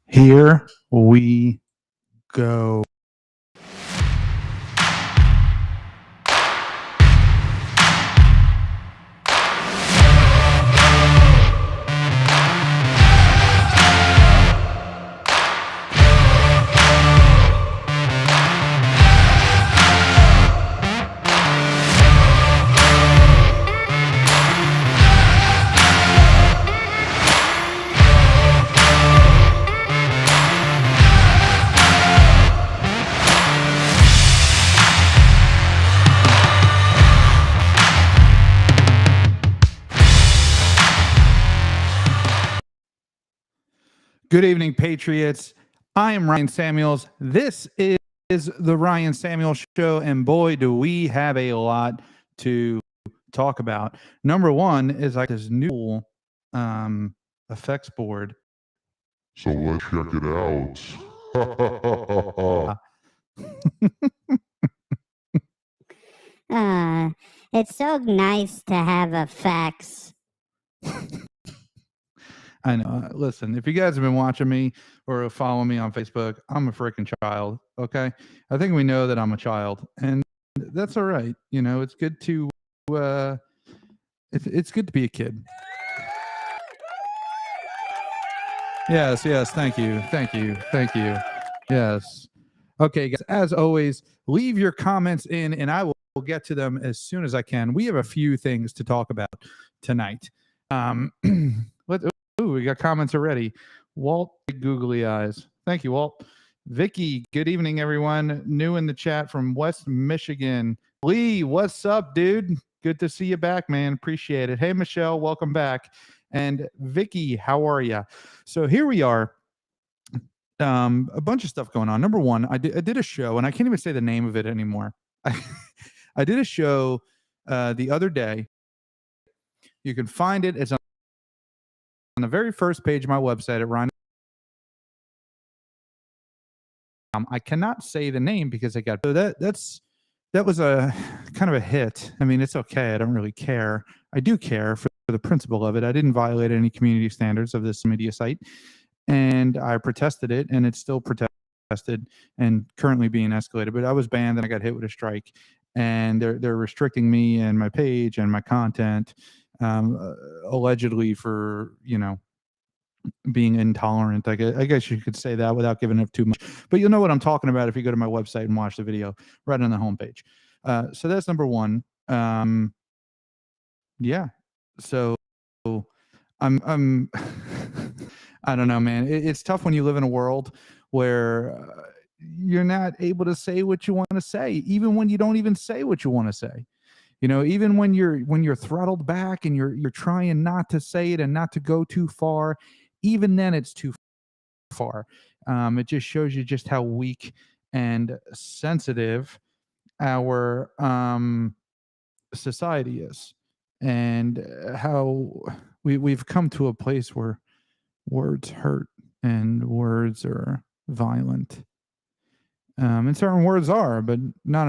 Here we go. Good evening, Patriots. I am Ryan Samuels. This is the Ryan Samuels Show, and boy, do we have a lot to talk about. Number one is like this new effects board. So let's check it out. It's so nice to have effects. I know. Listen, if you guys have been watching me or follow me on Facebook, I'm a freaking child. Okay. I think we know that I'm a child, and that's all right. You know, it's good to, it's good to be a kid. Yes. Thank you. Yes. Okay, guys, as always, leave your comments in and I will get to them as soon as I can. We have a few things to talk about tonight. We got comments already. Walt, googly eyes. Thank you, Walt. Vicky, good evening, everyone. New in the chat from West Michigan. Lee, what's up, dude? Good to see you back, man. Appreciate it. Hey, Michelle, welcome back. And Vicky, how are you? So here we are. A bunch of stuff going on. Number one, I did a show, and I can't even say the name of it anymore. I did a show the other day. You can find it. It's on the very first page of my website at Ryan. I cannot say the name because I got that was a kind of a hit. I mean, it's okay. I don't really care. I do care for the principle of it. I didn't violate any community standards of this media site, and I protested it, and it's still protested and currently being escalated. But I was banned, and I got hit with a strike, and they're restricting me and my page and my content, allegedly for being intolerant. I guess you could say that without giving up too much. But you'll know what I'm talking about if you go to my website and watch the video right on the homepage. So that's number one. Yeah. So I'm I don't know, man. It's tough when you live in a world where you're not able to say what you want to say, even when you don't even say what you want to say. Even when you're throttled back and you're trying not to say it and not to go too far, even then it's too far. It just shows you just how weak and sensitive our society is, and how we've come to a place where words hurt and words are violent. And certain words are, but not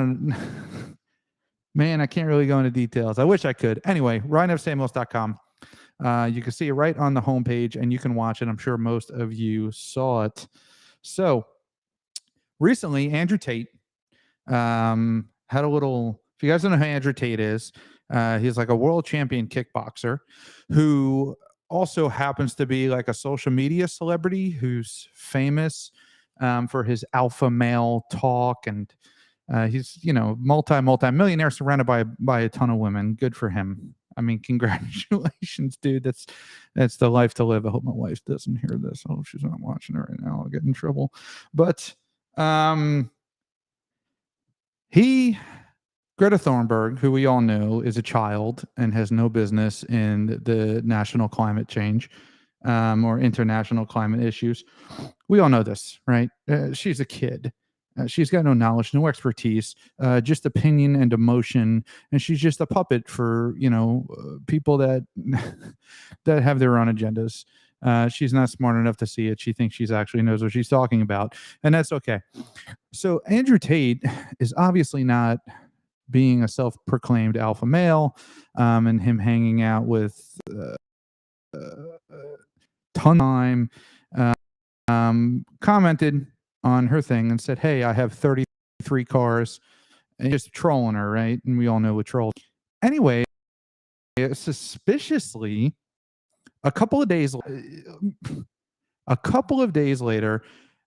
man, I can't really go into details. I wish I could. Anyway, RyanFSamuels.com. You can see it right on the homepage, and you can watch it. I'm sure most of you saw it. So recently, Andrew Tate had a little. If you guys don't know who Andrew Tate is, he's like a world champion kickboxer who also happens to be like a social media celebrity who's famous for his alpha male talk, and he's multi-millionaire surrounded by a ton of women. Good for him. I mean, congratulations, dude. That's the life to live. I hope my wife doesn't hear this. I hope she's not watching it right now. I'll get in trouble. But Greta Thunberg, who we all know is a child and has no business in the national climate change or international climate issues. We all know this, right? She's a kid. She's got no knowledge, no expertise, just opinion and emotion, and she's just a puppet for people that that have their own agendas. She's not smart enough to see it. She thinks she's actually knows what she's talking about, and that's okay. So Andrew Tate is obviously not being a self-proclaimed alpha male, and him hanging out with ton of time. Commented on her thing and said, "Hey, I have 33 cars," and just trolling her, right? And we all know what trolls. Anyway, suspiciously, a couple of days later,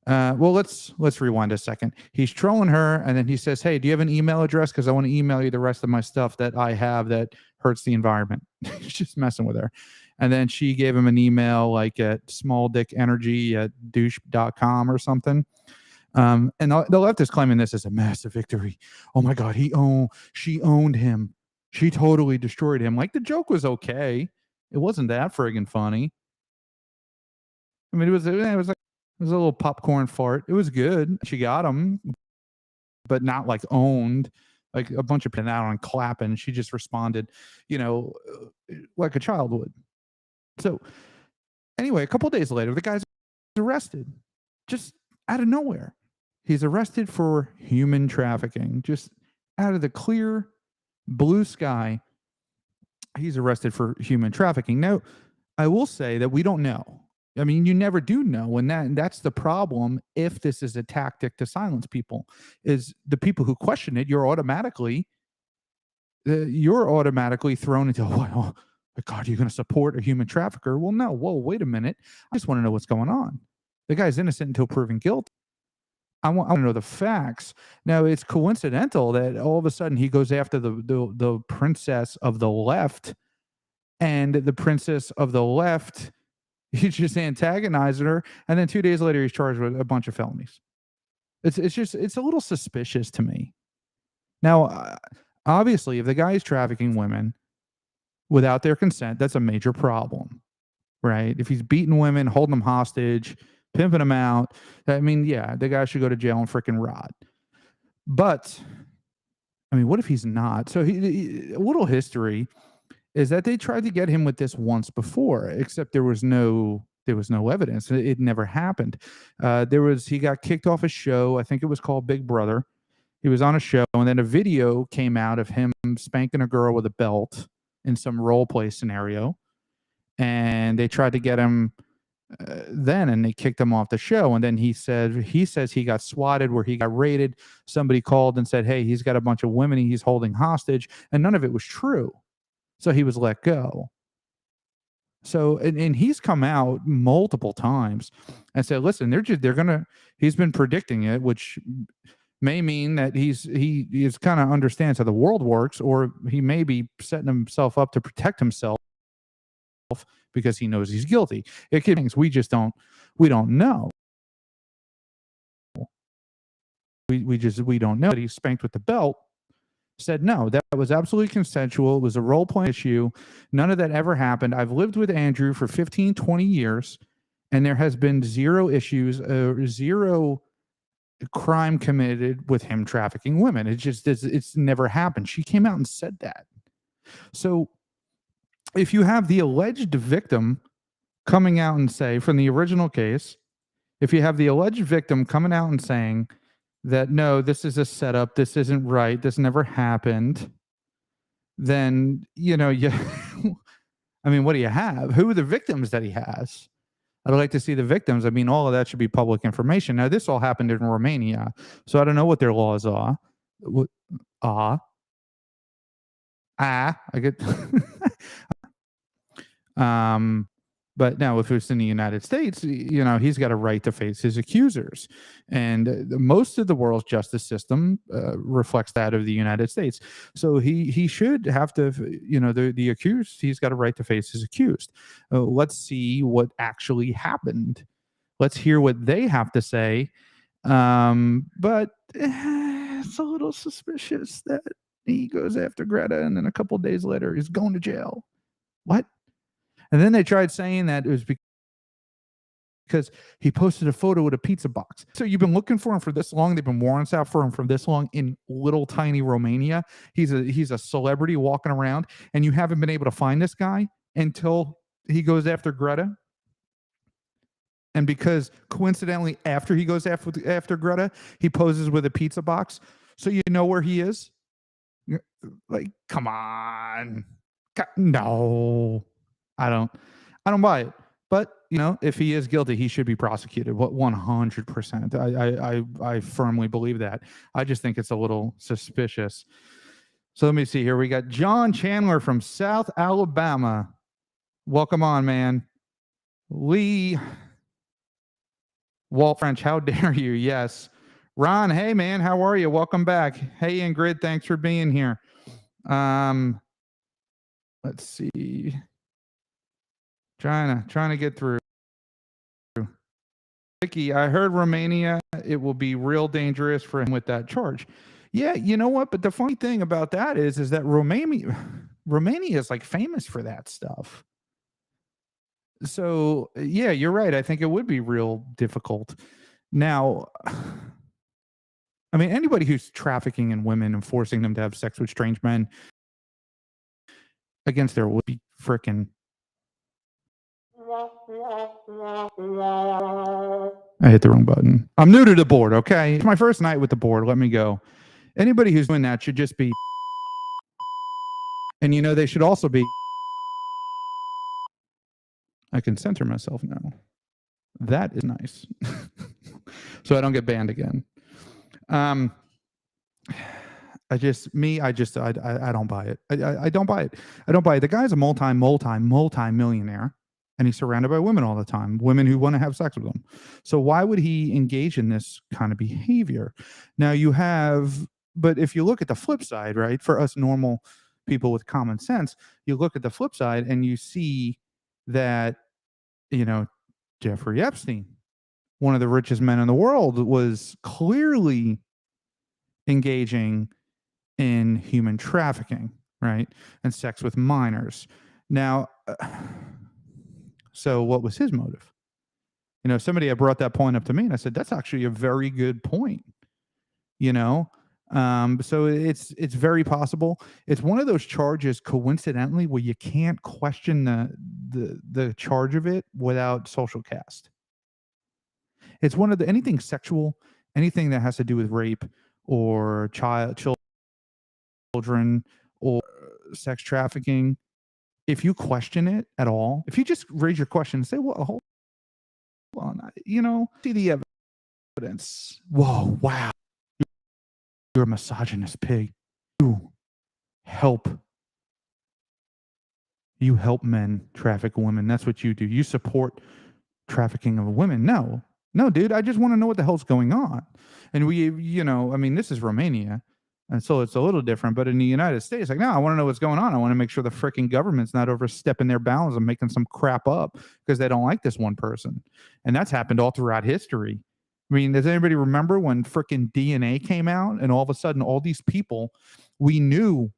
well, let's rewind a second. He's trolling her, and then he says, "Hey, do you have an email address? Because I want to email you the rest of my stuff that I have that hurts the environment." He's just messing with her. And then she gave him an email like at smalldickenergy@douche.com or something. And the left is claiming this as a massive victory. Oh my God, she owned him. She totally destroyed him. Like the joke was okay. It wasn't that friggin' funny. I mean, it was like a little popcorn fart. It was good. She got him, but not like owned. Like a bunch of people out on clapping. She just responded, like a child would. So anyway, a couple of days later, the guy's arrested just out of nowhere. He's arrested for human trafficking, just out of the clear blue sky. He's arrested for human trafficking. Now, I will say that we don't know. I mean, you never do know, and that's the problem. If this is a tactic to silence people, is the people who question it, you're automatically thrown into, well, God, you're going to support a human trafficker? Well, no. Whoa, wait a minute. I just want to know what's going on. The guy's innocent until proven guilty. I want to know the facts. Now, it's coincidental that all of a sudden he goes after the princess of the left, and the princess of the left, he just antagonized her, and then 2 days later he's charged with a bunch of felonies. It's a little suspicious to me. Now, obviously, if the guy is trafficking women without their consent, that's a major problem, right? If he's beating women, holding them hostage, pimping them out, I mean, yeah, the guy should go to jail and freaking rot. But, I mean, what if he's not? So a little history is that they tried to get him with this once before, except there was no evidence. It never happened. He got kicked off a show. I think it was called Big Brother. He was on a show, and then a video came out of him spanking a girl with a belt in some role play scenario, and they tried to get him and they kicked him off the show. And then he says he got swatted, where he got raided. Somebody called and said, "Hey, he's got a bunch of women he's holding hostage," and none of it was true. So he was let go. So and he's come out multiple times and said, "Listen, he's been predicting it," which may mean that he is kind of understands how the world works, or he may be setting himself up to protect himself because he knows he's guilty. It could be things we don't know. We don't know that he's spanked with the belt. Said no, that was absolutely consensual. It was a role play issue. None of that ever happened. I've lived with Andrew for 15, 20 years, and there has been zero issues, zero crime committed with him trafficking women. It's never happened. She came out and said that. So if you have the alleged victim coming out and say, from the original case, if you have the alleged victim coming out and saying that, no, this is a setup, this isn't right, this never happened, then, I mean, what do you have? Who are the victims that he has? I'd like to see the victims. I mean, all of that should be public information. Now, this all happened in Romania, so I don't know what their laws are. I get but now if it's in the United States, he's got a right to face his accusers, and most of the world's justice system reflects that of the United States. So he should have to, the accused, he's got a right to face his accused. Let's see what actually happened. Let's hear what they have to say. But it's a little suspicious that he goes after Greta, and then a couple days later he's going to jail. What? And then they tried saying that it was because he posted a photo with a pizza box. So you've been looking for him for this long. They've been warrants out for him for this long in little tiny Romania. He's a celebrity walking around, and you haven't been able to find this guy until he goes after Greta. And because coincidentally, after he goes after Greta, he poses with a pizza box, so you know where he is. Like, come on, no, I don't buy it. But you know, if he is guilty, he should be prosecuted. What 100%? I firmly believe that. I just think it's a little suspicious. So let me see here. We got John Chandler from South Alabama. Welcome on, man. Lee Walt French, how dare you? Yes. Ron, hey man, how are you? Welcome back. Hey Ingrid, thanks for being here. Let's see. Trying to get through. Vicky, I heard Romania, it will be real dangerous for him with that charge. Yeah, you know what? But the funny thing about that is that Romania is like famous for that stuff. So yeah, you're right. I think it would be real difficult. Now, I mean, anybody who's trafficking in women and forcing them to have sex with strange men against their will would be frickin'. I hit the wrong button. I'm new to the board, okay? It's my first night with the board. Let me go. Anybody who's doing that should just be. And you know, they should also be. I can center myself now. That is nice. So I don't get banned again. I don't buy it. I don't buy it. I don't buy it. The guy's a multi-millionaire, and he's surrounded by women all the time, women who want to have sex with him. So why would he engage in this kind of behavior? Now but if you look at the flip side, right, for us normal people with common sense, you look at the flip side and you see that, you know, Jeffrey Epstein, one of the richest men in the world, was clearly engaging in human trafficking, right? And sex with minors. Now, so what was his motive? You know, somebody had brought that point up to me and I said, that's actually a very good point. You know, so it's very possible. It's one of those charges, coincidentally, where you can't question the charge of it without social cast. It's one of anything sexual, anything that has to do with rape or children or sex trafficking. If you question it at all, if you just raise your question and say, well, hold on, you know, see the evidence. Whoa, wow. You're a misogynist pig. You help men traffic women. That's what you do. You support trafficking of women. No, dude, I just want to know what the hell's going on. And you know, I mean, this is Romania, and so it's a little different. But in the United States, like, no, I want to know what's going on. I want to make sure the freaking government's not overstepping their bounds and making some crap up because they don't like this one person. And that's happened all throughout history. I mean, does anybody remember when freaking DNA came out and all of a sudden all these people we knew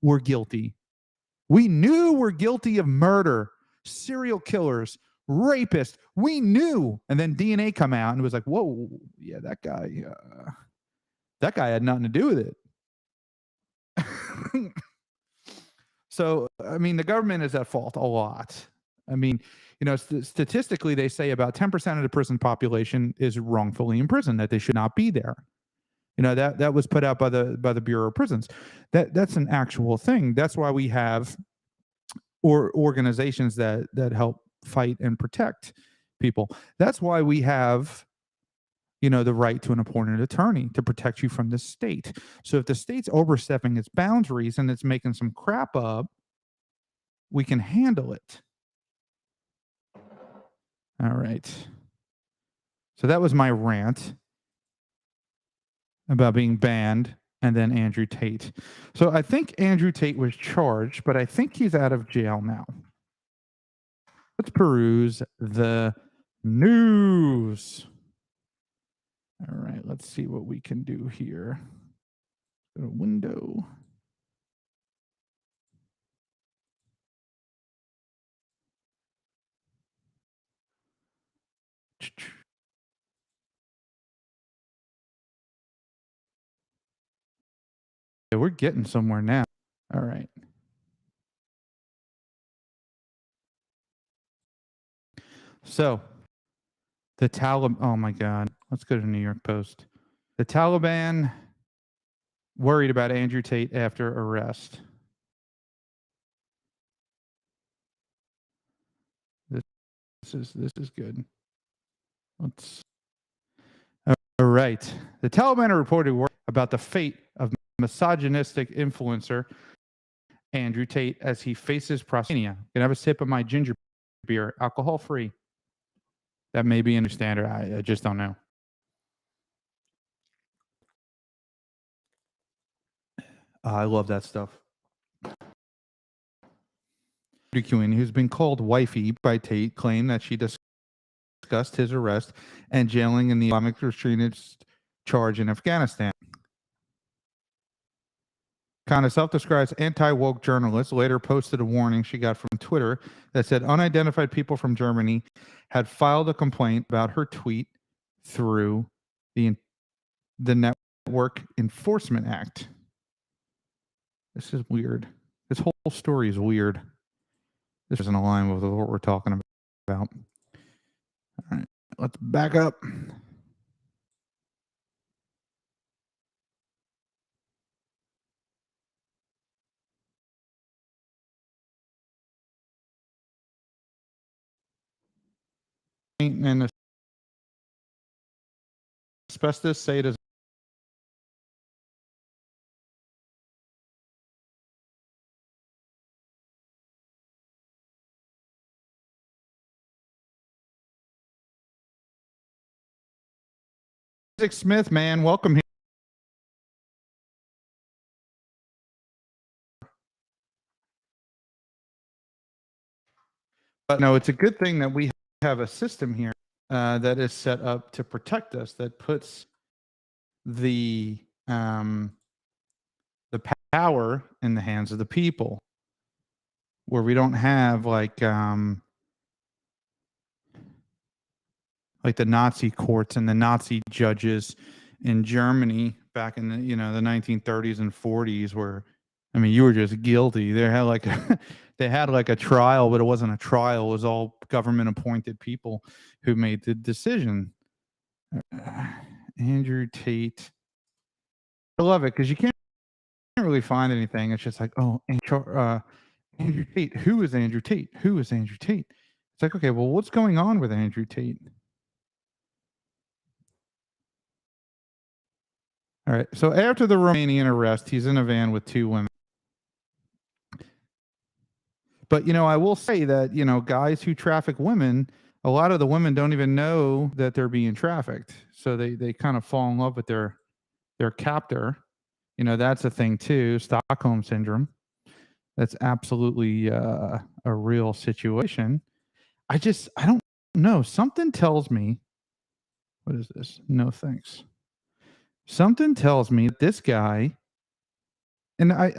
were guilty. We knew were guilty of murder, serial killers, rapists. We knew. And then DNA come out and it was like, whoa, yeah, that guy had nothing to do with it. So, I mean, the government is at fault a lot. I mean, you know, statistically, they say about 10% of the prison population is wrongfully imprisoned, that they should not be there. You know, that was put out by the Bureau of Prisons. That's an actual thing. That's why we have organizations that help fight and protect people. That's why we have, you know, the right to an appointed attorney to protect you from the state. So if the state's overstepping its boundaries and it's making some crap up, we can handle it. All right. So that was my rant about being banned, and then Andrew Tate. So I think Andrew Tate was charged, but I think he's out of jail now. Let's peruse the news. let's see what we can do here. Go to window. Yeah, we're getting somewhere now. All right. So the Taliban, oh my God. Let's go to New York Post. The Taliban worried about Andrew Tate after arrest. This is good. Let's. All right. The Taliban are reported worried about the fate of misogynistic influencer Andrew Tate as he faces prosecution. Can I have a sip of my ginger beer, alcohol free? That may be in the standard. I just don't know. I love that stuff. Queen, who's been called wifey by Tate, claimed that she discussed his arrest and jailing in the Islamic extremist charge in Afghanistan. Kind of self-described anti-woke journalist later posted a warning she got from Twitter that said unidentified people from Germany had filed a complaint about her tweet through the Network Enforcement Act. This is weird. This whole story is weird. This isn't aligned with what we're talking about. All right, let's back up. And asbestos say it is Smith, man, welcome here. But no, it's a good thing that we have a system here that is set up to protect us, that puts the power in the hands of the people, where we don't have like the Nazi courts and the Nazi judges in Germany back in the the 1930s and 40s, where I mean you were just guilty. They had like a trial, but it wasn't a trial. It was all government appointed people who made the decision. Andrew Tate. I love it because you can't really find anything. It's just like, oh, Andrew Tate. Who is Andrew Tate? Who is Andrew Tate? It's like, okay, well, what's going on with Andrew Tate? All right. So after the Romanian arrest, he's in a van with two women. But, I will say that, guys who traffic women, a lot of the women don't even know that they're being trafficked. So they kind of fall in love with their captor. That's a thing too. Stockholm syndrome. That's absolutely a real situation. I don't know. Something tells me, what is this? No thanks. Something tells me that this guy, and I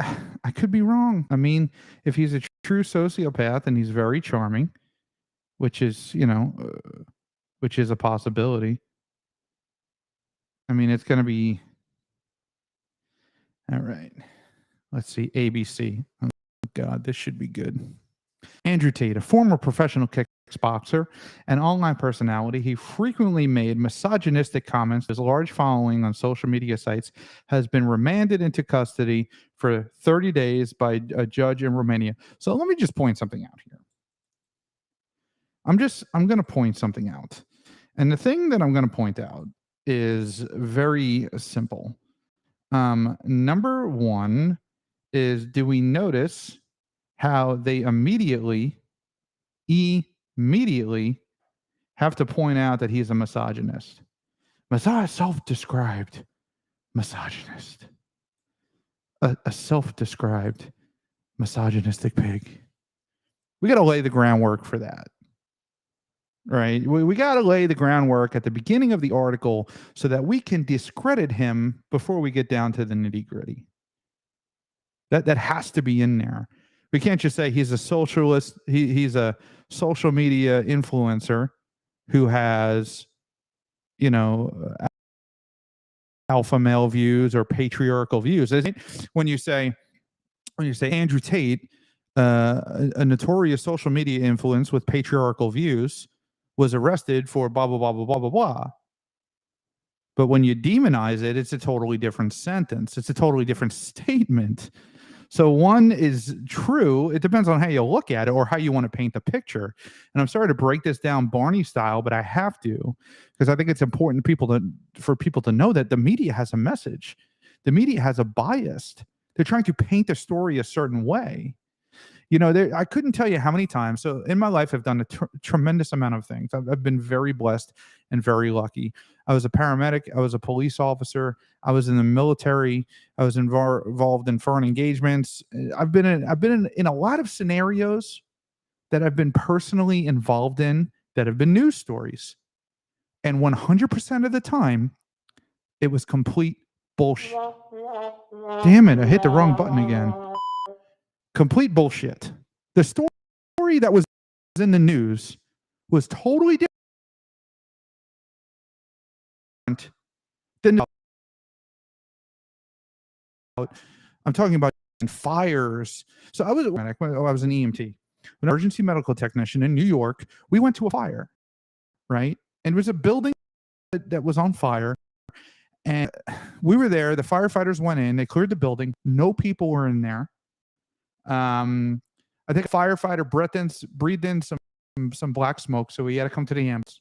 could be wrong. I mean, if he's a true sociopath and he's very charming, which is, which is a possibility. I mean, it's going to be, all right. Let's see, ABC. Oh, God, this should be good. Andrew Tate, a former professional kickboxer and online personality, he frequently made misogynistic comments. His large following on social media sites has been remanded into custody for 30 days by a judge in Romania. So let me just point something out here. I'm going to point something out. And the thing that I'm going to point out is very simple. Number one is, do we notice how they immediately have to point out that he's a misogynist? Self-described misogynist. A self-described misogynistic pig. We got to lay the groundwork for that. right? We got to lay the groundwork at the beginning of the article so that we can discredit him before we get down to the nitty gritty. That has to be in there. We can't just say he's a socialist. He's a social media influencer who has, alpha male views or patriarchal views. When you say Andrew Tate, a notorious social media influence with patriarchal views, was arrested for blah blah blah blah blah blah blah. But when you demonize it, it's a totally different sentence. It's a totally different statement. So one is true. It depends on how you look at it or how you want to paint the picture. And I'm sorry to break this down Barney style, but I have to, because I think it's important for people to know that the media has a message. The media has a bias. They're trying to paint the story a certain way. I couldn't tell you how many times. So in my life, I've done a tremendous amount of things. I've been very blessed and very lucky. I was a paramedic. I was a police officer. I was in the military. I was involved in foreign engagements. I've been in a lot of scenarios that I've been personally involved in that have been news stories. And 100% of the time, it was complete bullshit. Damn it, I hit the wrong button again. Complete bullshit. The story that was in the news was totally different than I'm talking about fires. So I was an EMT, an emergency medical technician in New York. We went to a fire, right? And it was a building that was on fire. And we were there. The firefighters went in. They cleared the building. No people were in there. I think a firefighter breathed in some black smoke, so he had to come to the ambulance.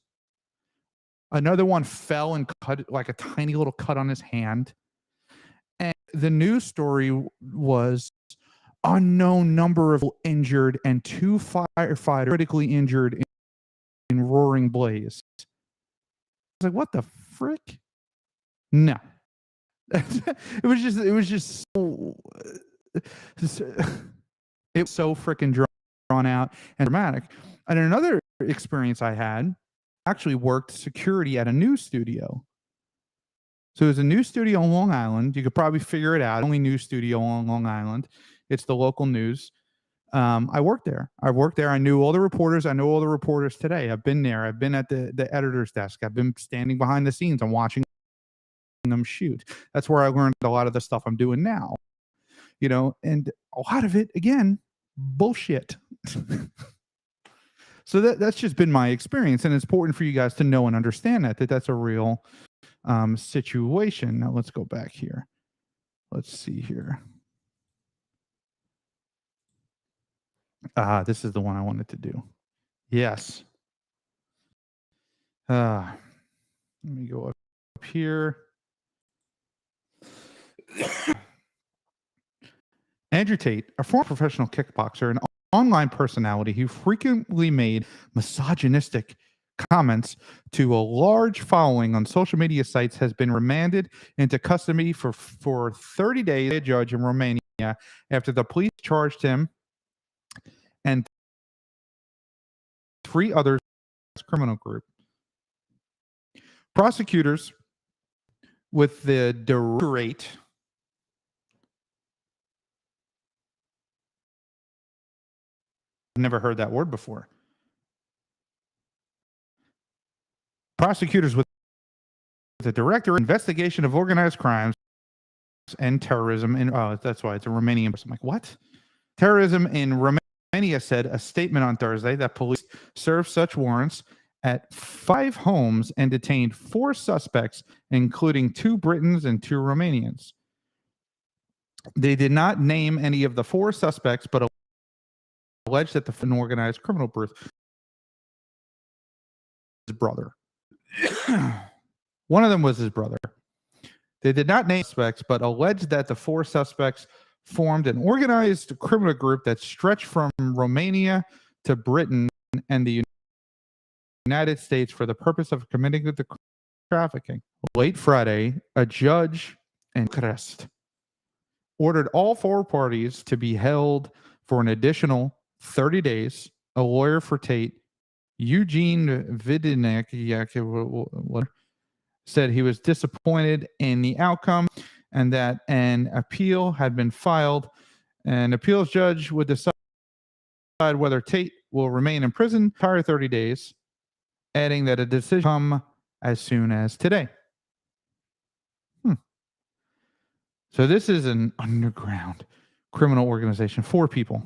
Another one fell and cut like a tiny little cut on his hand. And the news story was unknown number of injured and 2 firefighters critically injured in roaring blaze. I was like, what the frick? No. It was just so it was so freaking drawn out and dramatic. And another experience I had, actually worked security at a news studio. So it was a news studio on Long Island. You could probably figure it out. Only news studio on Long Island. It's the local news. I worked there. I knew all the reporters. I know all the reporters today. I've been there. I've been at the editor's desk. I've been standing behind the scenes. I'm watching them shoot. That's where I learned a lot of the stuff I'm doing now. And a lot of it, again, bullshit. So that's just been my experience, and it's important for you guys to know and understand that that's a real situation. Now let's go back here. Let's see here. This is the one I wanted to do. Yes. Let me go up here. Andrew Tate, a former professional kickboxer and online personality who frequently made misogynistic comments to a large following on social media sites, has been remanded into custody for 30 days by a judge in Romania after the police charged him and 3 others in a criminal group. Prosecutors with the Directorate never heard that word before. Prosecutors with the Director Investigation of Organized Crimes and Terrorism in that's why it's a Romanian. I'm like, what? Terrorism in Romania said a statement on Thursday that police served such warrants at 5 homes and detained 4 suspects, including 2 Britons and 2 Romanians. They did not name any of the 4 suspects, but alleged that an organized criminal group, his brother. One of them was his brother. They did not name suspects, but alleged that the 4 suspects formed an organized criminal group that stretched from Romania to Britain and the United States for the purpose of committing the trafficking. Late Friday, a judge in Crest ordered all 4 parties to be held for an additional 30 days. A lawyer for Tate Eugene Vidinek said he was disappointed in the outcome and that an appeal had been filed. An appeals judge would decide whether Tate will remain in prison entire 30 days, adding that a decision come as soon as today. So this is an underground criminal organization. 4 people.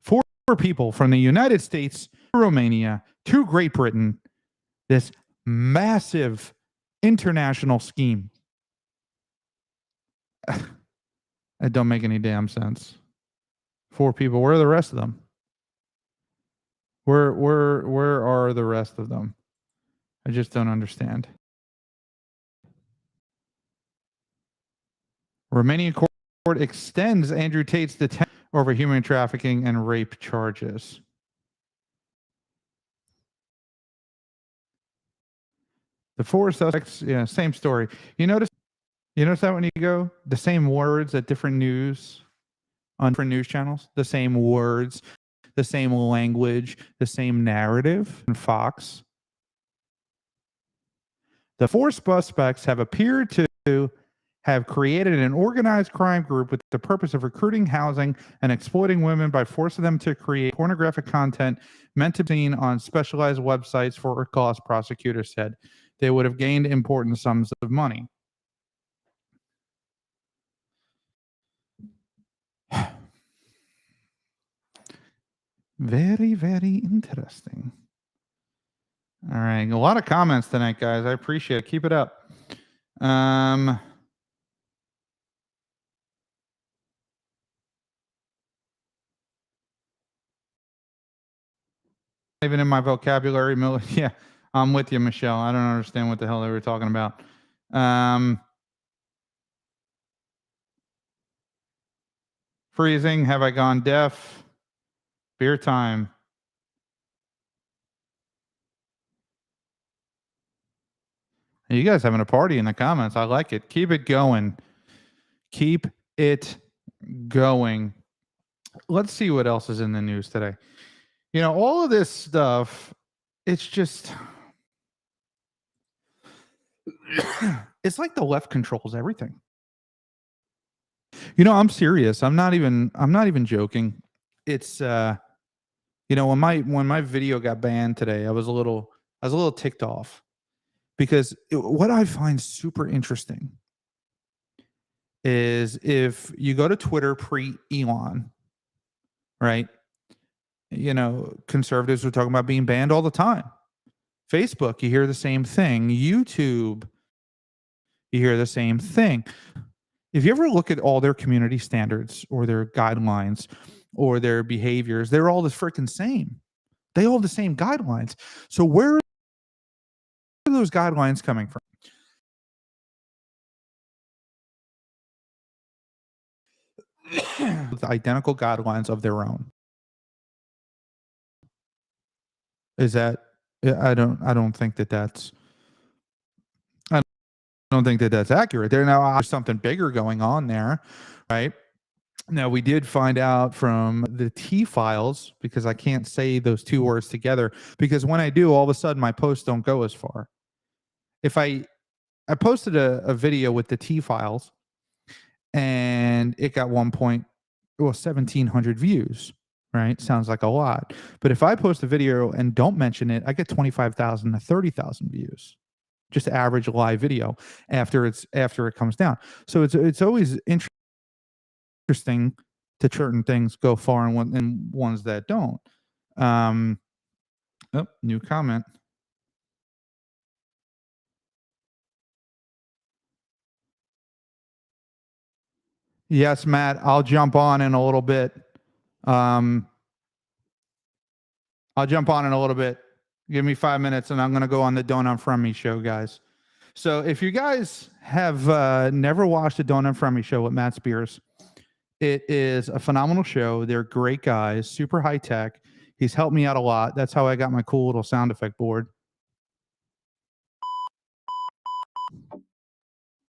4 people from the United States, Romania, to Great Britain. This massive international scheme. It don't make any damn sense. 4 people. Where are the rest of them? Where are the rest of them? I just don't understand. Romanian court extends Andrew Tate's detention over human trafficking and rape charges. The 4 suspects, yeah, same story. You notice that when you go, the same words at different news on different news channels, the same words, the same language, the same narrative in Fox. The 4 suspects have appeared to have created an organized crime group with the purpose of recruiting, housing, and exploiting women by forcing them to create pornographic content meant to be seen on specialized websites for a cost, prosecutors said. They would have gained important sums of money. Very, very interesting. All right. A lot of comments tonight, guys. I appreciate it. Keep it up. Even in my vocabulary, yeah, I'm with you, Michelle. I don't understand what the hell they were talking about. Freezing. Have I gone deaf? Beer time. You guys having a party in the comments. I like it. Keep it going. Keep it going. Let's see what else is in the news today. You know, all of this stuff, it's just, it's like the left controls everything. You know, I'm serious. I'm not even joking. It's you know, when my video got banned today, I was a little ticked off because what I find super interesting is if you go to Twitter pre-Elon, right? You know, conservatives were talking about being banned all the time. Facebook, you hear the same thing. YouTube, you hear the same thing. If you ever look at all their community standards or their guidelines or their behaviors, they're all the freaking same. They all have the same guidelines. So where are those guidelines coming from? The identical guidelines of their own. Is that? I don't think that's. I don't think that's accurate. There's something bigger going on there, right? Now, we did find out from the T files, because I can't say those 2 words together, because when I do, all of a sudden my posts don't go as far. If I posted a video with the T files and it got 1,700 views, right? Sounds like a lot. But if I post a video and don't mention it, I get 25,000 to 30,000 views. Just average live video after it comes down. So it's always interesting to certain things go far and ones that don't. New comment. Yes, Matt, I'll jump on in a little bit. Give me 5 minutes and I'm going to go on the Don't Unfriend Me show, guys. So if you guys have never watched the Don't Unfriend Me show with Matt Spears, it is a phenomenal show. They're great guys, super high tech. He's helped me out a lot. That's how I got my cool little sound effect board.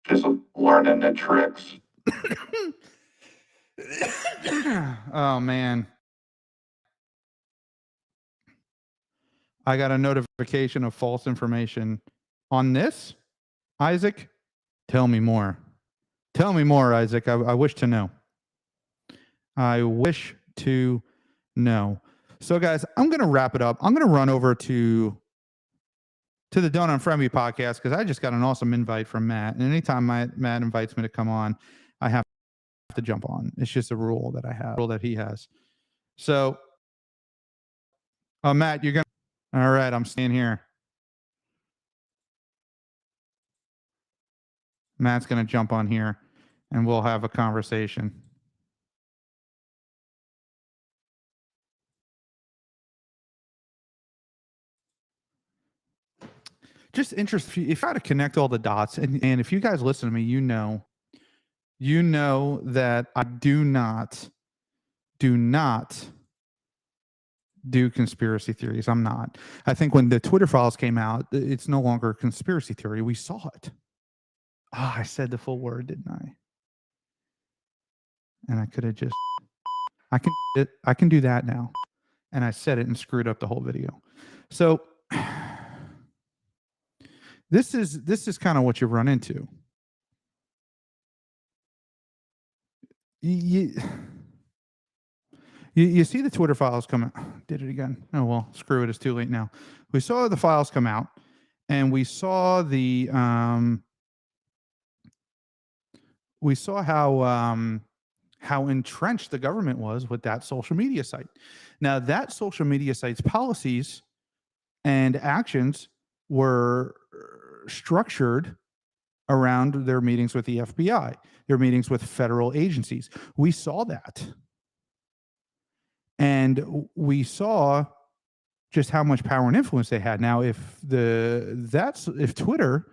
Just learning the tricks. Oh, man. I got a notification of false information on this. Isaac, tell me more. Tell me more, Isaac. I wish to know. I wish to know. So, guys, I'm going to wrap it up. I'm going to run over to the Donut and Friendly podcast because I just got an awesome invite from Matt. And anytime Matt invites me to come on, I have to jump on. It's just a rule that I have, rule that he has. So, Matt, you're going to. All right, I'm staying here. Matt's going to jump on here and we'll have a conversation. Just interesting. If I had to connect all the dots, and if you guys listen to me, you know that I do not do conspiracy theories. I'm not. I think when the Twitter files came out, it's no longer a conspiracy theory. We saw it. I said the full word, didn't I? And I could have just. I can do that now, and I said it and screwed up the whole video. So. This is kind of what you run into. You see the Twitter files come out. Did it again. Oh, well, screw it. It's too late now. We saw the files come out, and we saw we saw how entrenched the government was with that social media site. Now, that social media site's policies and actions were structured around their meetings with the FBI, their meetings with federal agencies. We saw that. And we saw just how much power and influence they had. Now, if Twitter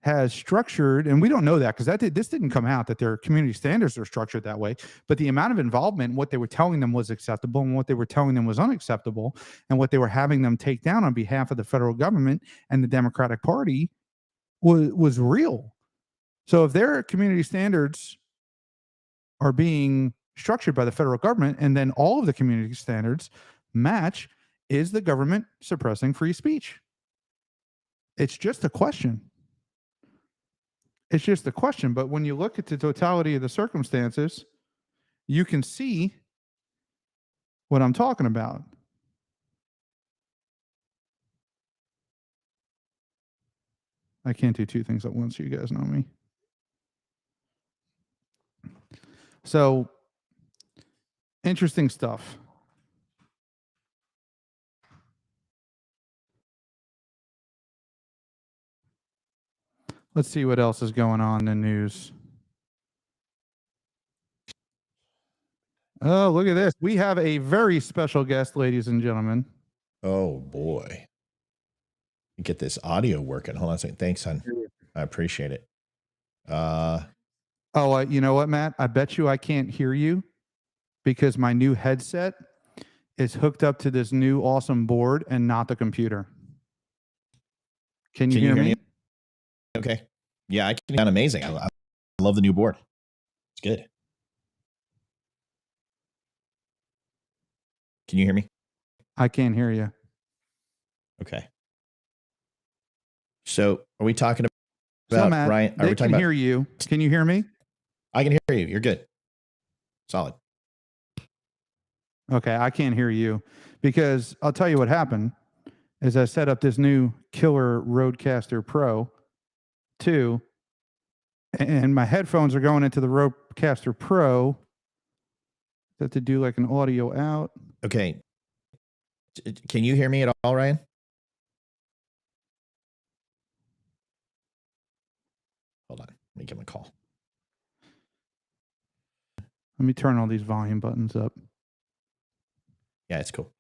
has structured, and we don't know that because this didn't come out that their community standards are structured that way, but the amount of involvement, what they were telling them was acceptable and what they were telling them was unacceptable, and what they were having them take down on behalf of the federal government and the Democratic Party was real. So if their community standards are being structured by the federal government and then all of the community standards match, is the government suppressing free speech? It's just a question. It's just a question. But when you look at the totality of the circumstances, you can see what I'm talking about. I can't do two things at once. You guys know me. So, interesting stuff. Let's see what else is going on in the news. Oh, look at this. We have a very special guest, ladies and gentlemen. Oh, boy. Get this audio working. Hold on a second. Thanks, hon. I appreciate it. You know what, Matt? I bet you I can't hear you because my new headset is hooked up to this new awesome board and not the computer. Can you hear me? Okay. Yeah, I can. Amazing. I love the new board. It's good. Can you hear me? I can't hear you. Okay. So are we talking about Matt, Ryan? Are we talking about? Hear you? Can you hear me? I can hear you. You're good. Solid. Okay, I can't hear you because I'll tell you what happened is I set up this new killer Rodecaster Pro 2, and my headphones are going into the Rodecaster Pro. That to do like an audio out. Okay. Can you hear me at all, Ryan? Hold on. Let me give him a call. Let me turn all these volume buttons up. Yeah, it's cool.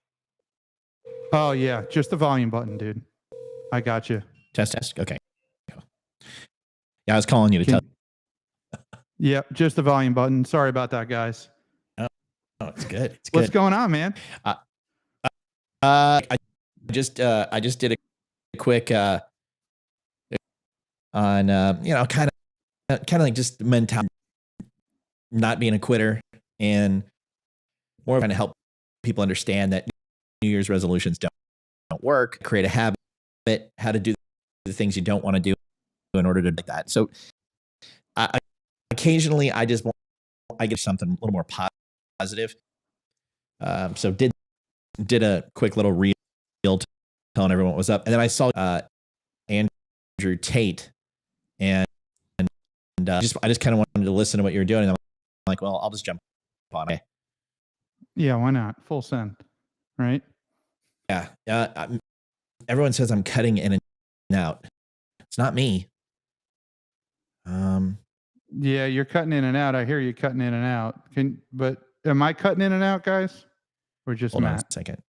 Oh, yeah. Just the volume button, dude. I got you. Test. Okay. Yeah, I was calling you to tell. Yeah, just the volume button. Sorry about that, guys. Oh, it's good. It's good. What's going on, man? I just did a quick on kind of like just mentality, not being a quitter, and more trying to help people understand that New Year's resolutions don't don't work, create a habit, how to do the things you don't want to do in order to do that. So occasionally I get something a little more positive. So did a quick little reel telling everyone what was up. And then I saw Andrew Tate, and I just kind of wanted to listen to what you were doing. And I'm like, well, I'll just jump on it. Yeah, why not? Full send, right? Yeah. Everyone says I'm cutting in and out. It's not me. Yeah, you're cutting in and out. I hear you cutting in and out. But am I cutting in and out, guys? Or just hold Matt? on a second.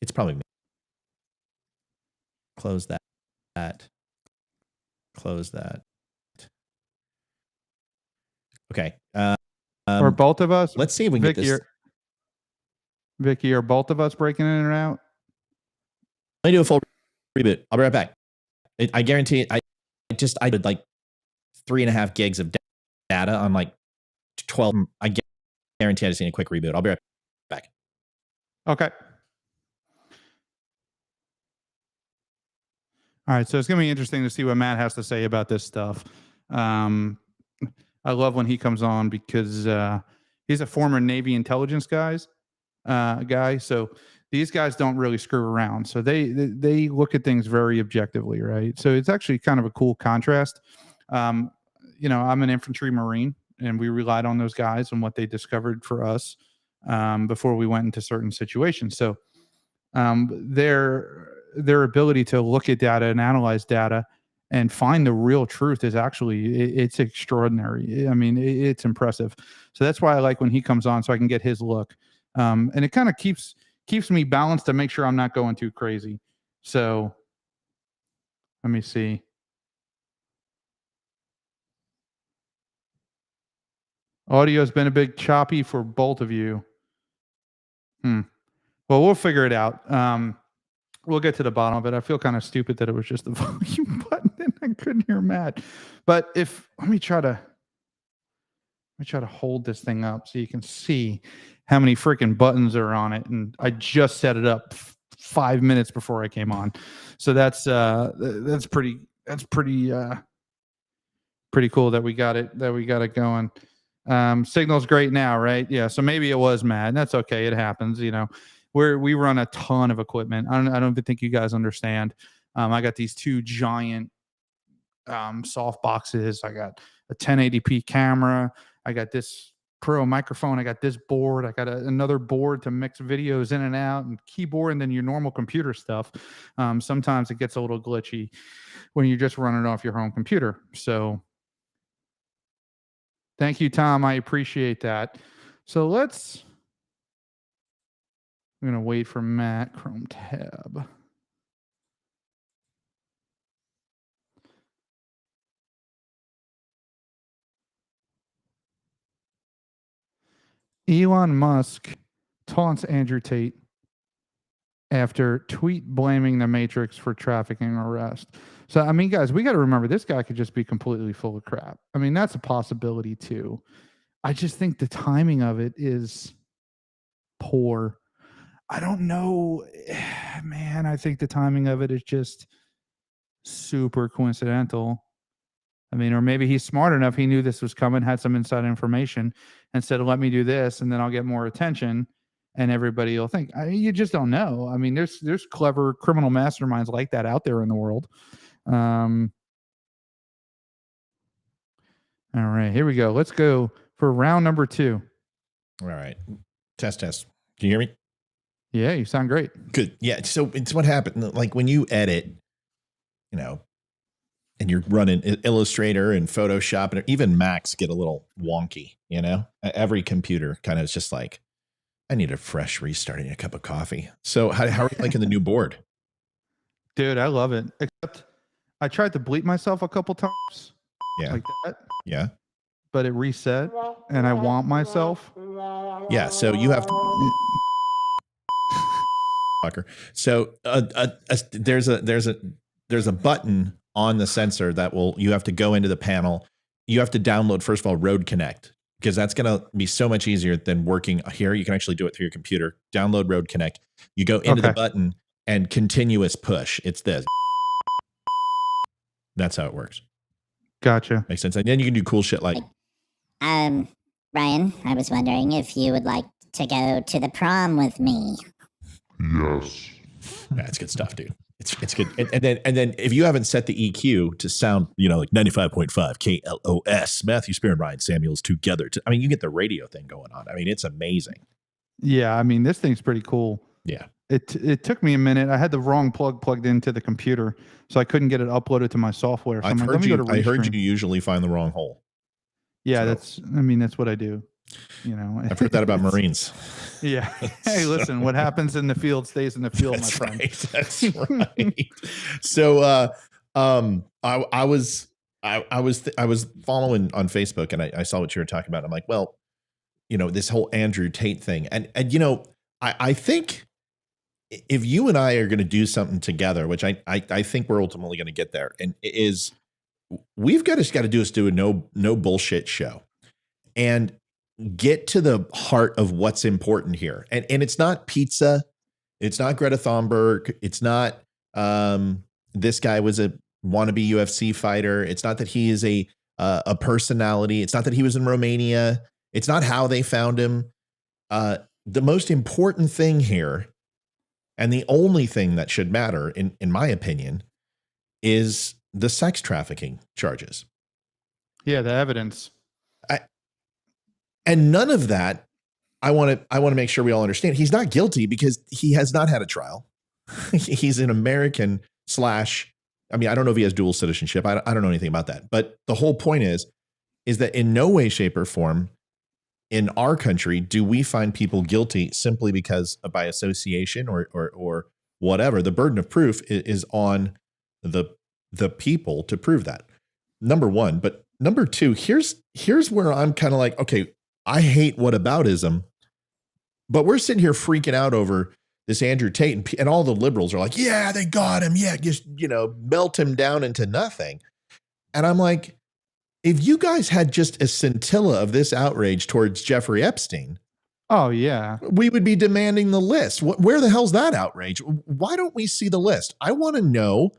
It's probably me. Close that. Close that. Okay. Or both of us? Let's see if we can get this. Vicky, are both of us breaking in and out? Let me do a full reboot. I'll be right back. I guarantee it. I did like 3.5 gigs of data on like 12. I guarantee I just need a quick reboot. I'll be right back. Okay. All right. So it's going to be interesting to see what Matt has to say about this stuff. I love when he comes on because he's a former Navy intelligence guy. So these guys don't really screw around. So they look at things very objectively, right? So it's actually kind of a cool contrast. I'm an infantry Marine, and we relied on those guys and what they discovered for us before we went into certain situations. So their ability to look at data and analyze data and find the real truth is actually it's extraordinary. I mean, it's impressive. So that's why I like when he comes on, so I can get his look. And it kind of keeps me balanced to make sure I'm not going too crazy. So let me see. Audio has been a bit choppy for both of you. Well, we'll figure it out. We'll get to the bottom of it. I feel kind of stupid that it was just the volume button and I couldn't hear Matt. But let me try to hold this thing up so you can see how many freaking buttons are on it. And I just set it up 5 minutes before I came on. So that's pretty cool that we got it going. Signal's great now, right? Yeah. So maybe it was Matt. That's okay. It happens, we run a ton of equipment. I don't even think you guys understand. I got these 2 giant soft boxes. I got a 1080p camera. I got this pro microphone. I got this board. I got another board to mix videos in and out, and keyboard, and then your normal computer stuff. Sometimes it gets a little glitchy when you're just running off your home computer. So thank you, Tom. I appreciate that. So I'm going to wait for Matt. Chrome tab. Elon Musk taunts Andrew Tate after tweet blaming the Matrix for trafficking arrest. So, I mean, guys, we got to remember this guy could just be completely full of crap. I mean, that's a possibility too. I just think the timing of it is poor. I don't know, man. I think the timing of it is just super coincidental. I mean, or maybe he's smart enough. He knew this was coming, had some inside information, and said, let me do this, and then I'll get more attention, and everybody will think. You just don't know. I mean, there's clever criminal masterminds like that out there in the world. All right, here we go. Let's go for round number 2. All right. Test. Can you hear me? Yeah, you sound great. Good. Yeah. So it's what happened. Like when you edit, and you're running Illustrator and Photoshop, and even Macs get a little wonky, Every computer kind of is just like, I need a fresh restart and a cup of coffee. So how are you liking the new board? Dude, I love it. Except I tried to bleep myself a couple times. Yeah. Like that. Yeah. But it reset, and I want myself. Yeah. So you have to. So there's a button on the sensor that you have to go into the panel. You have to download, first of all, Road Connect, because that's going to be so much easier than working here. You can actually do it through your computer. Download Road Connect. You go into the button, and continuous push. It's this. That's how it works. Gotcha. Makes sense. And then you can do cool shit like, Ryan, I was wondering if you would like to go to the prom with me. Yes. that's good stuff, dude. It's good. And then if you haven't set the EQ to sound, like 95.5 KLOS, Matthew Spear and Ryan Samuels together. You get the radio thing going on. It's amazing. Yeah, I mean, this thing's pretty cool. Yeah. It took me a minute. I had the wrong plug plugged into the computer, so I couldn't get it uploaded to my software. So I heard you usually find the wrong hole. Yeah, so. That's what I do. I've heard that about Marines. Yeah. Hey, listen, what happens in the field stays in the field, That's my friend. right. That's right. So I was following on Facebook, and I saw what you were talking about. I'm like, well, this whole Andrew Tate thing. And I think if you and I are going to do something together, which I think we're ultimately going to get there, and we've got to do a no bullshit show and get to the heart of what's important here. And it's not pizza. It's not Greta Thunberg. It's not this guy was a wannabe UFC fighter. It's not that he is a personality. It's not that he was in Romania. It's not how they found him. The most important thing here, and the only thing that should matter, in my opinion, is the sex trafficking charges. Yeah, the evidence. And none of that, I want to make sure we all understand. He's not guilty because he has not had a trial. He's an American / I don't know if he has dual citizenship. I don't know anything about that. But the whole point is that in no way, shape, or form in our country do we find people guilty simply because by association or whatever. The burden of proof is on the people to prove that. Number one. But number two, here's where I'm kind of like, okay, I hate whataboutism, but we're sitting here freaking out over this Andrew Tate, and all the liberals are like, yeah, they got him. Yeah, just, melt him down into nothing. And I'm like, if you guys had just a scintilla of this outrage towards Jeffrey Epstein, oh yeah, we would be demanding the list. Where the hell's that outrage? Why don't we see the list? I want to know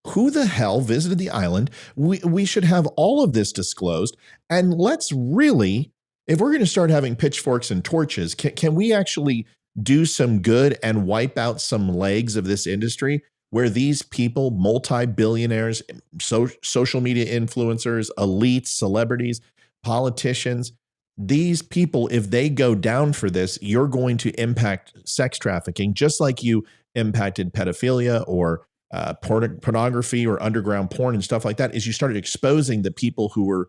who the hell visited the island. We should have all of this disclosed. And let's really, if we're going to start having pitchforks and torches, can we actually do some good and wipe out some legs of this industry where these people, multi-billionaires, social media influencers, elites, celebrities, politicians, these people, if they go down for this, you're going to impact sex trafficking, just like you impacted pedophilia or pornography or underground porn and stuff like that, is you started exposing the people who were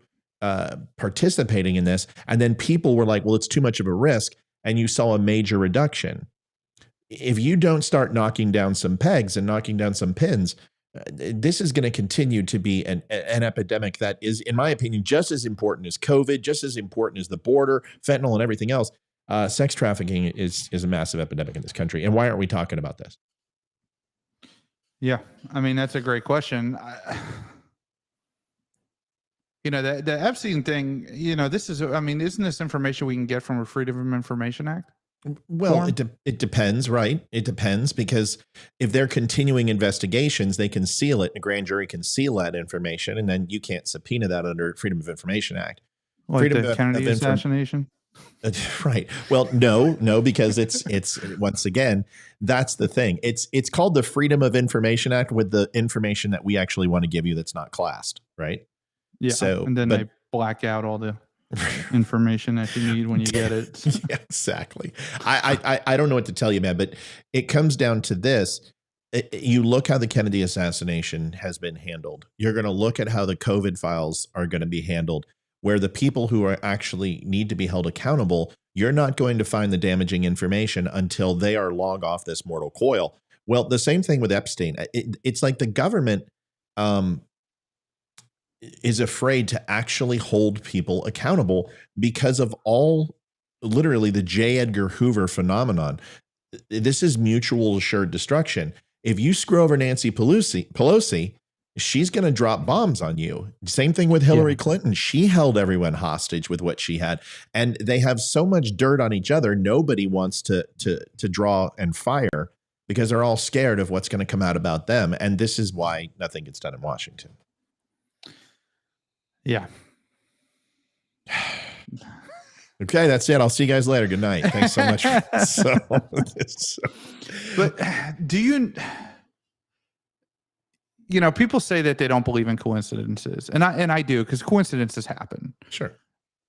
participating in this. And then people were like, well, it's too much of a risk. And you saw a major reduction. If you don't start knocking down some pegs and knocking down some pins, this is going to continue to be an epidemic that is, in my opinion, just as important as COVID, just as important as the border, fentanyl, and everything else. Sex trafficking is a massive epidemic in this country. And why aren't we talking about this? Yeah, that's a great question. The Epstein thing, this is, isn't this information we can get from a Freedom of Information Act? Well, it depends, right? It depends, because if they're continuing investigations, they can seal it. A grand jury can seal that information, and then you can't subpoena that under Freedom of Information Act. Like Freedom the Kennedy assassination? Right. Well, no, because it's once again, that's the thing. It's called the Freedom of Information Act with the information that we actually want to give you that's not classed, right? Yeah. And then they black out all the information that you need when you get it. Yeah, exactly. I don't know what to tell you, man, but it comes down to this. You look how the Kennedy assassination has been handled. You're going to look at how the COVID files are going to be handled, where the people who are actually need to be held accountable, you're not going to find the damaging information until they are long off this mortal coil. Well, the same thing with Epstein. It's like the government is afraid to actually hold people accountable because of literally the J. Edgar Hoover phenomenon. This is mutual assured destruction. If you screw over Nancy Pelosi, she's going to drop bombs on you. Same thing with Hillary Clinton. She held everyone hostage with what she had. And they have so much dirt on each other. Nobody wants to draw and fire because they're all scared of what's going to come out about them. And this is why nothing gets done in Washington. Yeah. Okay, that's it. I'll see you guys later. Good night. Thanks so much. But do you people say that they don't believe in coincidences, and I do, because coincidences happen. Sure.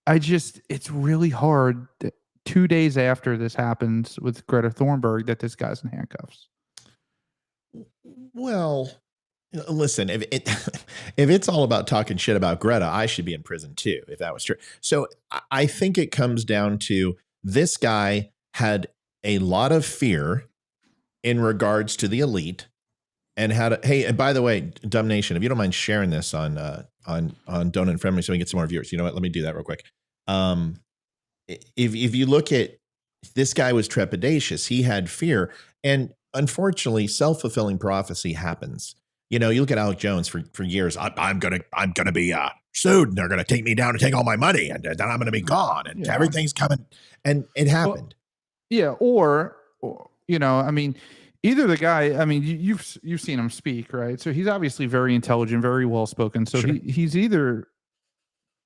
It's really hard that 2 days after this happens with Greta Thunberg that this guy's in handcuffs. Well, listen, if it's all about talking shit about Greta, I should be in prison too, if that was true. So I think it comes down to this guy had a lot of fear in regards to the elite, and and by the way, Dumb Nation, if you don't mind sharing this on Donut and Friendly so we can get some more viewers. You know what? Let me do that real quick. If you look at this guy was trepidatious, he had fear, and unfortunately, self-fulfilling prophecy happens. You look at Alex Jones for years. I'm gonna be sued, and they're gonna take me down and take all my money, and then I'm gonna be gone, and everything's coming, and it happened. Or I mean, either the guy. I mean, you've seen him speak, right? So he's obviously very intelligent, very well spoken. So Sure. he's either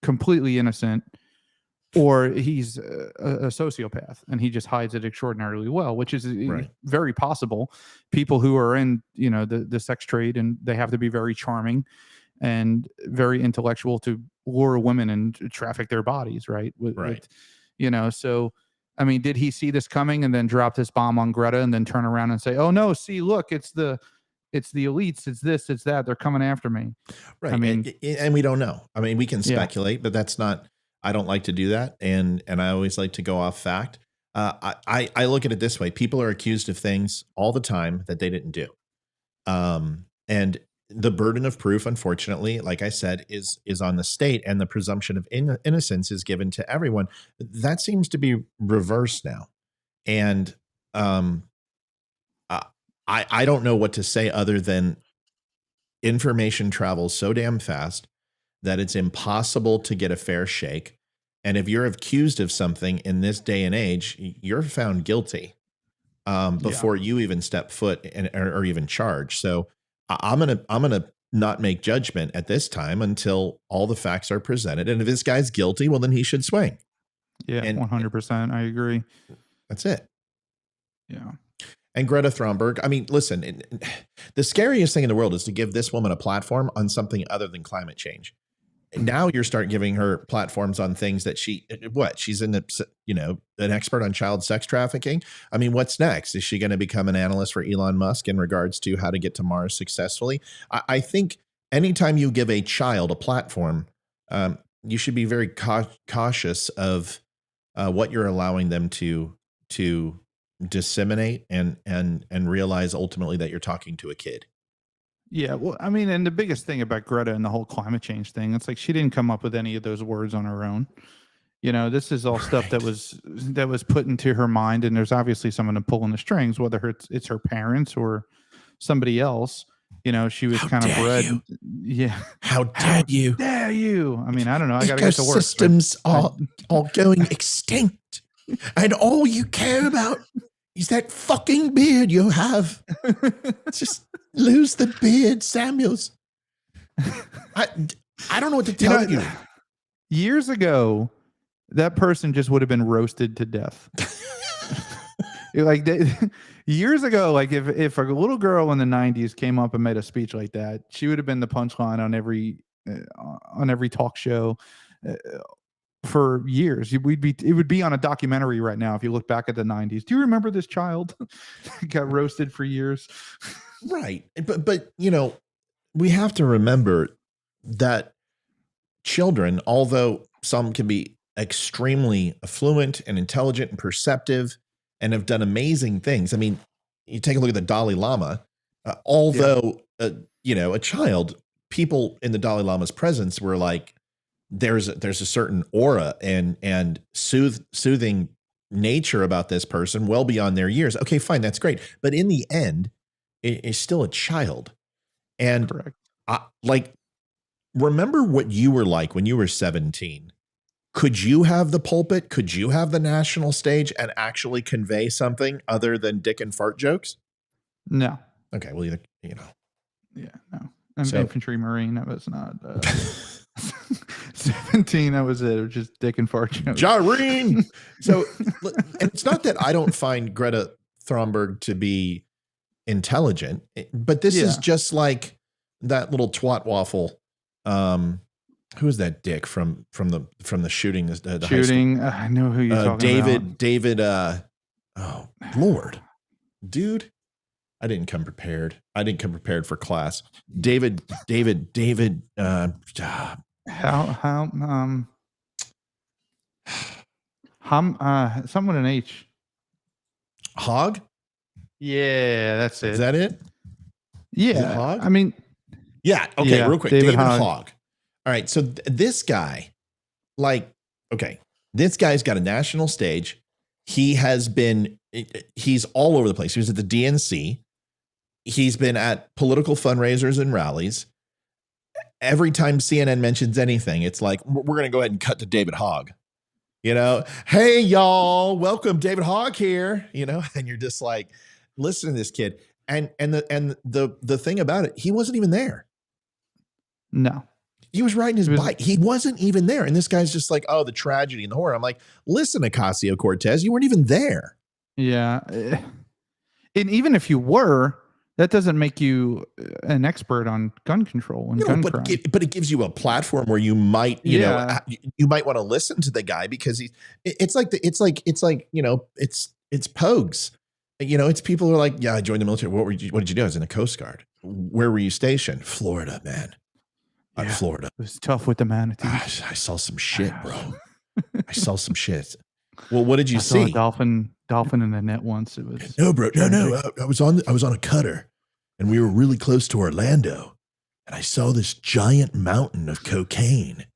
completely innocent, or he's a sociopath, and he just hides it extraordinarily well, which is very possible. People who are in, the sex trade, and they have to be very charming and very intellectual to lure women and traffic their bodies, right? So, I mean, did he see this coming and then drop this bomb on Greta and then turn around and say, "Oh no, see, look, it's the elites, it's this, it's that, they're coming after me"? Right. I mean, and we don't know. I mean, we can speculate, but that's not. I don't like to do that, and I always like to go off fact. I look at it this way: people are accused of things all the time that they didn't do, and the burden of proof, unfortunately, like I said, is on the state, and the presumption of innocence is given to everyone. That seems to be reversed now, and I don't know what to say other than information travels so damn fast that it's impossible to get a fair shake. And if you're accused of something in this day and age, you're found guilty before you even step foot or even charge. So I'm gonna not make judgment at this time until all the facts are presented. And if this guy's guilty, well, then he should swing. Yeah, 100%. I agree. That's it. Yeah. And Greta Thunberg, I mean, listen, the scariest thing in the world is to give this woman a platform on something other than climate change. Now you're start giving her platforms on things that she's in an expert on child sex trafficking. I mean, what's next? Is she going to become an analyst for Elon Musk in regards to how to get to Mars successfully? I think anytime you give a child a platform, you should be very cautious of what you're allowing them to disseminate and realize ultimately that you're talking to a kid. Yeah, well, I mean, and the biggest thing about Greta and the whole climate change thing, it's like she didn't come up with any of those words on her own. This is all stuff that was put into her mind, and there's obviously someone pulling the strings, whether it's her parents or somebody else. She was kind of bred. Yeah. How dare you? Dare you? I mean, I don't know. I got to get to work. Ecosystems are going extinct, and all you care about is that fucking beard you have. Just lose the beard, Samuels. I don't know what to tell you. Years ago, that person just would have been roasted to death. Years ago, like if a little girl in the 90s came up and made a speech like that, she would have been the punchline on every talk show for years. It would be on a documentary right now if you look back at the 90s. Do you remember this child got roasted for years? Right. But we have to remember that children, although some can be extremely affluent and intelligent and perceptive and have done amazing things. I mean, you take a look at the Dalai Lama, although, a child, people in the Dalai Lama's presence were like, there's a certain aura and soothing nature about this person well beyond their years. Okay, fine. That's great. But in the end, it is still a child. And remember what you were like when you were 17. Could you have the pulpit? Could you have the national stage and actually convey something other than dick and fart jokes? No. Okay, well, either Yeah, no. I'm So- infantry marine. That was not 17. That was it. It was just dick and fart jokes. Jareen. So, and it's not that I don't find Greta Thunberg to be intelligent, but this is Yeah. just like that little twat waffle. Who is that dick from the shooting? The high school? Shooting. I know who you're talking about. David. Oh Lord, dude. I didn't come prepared. I didn't come prepared for class. David. Something with an H. Hogg? Yeah, that's it. Is that it? Yeah. Is it Hogg? I mean, Yeah. Okay. Yeah, Real quick. David David Hogg. Hogg. All right. So this guy, this guy's got a national stage. He's all over the place. He was at the DNC. He's been at political fundraisers and rallies. Every time CNN mentions anything, it's like, we're going to go ahead and cut to David Hogg. Hey, y'all, welcome, David Hogg here. And you're just like, listen to this kid. And the thing about it, he wasn't even there. no. He was riding his bike. He wasn't even there. And this guy's just like, oh, the tragedy and the horror. I'm like, listen, Ocasio-Cortez, you weren't even there. Yeah. And even if you were, that doesn't make you an expert on gun control and gun crime. But it gives you a platform where you might, you might want to listen to the guy because it's pogues. It's people who are like, yeah, I joined the military. What did you do? I was in the Coast Guard. Where were you stationed? Florida, man. I'm Yeah. Florida. It was tough with the manatees. Gosh, I saw some shit, bro. I saw some shit. Well, what did you I saw a see? dolphin in the net once. It was No, bro. No. I was on a cutter, and we were really close to Orlando, and I saw this giant mountain of cocaine,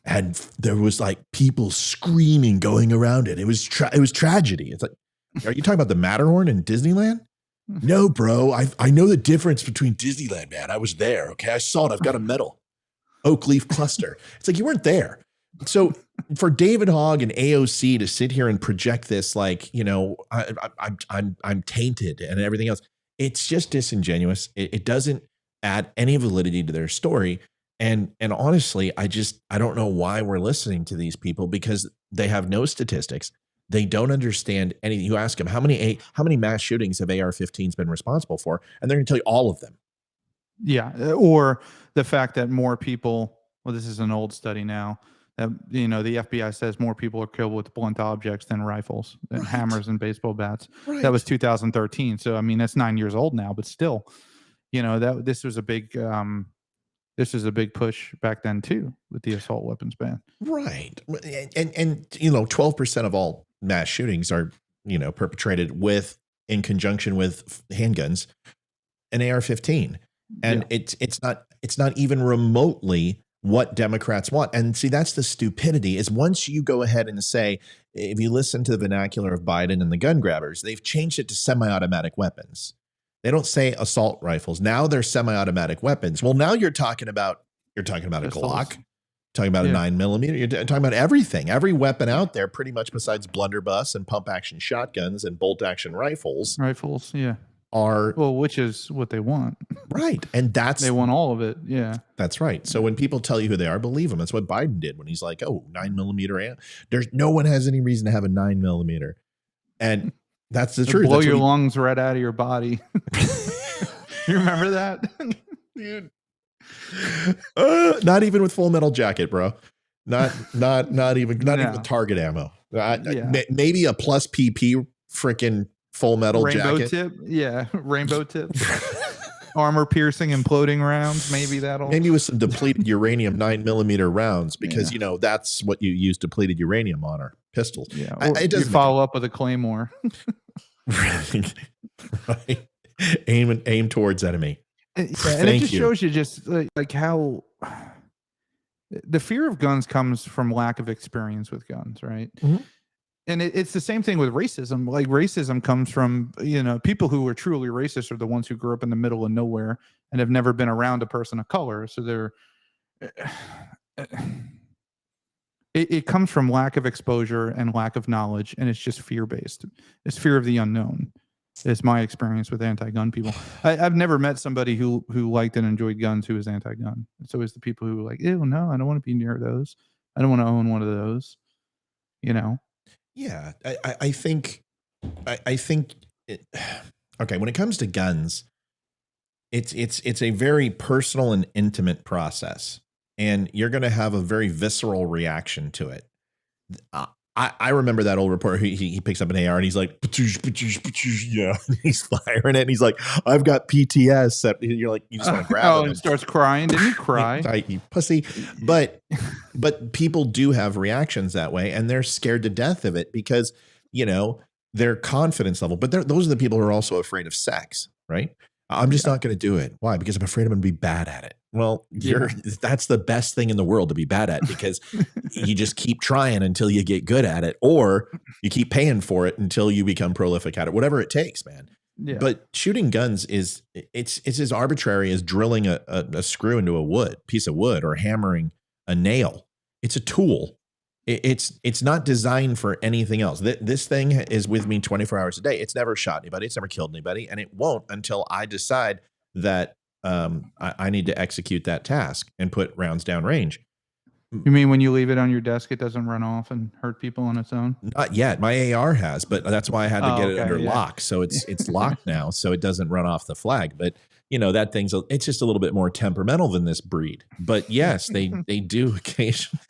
and there was like people screaming going around it. It was tragedy. It's like, are you talking about the Matterhorn in Disneyland? No, bro. I know the difference between Disneyland, man. I was there. Okay, I saw it. I've got a medal. Oak leaf cluster. It's like you weren't there. So for David Hogg and AOC to sit here and project this, like, I'm tainted and everything else, it's just disingenuous. It doesn't add any validity to their story. And honestly, I don't know why we're listening to these people, because they have no statistics. They don't understand anything. You ask them, how many mass shootings have AR-15s been responsible for? And they're going to tell you all of them. Yeah. Or the fact that more people, well, this is an old study now, that, the FBI says more people are killed with blunt objects than rifles, than Right. hammers and baseball bats. Right. That was 2013. So, I mean, that's 9 years old now, but still, this was a big push back then too, with the assault weapons ban. Right. And 12% of all mass shootings are, perpetrated in conjunction with handguns, an AR-15. And it's not even remotely what Democrats want. And see, that's the stupidity, is once you go ahead and say, if you listen to the vernacular of Biden and the gun grabbers, they've changed it to semi-automatic weapons. They don't say assault rifles. Now they're semi-automatic weapons. Well, now you're talking about a Glock, talking about a 9mm. You're talking about everything, every weapon out there, pretty much, besides blunderbuss and pump action shotguns and bolt action rifles. Rifles, yeah. Which is what they want. Right. And they want all of it. Yeah. That's right. So when people tell you who they are, believe them. That's what Biden did when he's like, 9mm. There's no one has any reason to have a 9mm. And that's the truth. Blow That's your what lungs right out of your body. You remember that? Dude. Not even with Full Metal Jacket, bro. Not even with target ammo. Maybe a plus PP freaking Full Metal Rainbow Jacket. tip. Yeah. Rainbow tip. Armor piercing imploding rounds. Maybe with some depleted uranium 9mm rounds, because that's what you use depleted uranium on, our pistols. Yeah. It doesn't follow up with a claymore. Right. Aim towards enemy. And it just shows you just like how the fear of guns comes from lack of experience with guns, right? Mm-hmm. And it's the same thing with racism. Like, racism comes from, people who are truly racist are the ones who grew up in the middle of nowhere and have never been around a person of color. So it comes from lack of exposure and lack of knowledge, and it's just fear-based. It's fear of the unknown. It's my experience with anti-gun people. I've never met somebody who liked and enjoyed guns who was anti-gun. It's always the people who were like, ew, no, I don't want to be near those. I don't want to own one of those. You know? Yeah, I think, it, okay, when it comes to guns, it's a very personal and intimate process, and you're going to have a very visceral reaction to it. I remember that old reporter. He picks up an AR and he's like, yeah, he's firing it. And he's like, I've got PTS. You're like, you just want to grab him. And starts crying. Didn't he cry? You pussy. But people do have reactions that way, and they're scared to death of it because, you know, their confidence level. But those are the people who are also afraid of sex, right? I'm just not going to do it. Why? Because I'm afraid I'm going to be bad at it. Well, that's the best thing in the world to be bad at, because you just keep trying until you get good at it, or you keep paying for it until you become prolific at it, whatever it takes, man. Yeah. But shooting guns it's as arbitrary as drilling a screw into a piece of wood or hammering a nail. It's a tool. It's not designed for anything else. This thing is with me 24 hours a day. It's never shot anybody. It's never killed anybody. And it won't until I decide that I need to execute that task and put rounds down range. You mean when you leave it on your desk, it doesn't run off and hurt people on its own? Not yet. My AR has, but that's why I had to get it under lock. So it's locked now, so it doesn't run off the flag. But you know, that it's just a little bit more temperamental than this breed. But yes, they do occasionally.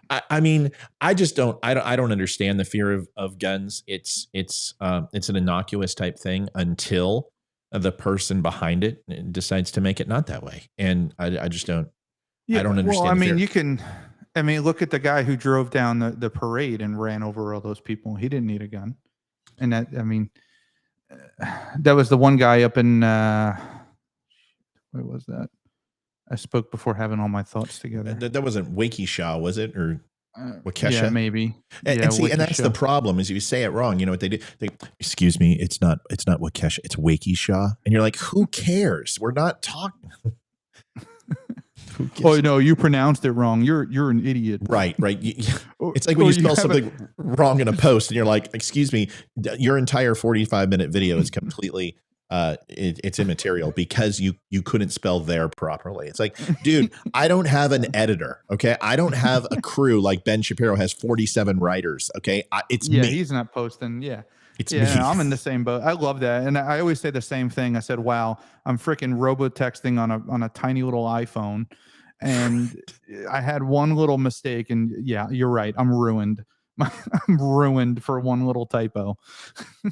I mean, I don't understand the fear of guns. It's an innocuous type thing until the person behind it decides to make it not that way. And I just don't. I don't understand. Well, I mean, look at the guy who drove down the parade and ran over all those people. He didn't need a gun. And that was the one guy up in, where was that? I spoke before having all my thoughts together. That wasn't Waukesha, was it? Or Waukesha? Yeah, maybe. And that's the problem, is if you say it wrong, you know what they do? Excuse me, it's not Waukesha, it's Waukesha. And you're like, who cares? We're not talking. Oh no, you pronounced it wrong. You're an idiot. Right. It's like when you spell something wrong in a post and you're like, excuse me, your entire 45-minute video is completely it's immaterial because you couldn't spell there properly. It's like, dude, I don't have an editor. Okay. I don't have a crew like Ben Shapiro has 47 writers. Okay. It's me. He's not posting. Yeah. It's me. No, I'm in the same boat. I love that. And I always say the same thing. I said, wow, I'm freaking robo-texting on a tiny little iPhone. And I had one little mistake. And yeah, you're right. I'm ruined. I'm ruined for one little typo.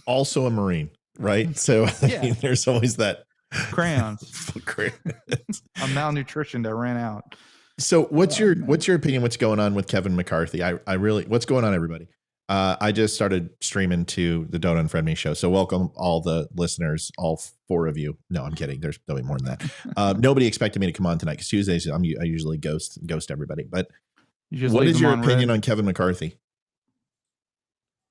Also a Marine, right? So I mean, there's always that. Crayons. I'm malnutritioned. I ran out. So what's your opinion? What's going on with Kevin McCarthy? What's going on, everybody? I just started streaming to the Don't Unfriend Me show. So welcome all the listeners, all 4 of you. No, I'm kidding. There'll be more than that. Nobody expected me to come on tonight because Tuesdays I usually ghost everybody. But what is your opinion on Kevin McCarthy?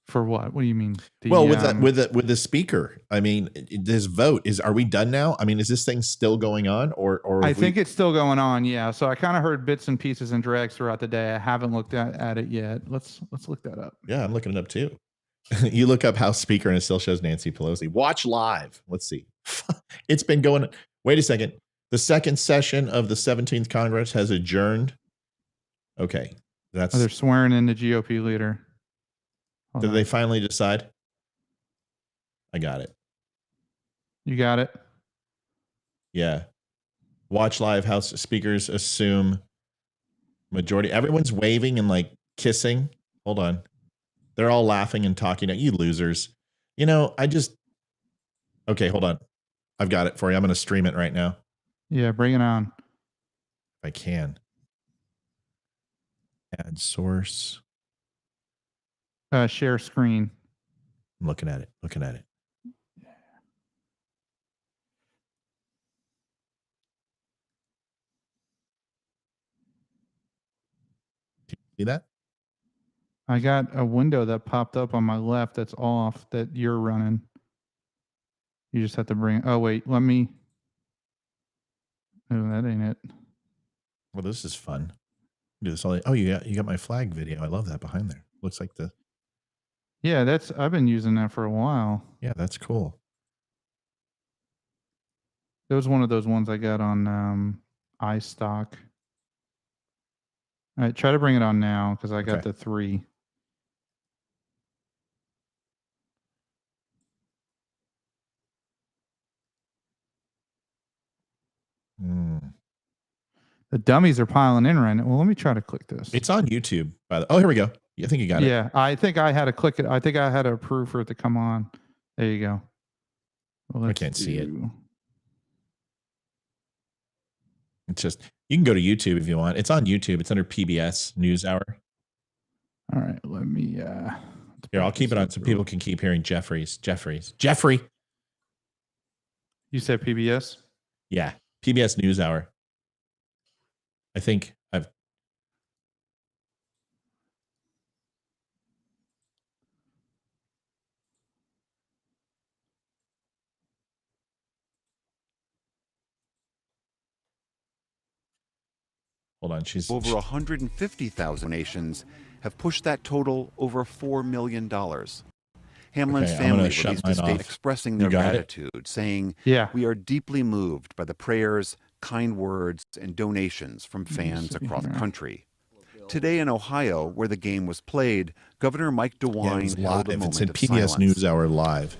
For what? What do you mean? With the speaker. I mean, this vote are we done now? I mean, is this thing still going on, or I think it's still going on. Yeah. So I kind of heard bits and pieces and drags throughout the day. I haven't looked at it yet. Let's look that up. Yeah, I'm looking it up too. You look up House Speaker and it still shows Nancy Pelosi. Watch live. Let's see. It's been going. Wait a second. The second session of the 17th Congress has adjourned. Okay, they're swearing in the GOP leader. Did they finally decide? I got it. You got it? Yeah. Watch live. House speakers assume majority. Everyone's waving and like kissing. Hold on. They're all laughing and talking at you losers. You know, okay, hold on. I've got it for you. I'm going to stream it right now. Yeah, bring it on. If I can. Add source. Share screen. I'm looking at it. Do you see that? I got a window that popped up on my left that's off that you're running. You just have to bring. Oh wait, let me. Oh, that ain't it. Well, this is fun. Do this all. Oh, you got my flag video. I love that behind there. Looks like the. Yeah, I've been using that for a while. Yeah, that's cool. It was one of those ones I got on iStock. All right, try to bring it on now because I got Okay. the 3. The dummies are piling in right now. Well, let me try to click this. It's on YouTube. Oh, here we go. I think you got it. Yeah, I think I had to click it. I think I had to approve for it to come on. There you go. Well, I can't see it. do- It's just, you can go to YouTube if you want. It's on YouTube. It's under PBS NewsHour. All right, let me. Here, I'll keep it on so people can keep hearing Jeffrey. You said PBS? Yeah, PBS NewsHour. I think I've. Hold on, she's Over 150,000 nations have pushed that total over $4 million. Hamlin's Okay, I'm gonna family shut released a mine statement off. expressing You their got it? gratitude, saying, Yeah. "We are deeply moved by the prayers, kind words, and donations from fans see across the here. country." Today in Ohio, where the game was played, Governor Mike Yeah, it DeWine was held a live. moment It's in of PBS silence. NewsHour live.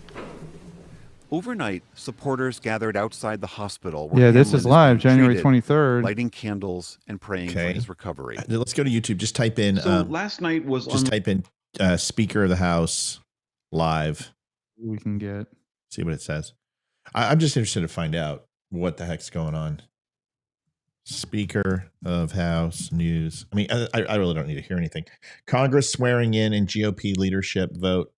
Overnight, supporters gathered outside the hospital where Yeah, this Hamlin is live, being January treated, 23rd. lighting candles and praying for Okay. his recovery. Let's go to YouTube. Just type in. So last night was just type in Speaker of the House live. We can get. See what it says. I'm just interested to find out what the heck's going on. Speaker of House news. I mean, I really don't need to hear anything. Congress swearing in and GOP leadership vote.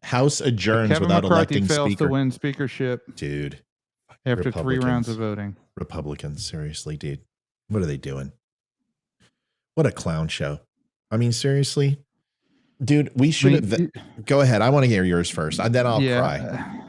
House adjourns Kevin without McCarthy electing fails speaker. to win speakership Dude, after 3 rounds Republicans. of voting. Republicans, seriously, dude. What are they doing? What a clown show. I mean, seriously. Dude, we should have. Go ahead. I want to hear yours first. And then I'll cry.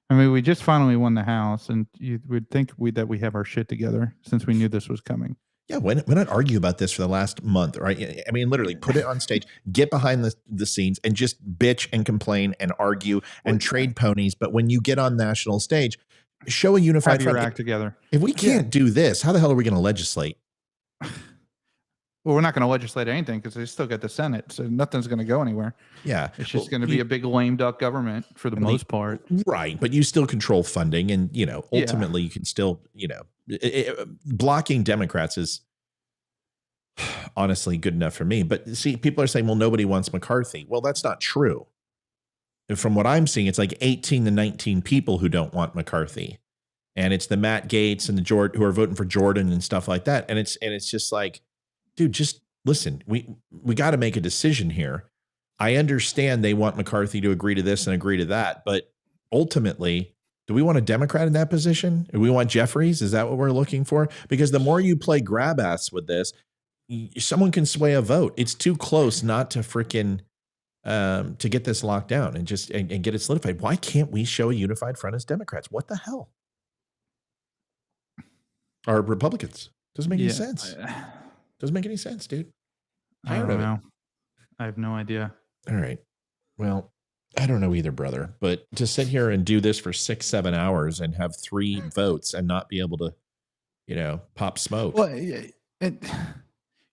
I mean, we just finally won the House, and you would think that we have our shit together since we knew this was coming. Yeah, why not argue about this for the last month, right? I mean, literally put it on stage, get behind the scenes and just bitch and complain and argue and trade ponies. But when you get on national stage, show a unified Have your front. act together. If we can't do this, how the hell are we going to legislate? Well, we're not going to legislate anything because they still get the Senate, so nothing's going to go anywhere. Yeah. It's just going to be a big lame duck government for the most part. Right. But you still control funding and, ultimately you can still, blocking Democrats is honestly good enough for me. But see, people are saying, well, nobody wants McCarthy. Well, that's not true. From what I'm seeing, it's like 18 to 19 people who don't want McCarthy. And it's the Matt Gaetz and the Jordan who are voting for Jordan and stuff like that. And it's just like, dude, just listen, we got to make a decision here. I understand they want McCarthy to agree to this and agree to that, but ultimately, do we want a Democrat in that position? Do we want Jeffries? Is that what we're looking for? Because the more you play grab ass with this, someone can sway a vote. It's too close not to freaking to get this locked down and just and get it solidified. Why can't we show a unified front as Democrats? What the hell? Or Republicans? Doesn't make any sense. Doesn't make any sense, dude. I don't know. I have no idea. All right. Well, I don't know either, brother. But to sit here and do this for 6-7 hours and have 3 votes and not be able to, pop smoke. Well, they're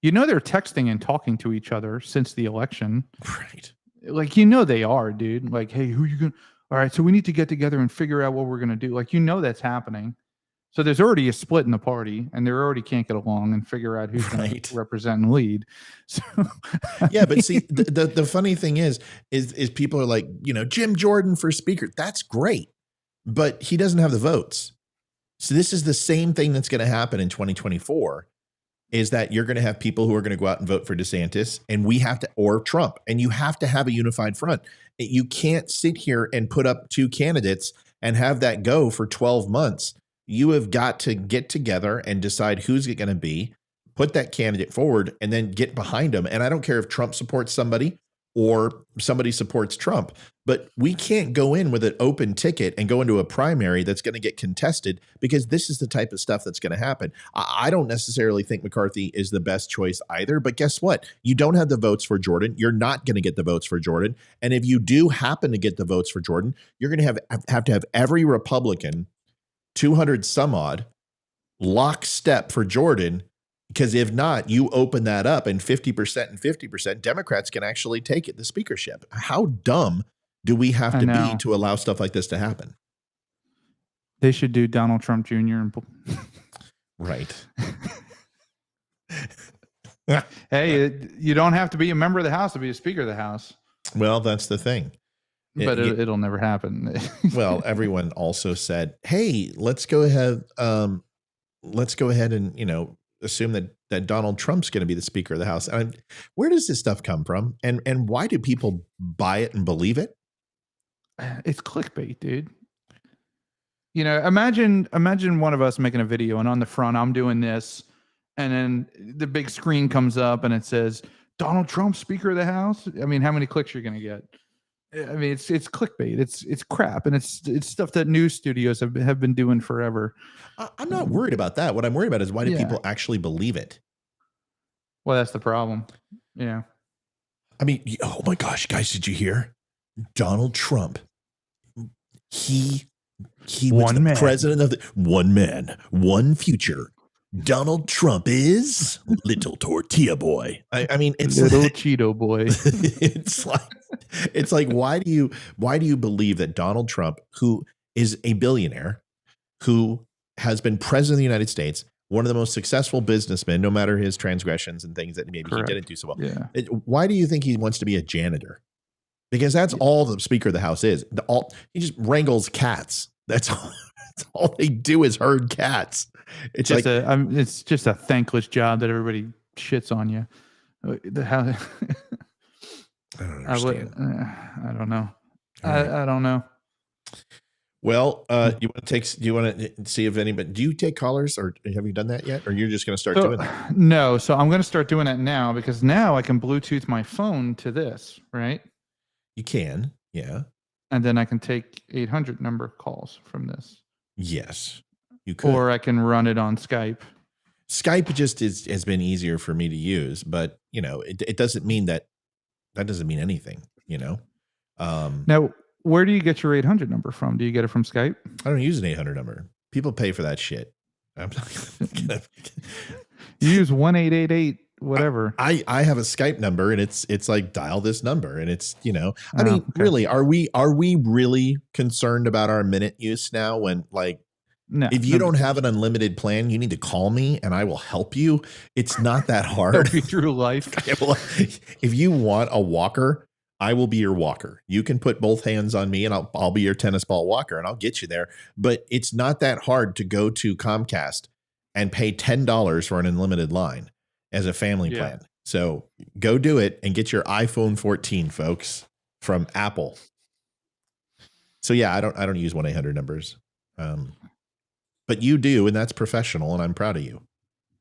texting and talking to each other since the election. Right. Like, they are, dude. Like, hey, who you going to? All right, so we need to get together and figure out what we're going to do. Like, that's happening. So there's already a split in the party, and they already can't get along and figure out who's going to represent and lead. So, yeah, but see, the funny thing is people are like, Jim Jordan for speaker. That's great, but he doesn't have the votes. So this is the same thing that's going to happen in 2024. Is that you're going to have people who are going to go out and vote for DeSantis, and we have to, or Trump, and you have to have a unified front. You can't sit here and put up 2 candidates and have that go for 12 months. You have got to get together and decide who's it going to be, put that candidate forward, and then get behind them. And I don't care if Trump supports somebody or somebody supports Trump. But we can't go in with an open ticket and go into a primary that's going to get contested, because this is the type of stuff that's going to happen. I don't necessarily think McCarthy is the best choice either, but guess what? You don't have the votes for Jordan. You're not going to get the votes for Jordan. And if you do happen to get the votes for Jordan, you're going to have to have every Republican, 200 some odd, lockstep for Jordan. Because if not, you open that up and 50% and 50%, Democrats can actually take it, the speakership. How dumb do we have to be to allow stuff like this to happen? They should do Donald Trump Jr. and Right. hey, you don't have to be a member of the House to be a Speaker of the House. Well, that's the thing. But it'll never happen. Well, everyone also said, hey, let's go ahead and, assume that Donald Trump's going to be the Speaker of the House. Where does this stuff come from? And why do people buy it and believe it? It's clickbait, dude. Imagine one of us making a video, and on the front I'm doing this, and then the big screen comes up and it says Donald Trump, Speaker of the House. I mean, how many clicks you're going to get? I mean, it's clickbait. It's crap, and it's stuff that news studios have been doing forever. I'm not worried about that. What I'm worried about is, why do people actually believe it? Well, that's the problem. Yeah. I mean, oh my gosh, guys, did you hear? Donald Trump. He was the president of one man, one future. Donald Trump is little tortilla boy. I mean, it's little Cheeto boy. it's like why do you believe that Donald Trump, who is a billionaire, who has been president of the United States, one of the most successful businessmen, no matter his transgressions and things that maybe he didn't do so well. Yeah. Why do you think he wants to be a janitor? Because that's all the Speaker of the House is. He just wrangles cats. That's all they do is herd cats. It's just it's just a thankless job that everybody shits on you. I don't understand. I don't know. I don't know. Well, do you want to see if anybody, do you take callers, or have you done that yet? Or you're just going to start doing that? No. So I'm going to start doing that now, because now I can Bluetooth my phone to this, right? You can. Yeah. And then I can take 800 number calls from this. Yes, you could. Or I can run it on Skype. Skype just has been easier for me to use, but it doesn't mean that doesn't mean anything, Now, where do you get your 800 number from? Do you get it from Skype? I don't use an 800 number. People pay for that shit. You use 1-888 whatever. I have a Skype number, and it's like, dial this number, and it's really, are we really concerned about our minute use now? When no, if you don't have an unlimited plan, you need to call me and I will help you. It's not that hard. Help you through life. If you want a walker, I will be your walker. You can put both hands on me, and I'll be your tennis ball walker, and I'll get you there. But it's not that hard to go to Comcast and pay $10 for an unlimited line as a family plan. So go do it and get your iPhone 14, folks, from Apple. So yeah, I don't use 1-800 numbers. But you do, and that's professional, and I'm proud of you.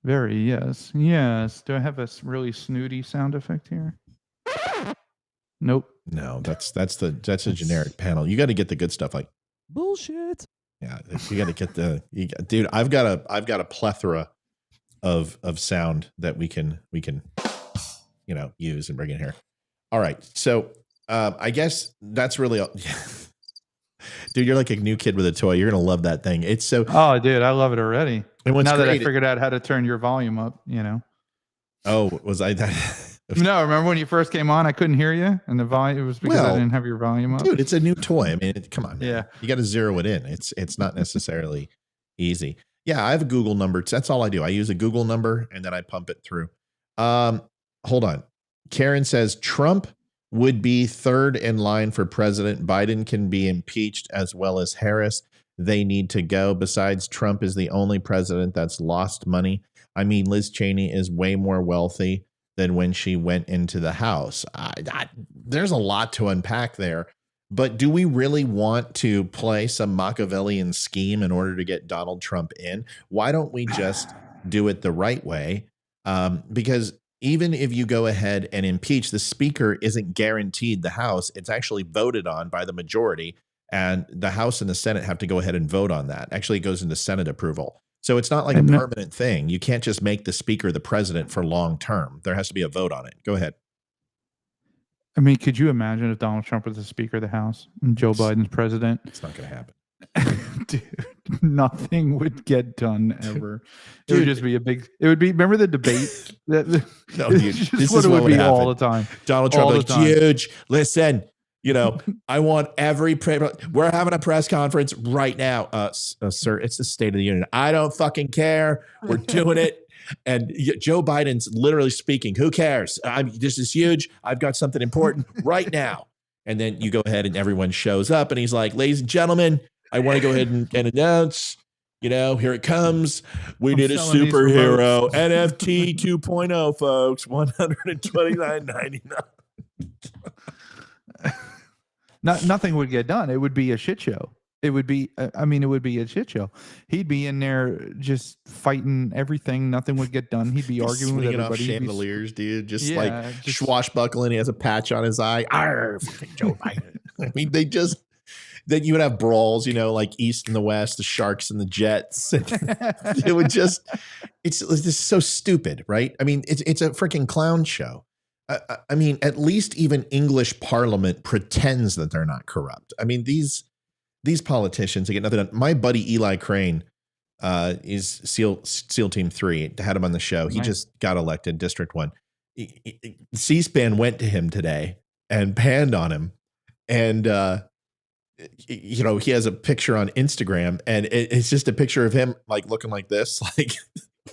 Very, yes. Yes. Do I have a really snooty sound effect here? Nope. No, that's a generic panel. You got to get the good stuff, like bullshit. Yeah, you got to get dude. I've got a plethora of sound that we can use and bring in here. All right, so I guess that's really all. Dude, you're like a new kid with a toy. You're gonna love that thing. It's so. Oh, dude, I love it already. And what's now great, that I figured out how to turn your volume up, Oh, was I that? No, remember when you first came on, I couldn't hear you, and the volume, it was because I didn't have your volume up. Dude, it's a new toy. I mean, come on. Man. Yeah, you got to zero it in. It's not necessarily easy. Yeah, I have a Google number. That's all I do. I use a Google number and then I pump it through. Hold on. Karen says Trump would be third in line for president. Biden can be impeached as well as Harris. They need to go. Besides, Trump is the only president that's lost money. I mean, Liz Cheney is way more wealthy than when she went into the House. There's a lot to unpack there. But do we really want to play some Machiavellian scheme in order to get Donald Trump in? Why don't we just do it the right way? Because, even if you go ahead and impeach, the speaker isn't guaranteed the House. It's actually voted on by the majority, and the House and the Senate have to go ahead and vote on that. Actually, it goes into Senate approval. So it's not like a permanent thing. You can't just make the speaker the president for long term. There has to be a vote on it. Go ahead. I mean, could you imagine if Donald Trump was the Speaker of the House and Joe Biden's president? It's not going to happen. Dude, nothing would get done ever. It would just be a big. It would be. Remember the debate? No, dude, this is what it would be all the time. Donald Trump, like, huge. Listen, I want every. We're having a press conference right now, sir. It's the State of the Union. I don't fucking care. We're doing it. And Joe Biden's literally speaking. Who cares? This is huge. I've got something important right now. And then you go ahead and everyone shows up and he's like, ladies and gentlemen, I want to go ahead and announce, here it comes. We need a superhero. NFT 2.0, folks. $129.99. Nothing would get done. It would be a shit show. It would be, it would be a shit show. He'd be in there just fighting everything. Nothing would get done. He'd be arguing with everybody. Off chandeliers, dude. Just swashbuckling. He has a patch on his eye. Arr, fucking Joe Biden. I mean, then you would have brawls, like East and the West, the Sharks and the Jets. It would just, it's just so stupid, right? I mean, it's a freaking clown show. I mean, at least even English Parliament pretends that they're not corrupt. I mean, these politicians, they get nothing done. My buddy Eli Crane is SEAL Team 3. Had him on the show. He just got elected, District 1. C-SPAN went to him today and panned on him. And, he has a picture on Instagram, and it's just a picture of him like looking like this. Like,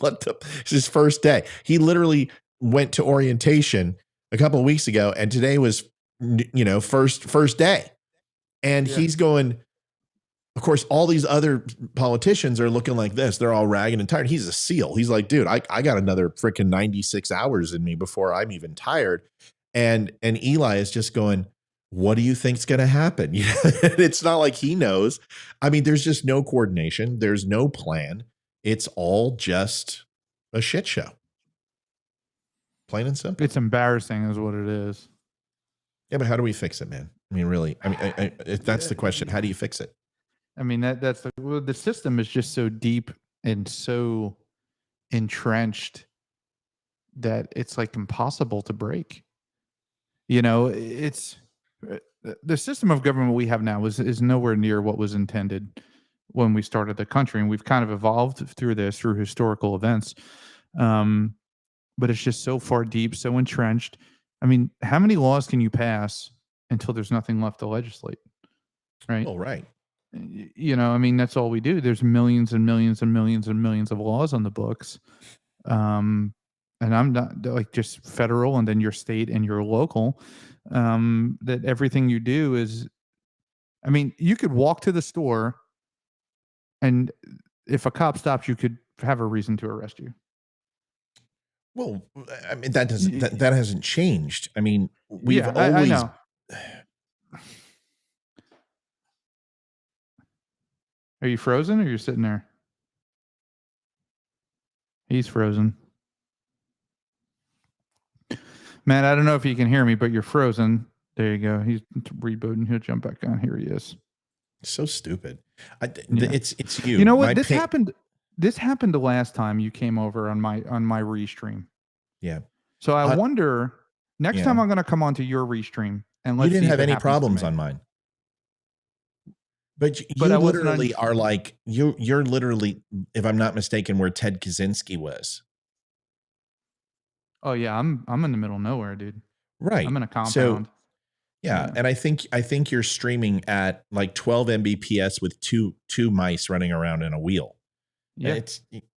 it's his first day. He literally went to orientation a couple of weeks ago, and today was, first day. And he's going, of course, all these other politicians are looking like this. They're all ragged and tired. He's a SEAL. He's like, dude, I got another freaking 96 hours in me before I'm even tired. And Eli is just going, what do you think's going to happen? It's not like he knows. I mean, there's just no coordination. There's no plan. It's all just a shit show. Plain and simple. It's embarrassing is what it is. Yeah, but how do we fix it, man? I mean, really? I mean, if that's the question. How do you fix it? I mean, the system is just so deep and so entrenched that it's like impossible to break. It's the system of government we have now is nowhere near what was intended when we started the country, and we've kind of evolved through historical events. But it's just so far deep, so entrenched. I mean, how many laws can you pass until there's nothing left to legislate? Right. Oh, right. I mean, that's all we do. There's millions and millions and millions and millions of laws on the books. And I'm not like just federal and then your state and your local, that everything you do is, I mean, you could walk to the store and if a cop stops, you could have a reason to arrest you. Well, I mean, that hasn't changed. I mean, we've always. I know. Are you frozen or you're sitting there? He's frozen. Man, I don't know if you can hear me, but you're frozen. There you go. He's rebooting. He'll jump back on. Here he is. So stupid. It's you. You know what? This happened the last time you came over on my restream. Yeah. So I wonder next time I'm going to come onto your restream and let's. You didn't have any problems on mine. But you literally are like you're literally, if I'm not mistaken, where Ted Kaczynski was. Oh yeah, I'm in the middle of nowhere, dude. Right. I'm in a compound. So, yeah, and I think you're streaming at like 12 Mbps with two mice running around in a wheel. Yeah,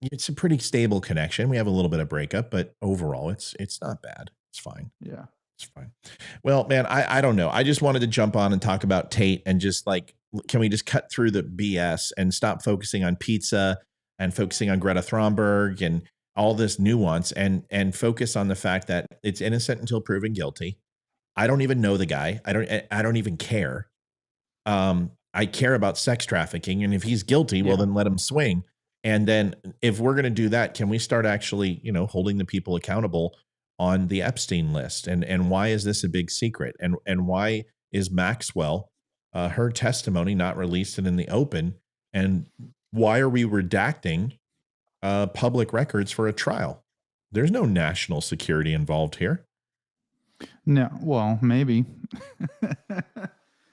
it's a pretty stable connection. We have a little bit of breakup, but overall, it's not bad. It's fine. Yeah, it's fine. Well, man, I don't know. I just wanted to jump on and talk about Tate and just like, can we just cut through the BS and stop focusing on pizza and focusing on Greta Thunberg and all this nuance and focus on the fact that it's innocent until proven guilty. I don't even know the guy. I don't even care. I care about sex trafficking, and if he's guilty, well, then let him swing. And then if we're going to do that, can we start actually, holding the people accountable on the Epstein list? And why is this a big secret? And why is Maxwell, her testimony not released and in the open? And why are we redacting public records for a trial? There's no national security involved here. No, well, maybe.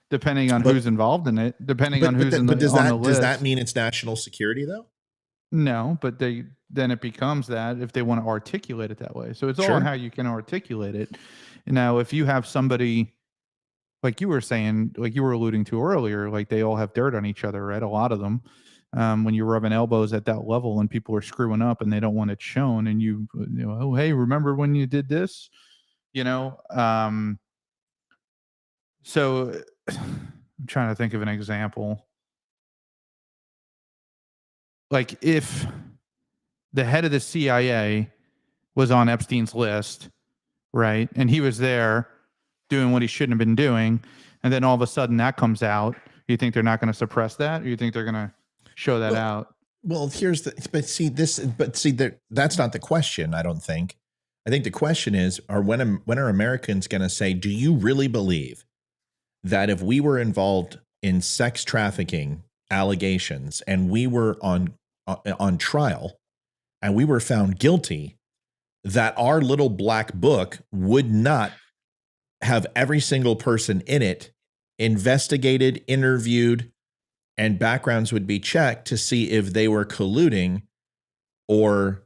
Depending on who's involved in it, depending on who's on the list. Does that mean it's national security though? No, but then it becomes that if they want to articulate it that way. So it's all Sure. on how you can articulate it. Now, if you have somebody like you were saying, like you were alluding to earlier, like they all have dirt on each other, right? A lot of them. When you're rubbing elbows at that level and people are screwing up and they don't want it shown, and you know, oh, hey, remember when you did this? You know, so I'm trying to think of an example. Like if the head of the CIA was on Epstein's list, right? And he was there doing what he shouldn't have been doing. And then all of a sudden that comes out. You think they're not going to suppress that? Or you think they're going to show that out? Well, that's not the question. I don't think. I think the question is, when are Americans going to say, do you really believe that if we were involved in sex trafficking allegations and we were on trial and we were found guilty, that our little black book would not have every single person in it investigated, interviewed, and backgrounds would be checked to see if they were colluding or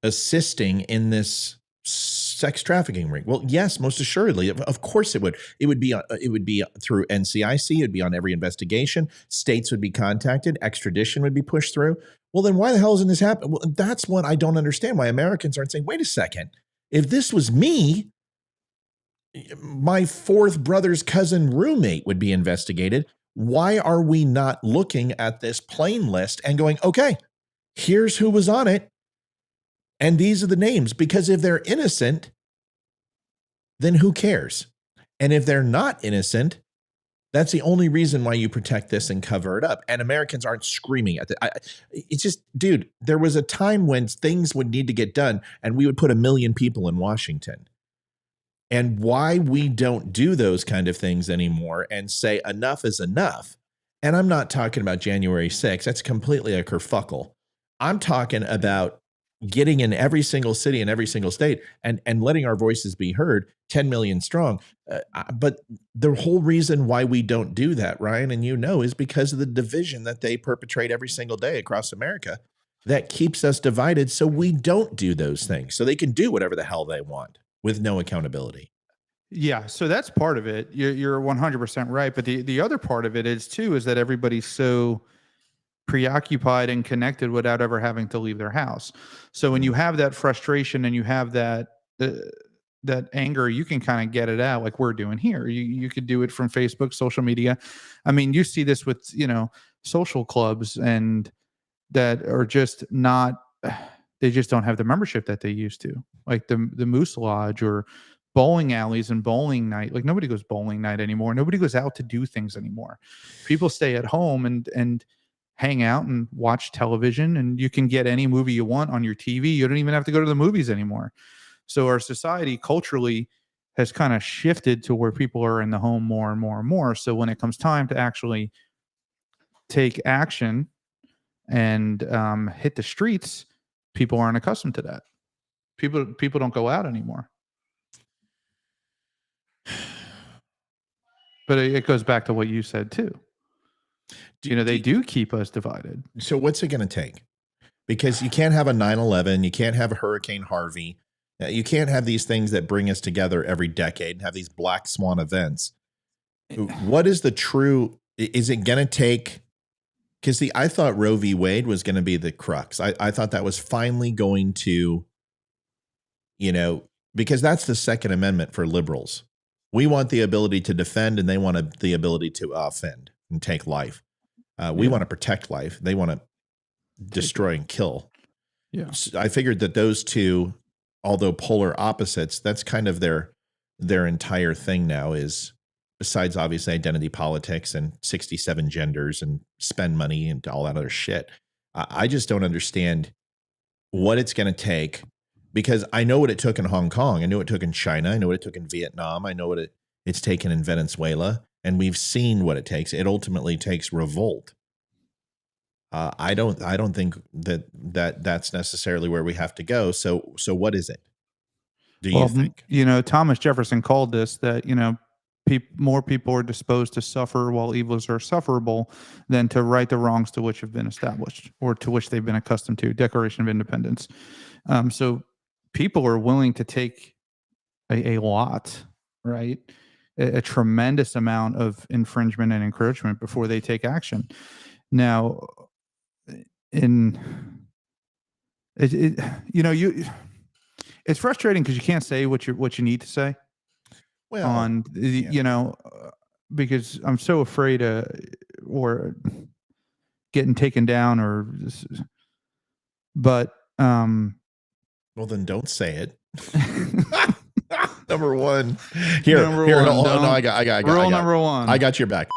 assisting in this sex trafficking ring? Well, yes, most assuredly. Of course it would. It would be through NCIC. It would be on every investigation. States would be contacted. Extradition would be pushed through. Well, then why the hell isn't this happening? Well, that's what I don't understand. Why Americans aren't saying, wait a second. If this was me, my fourth brother's cousin roommate would be investigated. Why are we not looking at this plain list and going, okay, here's who was on it, and these are the names? Because if they're innocent, then who cares? And if they're not innocent, that's the only reason why you protect this and cover it up. And Americans aren't screaming at it. It's just, dude, there was a time when things would need to get done and we would put 1 million people in Washington. And why we don't do those kind of things anymore and say enough is enough. And I'm not talking about January 6th. That's completely a kerfuffle. I'm talking about getting in every single city and every single state and letting our voices be heard, 10 million strong. But the whole reason why we don't do that, Ryan, and you know, is because of the division that they perpetrate every single day across America that keeps us divided. So we don't do those things so they can do whatever the hell they want with no accountability. Yeah, so that's part of it. You're 100% right. But the other part of it is too, is that everybody's so preoccupied and connected without ever having to leave their house. So when you have that frustration and you have that anger, you can kind of get it out like we're doing here. You could do it from Facebook, social media. I mean, you see this with, you know, social clubs and that are just not, they just don't have the membership that they used to, like the Moose Lodge or bowling alleys and bowling night. Like nobody goes bowling night anymore. Nobody goes out to do things anymore. People stay at home and hang out and watch television, and you can get any movie you want on your TV. You don't even have to go to the movies anymore. So our society culturally has kind of shifted to where people are in the home more and more and more. So when it comes time to actually take action and hit the streets, people aren't accustomed to that. People don't go out anymore. But it goes back to what you said too. You know, they do keep us divided. So what's it going to take? Because you can't have a 9/11, you can't have a Hurricane Harvey, you can't have these things that bring us together every decade and have these black swan events. What is the true? Is it going to take? Because I thought Roe v. Wade was going to be the crux. I thought that was finally going to, you know, because that's the Second Amendment for liberals. We want the ability to defend, and they want the ability to offend and take life. We want to protect life. They want to destroy and kill. Yeah. So I figured that those two, although polar opposites, that's kind of their entire thing now is, besides obviously identity politics and 67 genders and spend money and all that other shit. I just don't understand what it's going to take because I know what it took in Hong Kong. I know what it took in China. I know what it took in Vietnam. I know what it's taken in Venezuela, and we've seen what it takes. It ultimately takes revolt. I don't think that's necessarily where we have to go. So what is it? Do you think? Thomas Jefferson called this that, more people are disposed to suffer while evils are sufferable than to right the wrongs to which have been established or to which they've been accustomed to. Declaration of Independence. So people are willing to take a lot, right? A tremendous amount of infringement and encroachment before they take action. Now, it's frustrating because you can't say what you need to say. Well, because I'm so afraid of or getting taken down but well, then don't say it. Number one. Here, Number here. one, No, I got rule number one. I got your back.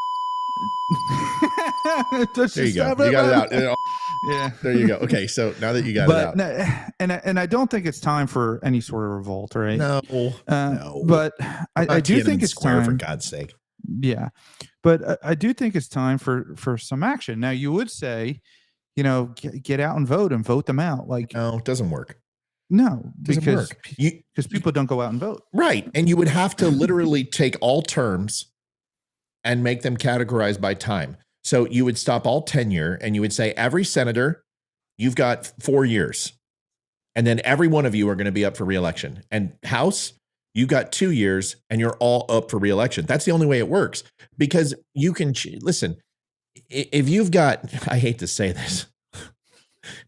There you go. You got it out. Yeah. There you go. Okay, so now that you got it out. And I don't think it's time for any sort of revolt, right? No. But I do think it's time, for God's sake. Yeah. But I do think it's time for some action. Now, you would say, get out and vote them out. Like, no, it doesn't work. No, because people don't go out and vote. Right. And you would have to literally take all terms and make them categorized by time. So you would stop all tenure and you would say, every senator, you've got 4 years. And then every one of you are going to be up for reelection. And House, you got 2 years and you're all up for reelection. That's the only way it works, because you can listen, if you've got, I hate to say this,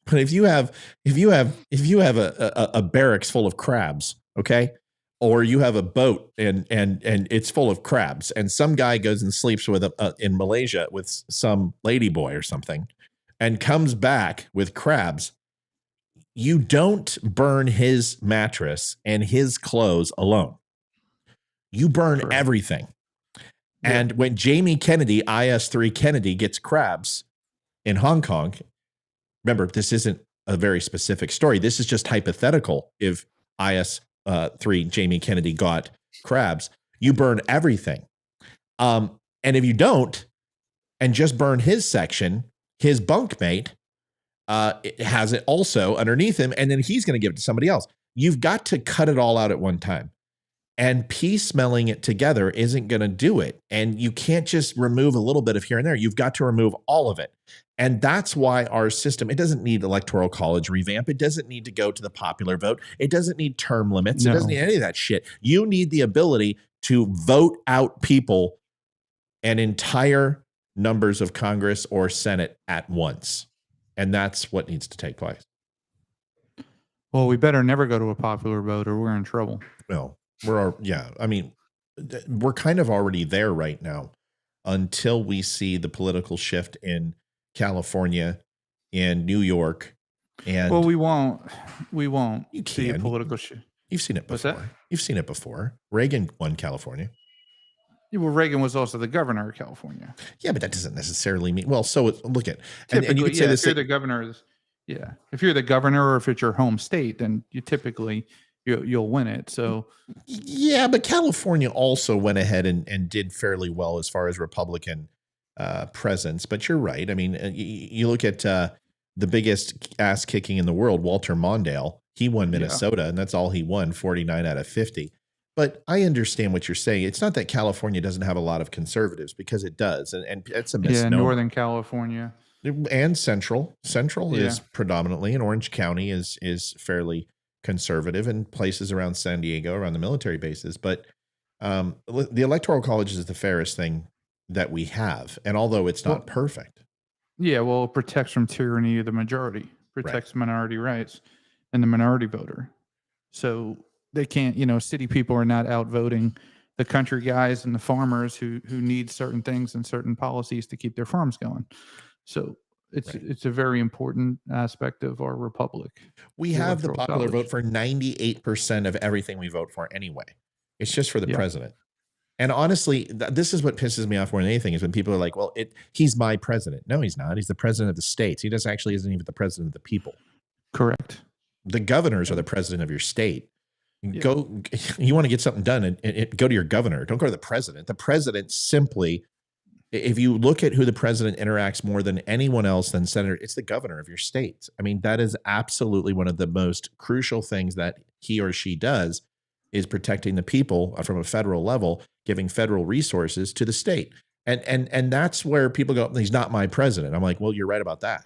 but if you have a barracks full of crabs, okay, or you have a boat and it's full of crabs, and some guy goes and sleeps with in Malaysia with some lady boy or something, and comes back with crabs, you don't burn his mattress and his clothes alone. You burn everything. Yeah. And when Jamie Kennedy, IS-3 Kennedy, gets crabs in Hong Kong, remember, this isn't a very specific story. This is just hypothetical. If IS-3 Jamie Kennedy got crabs, you burn everything. And if you don't, and just burn his section, his bunkmate it has it also underneath him, and then he's going to give it to somebody else. You've got to cut it all out at one time. And piecemealing it together isn't going to do it. And you can't just remove a little bit of here and there. You've got to remove all of it. And that's why our system, it doesn't need electoral college revamp. It doesn't need to go to the popular vote. It doesn't need term limits. No. It doesn't need any of that shit. You need the ability to vote out people and entire numbers of Congress or Senate at once. And that's what needs to take place. Well, we better never go to a popular vote or we're in trouble. Well, we're kind of already there right now until we see the political shift in California and New York. And well, we won't you see a political shift. You've seen it before. What's that? You've seen it before. Reagan won California. Yeah, well, Reagan was also the governor of California. Yeah, but that doesn't necessarily mean, well, so look at, and you could say this. If you're the governor, yeah. If you're the governor or if it's your home state, then you typically you'll win it. So yeah, but California also went ahead and did fairly well as far as Republican presence. But you're right. I mean, you look at the biggest ass kicking in the world, Walter Mondale. He won Minnesota, and that's all he won, 49 out of 50. But I understand what you're saying. It's not that California doesn't have a lot of conservatives, because it does, and it's a misnomer. Yeah, Northern California and Central is predominantly, and Orange County is fairly conservative, and places around San Diego, around the military bases. But the Electoral College is the fairest thing that we have, and although it's not perfect. Yeah, well, it protects from tyranny of the majority, protects minority rights and the minority voter. So they can't, city people are not outvoting the country guys and the farmers who need certain things and certain policies to keep their farms going. So it's a very important aspect of our republic. We have the popular vote for 98% of everything we vote for anyway. It's just for the president. And honestly, this is what pisses me off more than anything, is when people are like, well, he's my president. No, he's not. He's the president of the states. He isn't even the president of the people. Correct. The governors are the president of your state. Yeah. Go, you want to get something done, and go to your governor. Don't go to the president. The president simply, if you look at who the president interacts more than anyone else than senator, it's the governor of your state. I mean, that is absolutely one of the most crucial things that he or she does, is protecting the people from a federal level, giving federal resources to the state. And that's where people go, he's not my president. I'm like, well, you're right about that.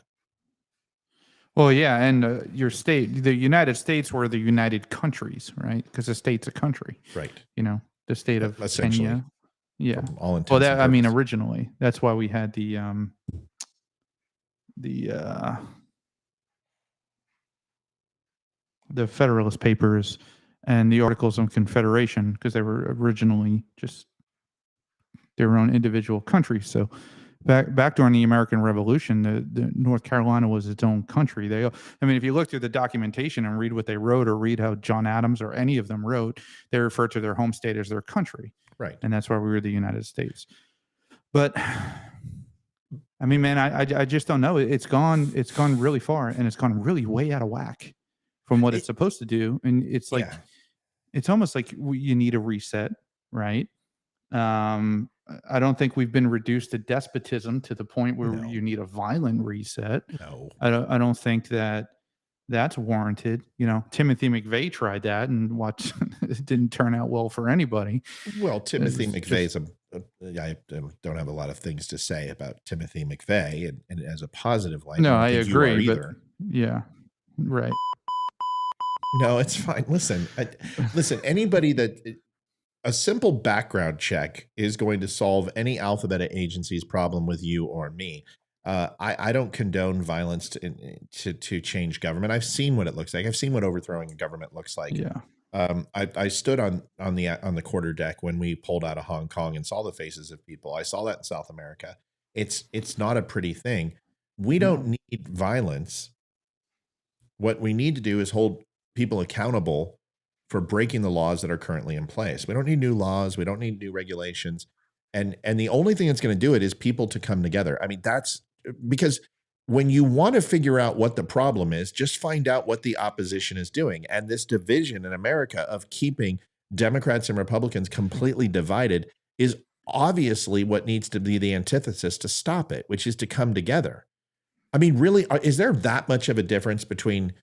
Well, yeah, and your state, the United States, were the United Countries, right? Because the state's a country, Right. you know, the state of Essentially. Kenya. Yeah. From all intents Well, that, and I mean, purposes. originally, that's why we had the Federalist Papers and the Articles of Confederation, because they were originally just their own individual countries. So back during the American Revolution, the North Carolina was its own country. I mean, if you look through the documentation and read what they wrote, or read how John Adams or any of them wrote, they refer to their home state as their country. Right. And that's why we were the United States. But I mean, man, I just don't know. It's gone really far, and it's gone really way out of whack from what it's supposed to do. And it's like, it's almost like you need a reset, right? I don't think we've been reduced to despotism to the point where you need a violent reset. No. I don't think that's warranted. You know, Timothy McVeigh tried that, and it didn't turn out well for anybody. Well, Timothy McVeigh's I don't have a lot of things to say about Timothy McVeigh, and as a positive light. No, I think you are agree, but either. yeah, right. No, it's fine. Listen, anybody that a simple background check is going to solve any alphabet agency's problem with you or me. I don't condone violence to change government. I've seen what it looks like. I've seen what overthrowing a government looks like. Yeah. I stood on the quarterdeck when we pulled out of Hong Kong and saw the faces of people. I saw that in South America. It's not a pretty thing. We don't need violence. What we need to do is hold people accountable for breaking the laws that are currently in place. We don't need new laws. We don't need new regulations. And the only thing that's going to do it is people to come together. I mean, that's because when you want to figure out what the problem is, just find out what the opposition is doing. And this division in America of keeping Democrats and Republicans completely divided is obviously what needs to be the antithesis to stop it, which is to come together. I mean, really, is there that much of a difference between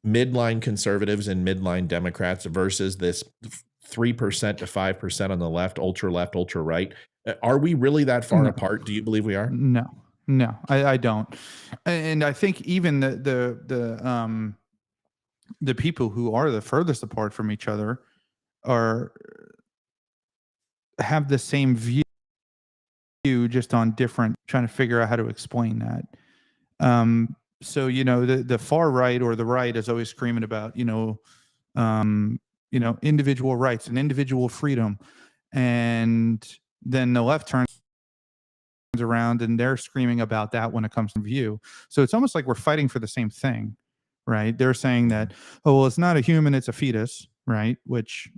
midline conservatives and midline Democrats versus this 3% to 5% on the left, ultra right? Are we really that far apart? Do you believe we are? No, I don't. And I think even the people who are the furthest apart from each other have the same view, just on different, trying to figure out how to explain that. So, you know, the far right or the right is always screaming about, individual rights and individual freedom. And then the left turns around and they're screaming about that when it comes to view. So it's almost like we're fighting for the same thing, right? They're saying that, oh, well, it's not a human, it's a fetus, right? Which,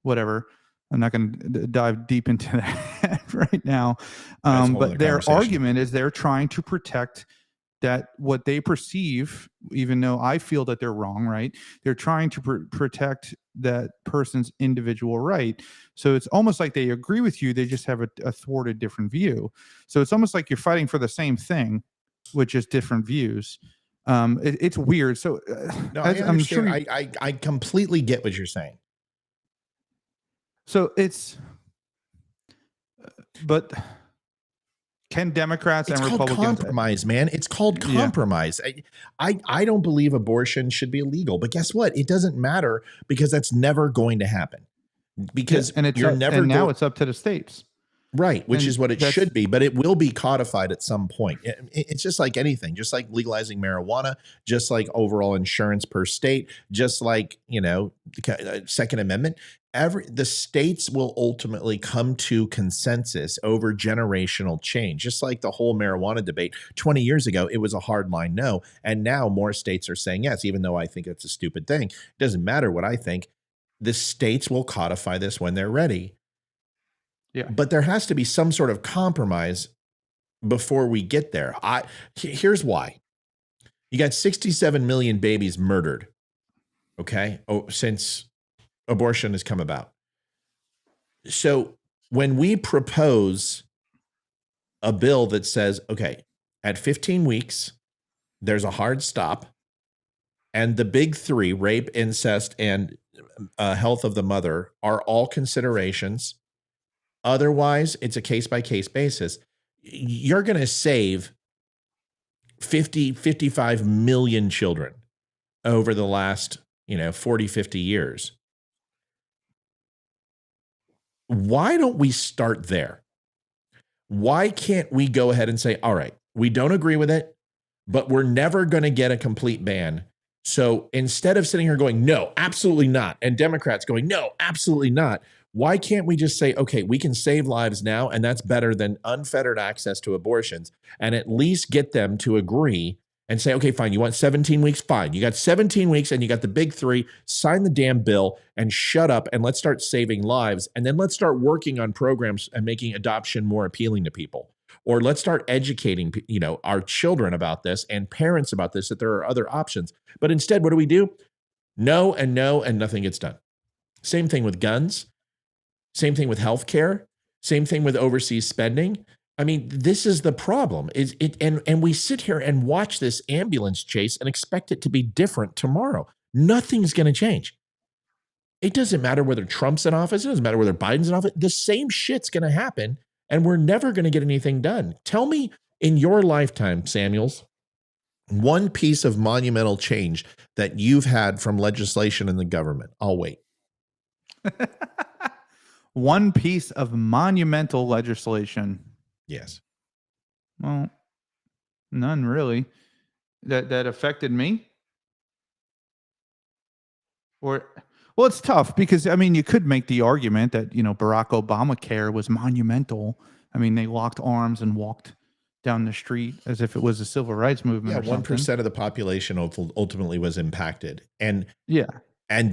whatever. I'm not going to dive deep into that right now. But their argument is they're trying to protect that what they perceive, even though I feel that they're wrong, right? They're trying to protect that person's individual right. So it's almost like they agree with you. They just have a thwarted different view. So it's almost like you're fighting for the same thing, which is different views. It's weird. So no, I'm sure I completely get what you're saying. So but can Democrats and Republicans compromise, man? It's called compromise. Yeah. I don't believe abortion should be illegal, but guess what? It doesn't matter because that's never going to happen. Because now it's up to the states. Right, which is what it should be, but it will be codified at some point. It's just like anything, just like legalizing marijuana, just like overall insurance per state, just like, Second Amendment. The states will ultimately come to consensus over generational change, just like the whole marijuana debate. 20 years ago, it was a hard line no, and now more states are saying yes, even though I think it's a stupid thing. It doesn't matter what I think. The states will codify this when they're ready. Yeah. But there has to be some sort of compromise before we get there. Here's why. You got 67 million babies murdered, okay, since abortion has come about. So when we propose a bill that says, okay, at 15 weeks, there's a hard stop, and the big three, rape, incest, and health of the mother, are all considerations. Otherwise, it's a case-by-case basis. You're going to save 55 million children over the last 40, 50 years. Why don't we start there? Why can't we go ahead and say, all right, we don't agree with it, but we're never going to get a complete ban. So instead of sitting here going, no, absolutely not, and Democrats going, no, absolutely not, why can't we just say, okay, we can save lives now, and that's better than unfettered access to abortions, and at least get them to agree and say, okay, fine, you want 17 weeks? Fine. You got 17 weeks and you got the big three. Sign the damn bill and shut up, and let's start saving lives. And then let's start working on programs and making adoption more appealing to people. Or let's start educating, our children about this and parents about this, that there are other options. But instead, what do? No, and nothing gets done. Same thing with guns. Same thing with healthcare. Same thing with overseas spending. I mean, this is the problem. And we sit here and watch this ambulance chase and expect it to be different tomorrow. Nothing's going to change. It doesn't matter whether Trump's in office. It doesn't matter whether Biden's in office. The same shit's going to happen, and we're never going to get anything done. Tell me in your lifetime, Samuels, one piece of monumental change that you've had from legislation in the government. I'll wait. One piece of monumental legislation. Yes. Well, none really. That affected me. Well, it's tough because you could make the argument that Barack Obamacare was monumental. I mean, they locked arms and walked down the street as if it was a civil rights movement. Yeah, 1% of the population ultimately was impacted, and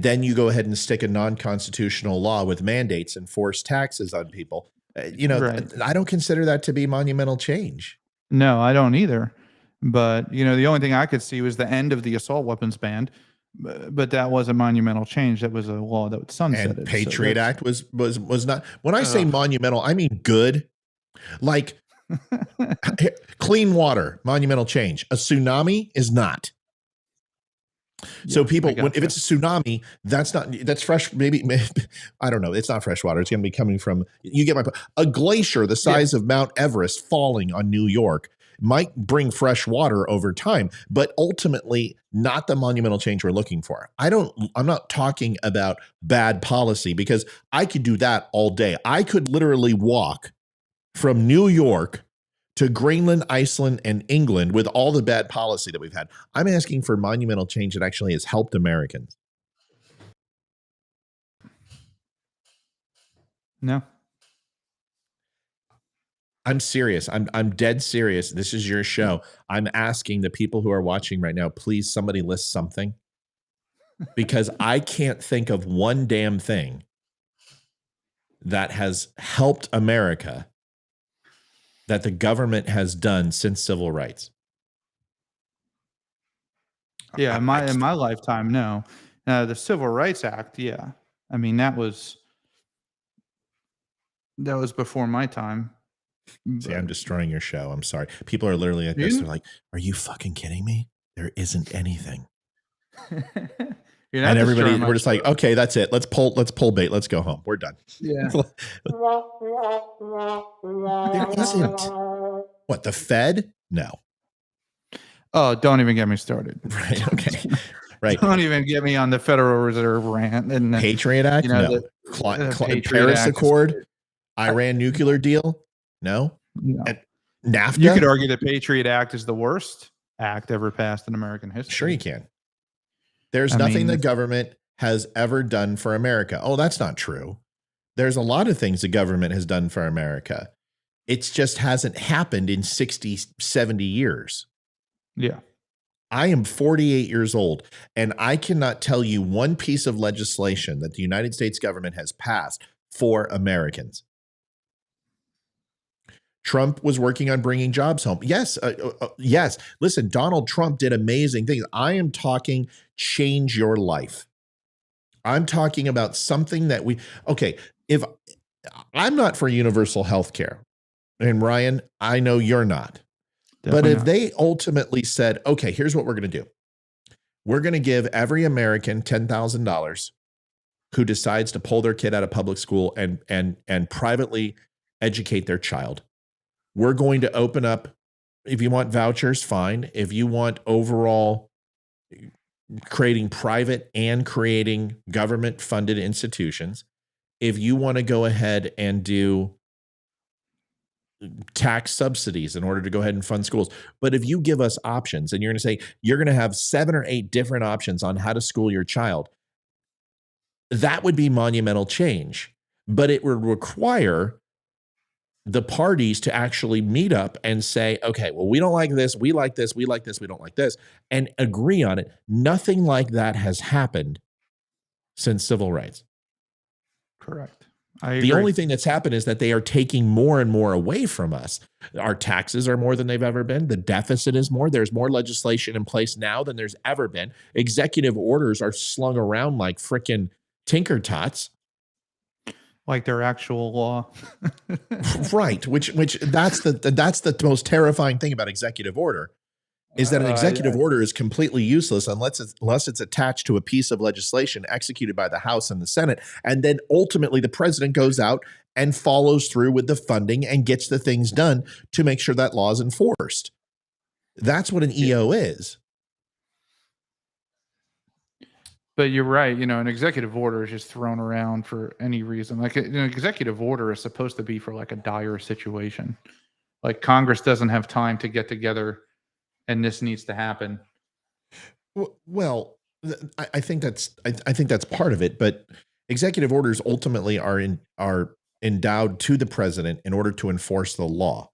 then you go ahead and stick a non-constitutional law with mandates and force taxes on people. Right. I don't consider that to be monumental change. No, I don't either. But, the only thing I could see was the end of the assault weapons ban. But that was a monumental change. That was a law that was sunsetted. And Patriot Act was not. When I say monumental, I mean good. Like clean water, monumental change. A tsunami is not. So people, if it's a tsunami, that's fresh. Maybe I don't know. It's not fresh water. It's going to be coming from, you get my point. A glacier the size of Mount Everest falling on New York might bring fresh water over time, but ultimately not the monumental change we're looking for. I'm not talking about bad policy, because I could do that all day. I could literally walk from New York to Greenland, Iceland, and England with all the bad policy that we've had. I'm asking for monumental change that actually has helped Americans. No. I'm serious. I'm dead serious. This is your show. I'm asking the people who are watching right now, please somebody list something, because I can't think of one damn thing that has helped America that the government has done since civil rights. Yeah, in my lifetime, no. The Civil Rights Act, yeah. I mean, that was before my time. See, I'm destroying your show. I'm sorry. People are literally at this. They're like, "Are you fucking kidding me? There isn't anything." And everybody, we're just like, "Okay, that's it. Let's pull bait. Let's go home. We're done." Yeah. There isn't. What, the Fed? No. Oh, don't even get me started. Right. Okay. Right. Don't even get me on the Federal Reserve rant and Patriot Act. No. Paris Accord. Iran nuclear deal. No. And NAFTA. You could argue the Patriot Act is the worst act ever passed in American history. Sure, you can. There's nothing the government has ever done for America. Oh, that's not true. There's a lot of things the government has done for America. It just hasn't happened in 60, 70 years. Yeah. I am 48 years old, and I cannot tell you one piece of legislation that the United States government has passed for Americans. Trump was working on bringing jobs home. Yes, yes. Listen, Donald Trump did amazing things. I am talking change your life. I'm talking about something that okay, if I'm not for universal health care, and Ryan, I know you're not. But if they ultimately said, okay, here's what we're going to do. We're going to give every American $10,000 who decides to pull their kid out of public school and privately educate their child. We're going to open up, if you want vouchers, fine. If you want overall creating private and creating government funded institutions, if you want to go ahead and do tax subsidies in order to go ahead and fund schools. But if you give us options and you're going to say you're going to have 7 or 8 different options on how to school your child, that would be monumental change. But it would require the parties to actually meet up and say, okay, well, we don't like this, we like this, we like this, we don't like this, and agree on it. Nothing like that has happened since civil rights. Correct. The only thing that's happened is that they are taking more and more away from us. Our taxes are more than they've ever been. The deficit is more. There's more legislation in place now than there's ever been. Executive orders are slung around like frickin' Tinker Tots. Like their actual law. Right. Which that's the most terrifying thing about executive order. Is that an executive order is completely useless unless it's attached to a piece of legislation executed by the House and the Senate. And then ultimately the president goes out and follows through with the funding and gets the things done to make sure that law is enforced. That's what an EO is. But you're right. An executive order is just thrown around for any reason. Like an executive order is supposed to be for like a dire situation. Like Congress doesn't have time to get together and this needs to happen. Well, I think that's part of it, but executive orders ultimately are endowed to the president in order to enforce the law.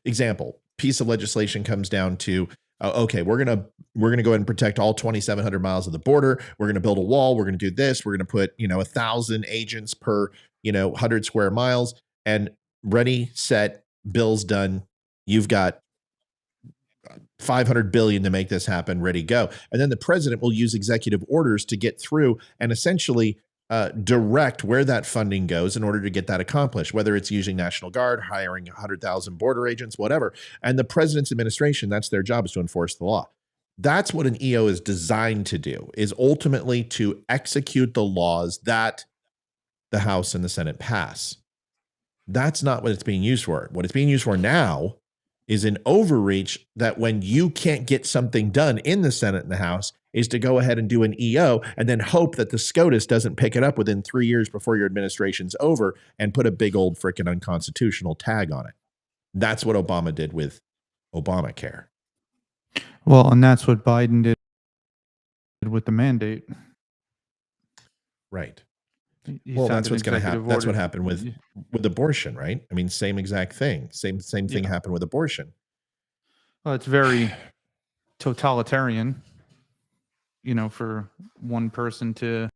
Example, piece of legislation comes down to, okay, we're gonna go ahead and protect all 2,700 miles of the border. We're gonna build a wall. We're gonna do this. We're gonna put 1,000 agents per 100 square miles. And ready, set, bill's done. You've got $500 billion to make this happen, ready, go. And then the president will use executive orders to get through and essentially direct where that funding goes in order to get that accomplished, whether it's using National Guard, hiring 100,000 border agents, whatever. And the president's administration, that's their job, is to enforce the law. That's what an EO is designed to do, is ultimately to execute the laws that the House and the Senate pass. That's not what it's being used for. What it's being used for now is an overreach that when you can't get something done in the Senate and the House is to go ahead and do an EO and then hope that the SCOTUS doesn't pick it up within 3 years before your administration's over and put a big old freaking unconstitutional tag on it. That's what Obama did with Obamacare. Well, and that's what Biden did with the mandate. Right. Well, that's what's going to happen. That's what happened with abortion, right? I mean, same exact thing. Same thing happened with abortion. Well, it's very totalitarian, for one person to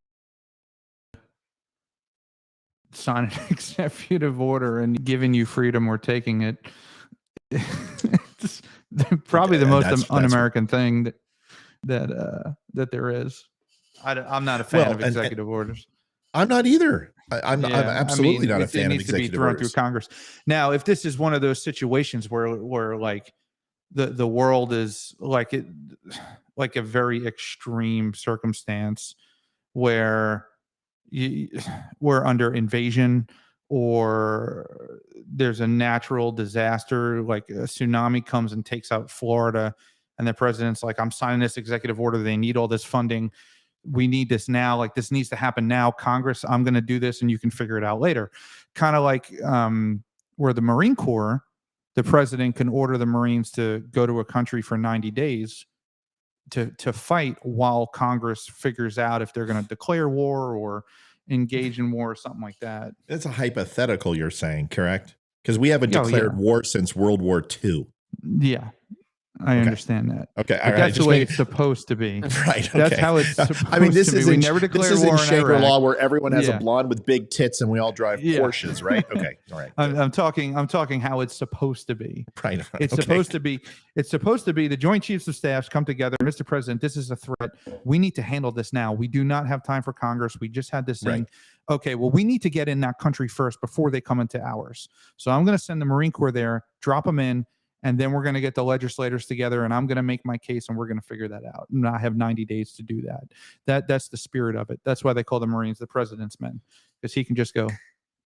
sign an executive order and giving you freedom or taking it. It's probably the most un-American thing that there is. I'm not a fan of executive orders. I'm not either. I'm absolutely not a fan of executive orders. It needs to be thrown through Congress. Now, if this is one of those situations where like the world is like a very extreme circumstance where we're under invasion or there's a natural disaster, like a tsunami comes and takes out Florida, and the president's like, I'm signing this executive order. They need all this funding. We need this now. Like, this needs to happen now. Congress, I'm going to do this and you can figure it out later. Kind of like where the Marine Corps, the president can order the Marines to go to a country for 90 days to fight while Congress figures out if they're going to declare war or engage in war or something like that. That's a hypothetical you're saying, correct? Because we haven't declared war since World War II. Yeah. I understand that. Okay, But that's the way it's supposed to be. Right. Okay. That's how it's supposed I mean, this to be. isn't, We never declared this isn't war in Shaker Iraq. law where everyone has a Yeah. blonde with big tits and we all drive Yeah. Porsches, right? Okay. All right. I'm talking how it's supposed to be. Right. It's okay. supposed to be. It's supposed to be the Joint Chiefs of Staffs come together. Mr. President, this is a threat. We need to handle this now. We do not have time for Congress. We just had this thing. Right. Okay, well, we need to get in that country first before they come into ours. So I'm going to send the Marine Corps there, drop them in, and then we're going to get the legislators together, and I'm going to make my case, and we're going to figure that out. And I have 90 days to do that. That's the spirit of it. That's why they call the Marines the President's men, because he can just go,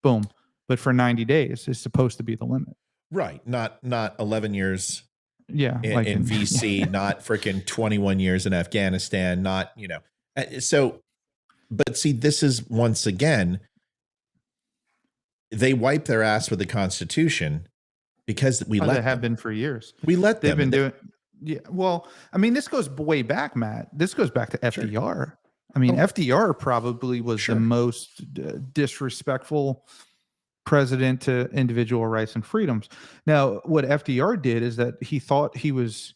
boom. But for 90 days is supposed to be the limit. Right. Not 11 years Yeah, in VC, not freaking 21 years in Afghanistan, not, so, but see, this is once again, they wipe their ass with the Constitution because we let they have been for years. We let They've them. been doing. Yeah. Well, I mean, this goes way back, Matt. This goes back to FDR. I mean, FDR probably was the most disrespectful president to individual rights and freedoms. Now, what FDR did is that he thought he was.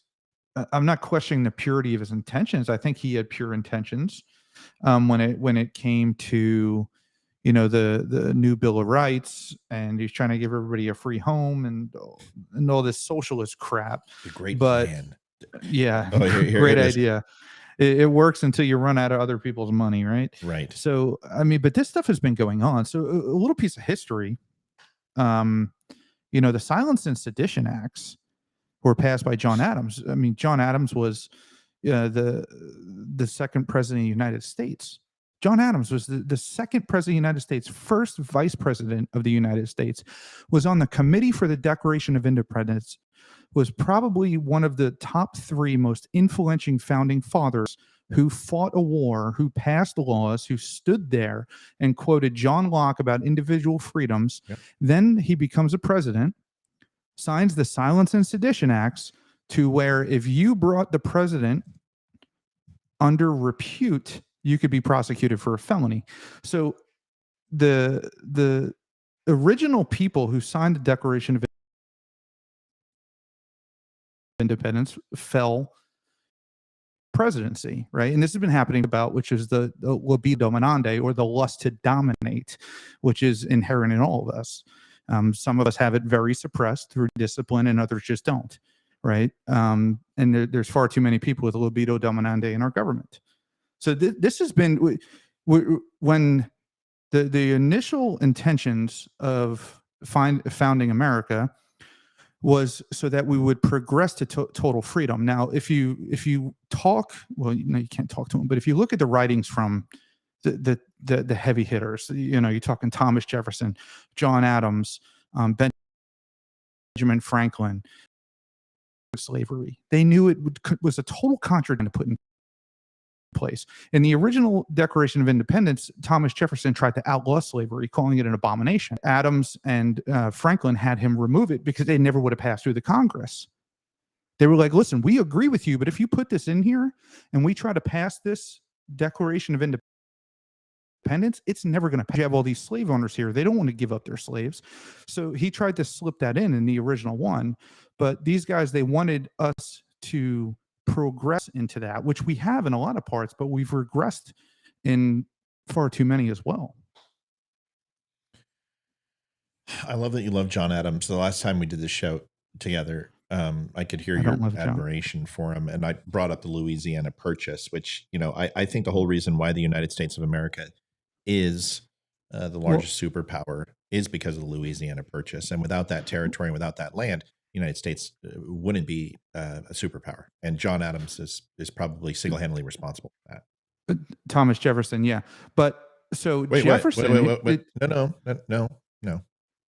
I'm not questioning the purity of his intentions. I think he had pure intentions when it came to, the new Bill of Rights, and he's trying to give everybody a free home and all this socialist crap. The great man. Yeah, here great idea. It works until you run out of other people's money, right? Right. So, I mean, but this stuff has been going on. So, a little piece of history. The Silence and Sedition Acts were passed by John Adams. I mean, John Adams was the second president of the United States. John Adams was the second president of the United States, first vice president of the United States, was on the committee for the Declaration of Independence, was probably one of the top 3 most influential founding fathers who fought a war, who passed laws, who stood there and quoted John Locke about individual freedoms. Yep. Then he becomes a president, signs the Silence and Sedition Acts, to where if you brought the president under repute, you could be prosecuted for a felony. So the original people who signed the Declaration of Independence fell presidency, right? And this has been happening about, which is the libido dominante, or the lust to dominate, which is inherent in all of us. Some of us have it very suppressed through discipline, and others just don't, right? And there's far too many people with libido dominante in our government. So this has been when the initial intentions of founding America was so that we would progress to total freedom. Now, if you talk, well, you can't talk to them, but if you look at the writings from the heavy hitters, you're talking Thomas Jefferson, John Adams, Benjamin Franklin, slavery. They knew it was a total contradiction to put in place. In the original Declaration of Independence, Thomas Jefferson tried to outlaw slavery, calling it an abomination. Adams and Franklin had him remove it because they never would have passed through the Congress. They were like, listen, we agree with you, but if you put this in here and we try to pass this Declaration of Independence, it's never going to pass. You have all these slave owners here. They don't want to give up their slaves. So he tried to slip that in the original one. But these guys, they wanted us to progress into that, which we have in a lot of parts, but we've regressed in far too many as well. I love that you love John Adams. The last time we did this show together, I could hear your admiration for him. And I brought up the Louisiana Purchase, which, I think the whole reason why the United States of America is the largest superpower is because of the Louisiana Purchase. And without that territory, and without that land, the United States wouldn't be a superpower. And John Adams is probably single-handedly responsible for that. Thomas Jefferson, yeah. But so wait, Jefferson... wait. No.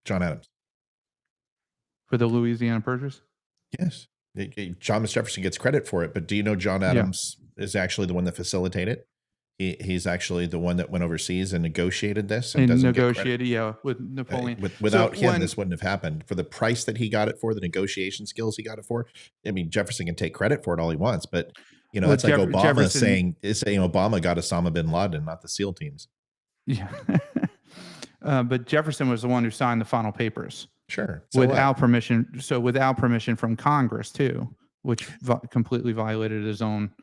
John Adams. For the Louisiana Purchase? Yes. Thomas Jefferson gets credit for it, but do you know John Adams is actually the one that facilitated it? He's actually the one that went overseas and negotiated this. And negotiated, with Napoleon. Without him, this wouldn't have happened. For the price that he got it for, the negotiation skills he got it for. I mean, Jefferson can take credit for it all he wants, but it's like Obama saying Obama got Osama bin Laden, not the SEAL teams. Yeah. But Jefferson was the one who signed the final papers. Sure. Without permission from Congress too. which completely violated his own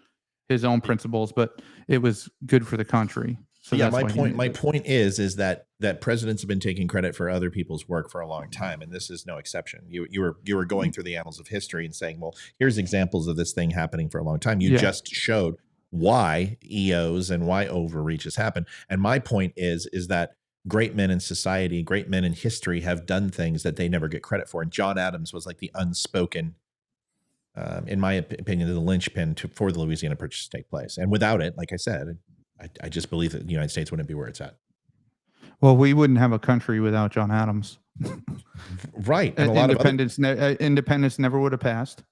principles, but it was good for the country. So yeah, that's my point is that presidents have been taking credit for other people's work for a long time, and this is no exception. You were going through the annals of history and saying, well, here's examples of this thing happening for a long time. You just showed why EOs and why overreach has happened. And my point is that great men in society, great men in history have done things that they never get credit for. And John Adams was like the unspoken, in my opinion, the linchpin for the Louisiana Purchase to take place. And without it, like I said, I just believe that the United States wouldn't be where it's at. Well, we wouldn't have a country without John Adams. Right. And a lot of independence never would have passed.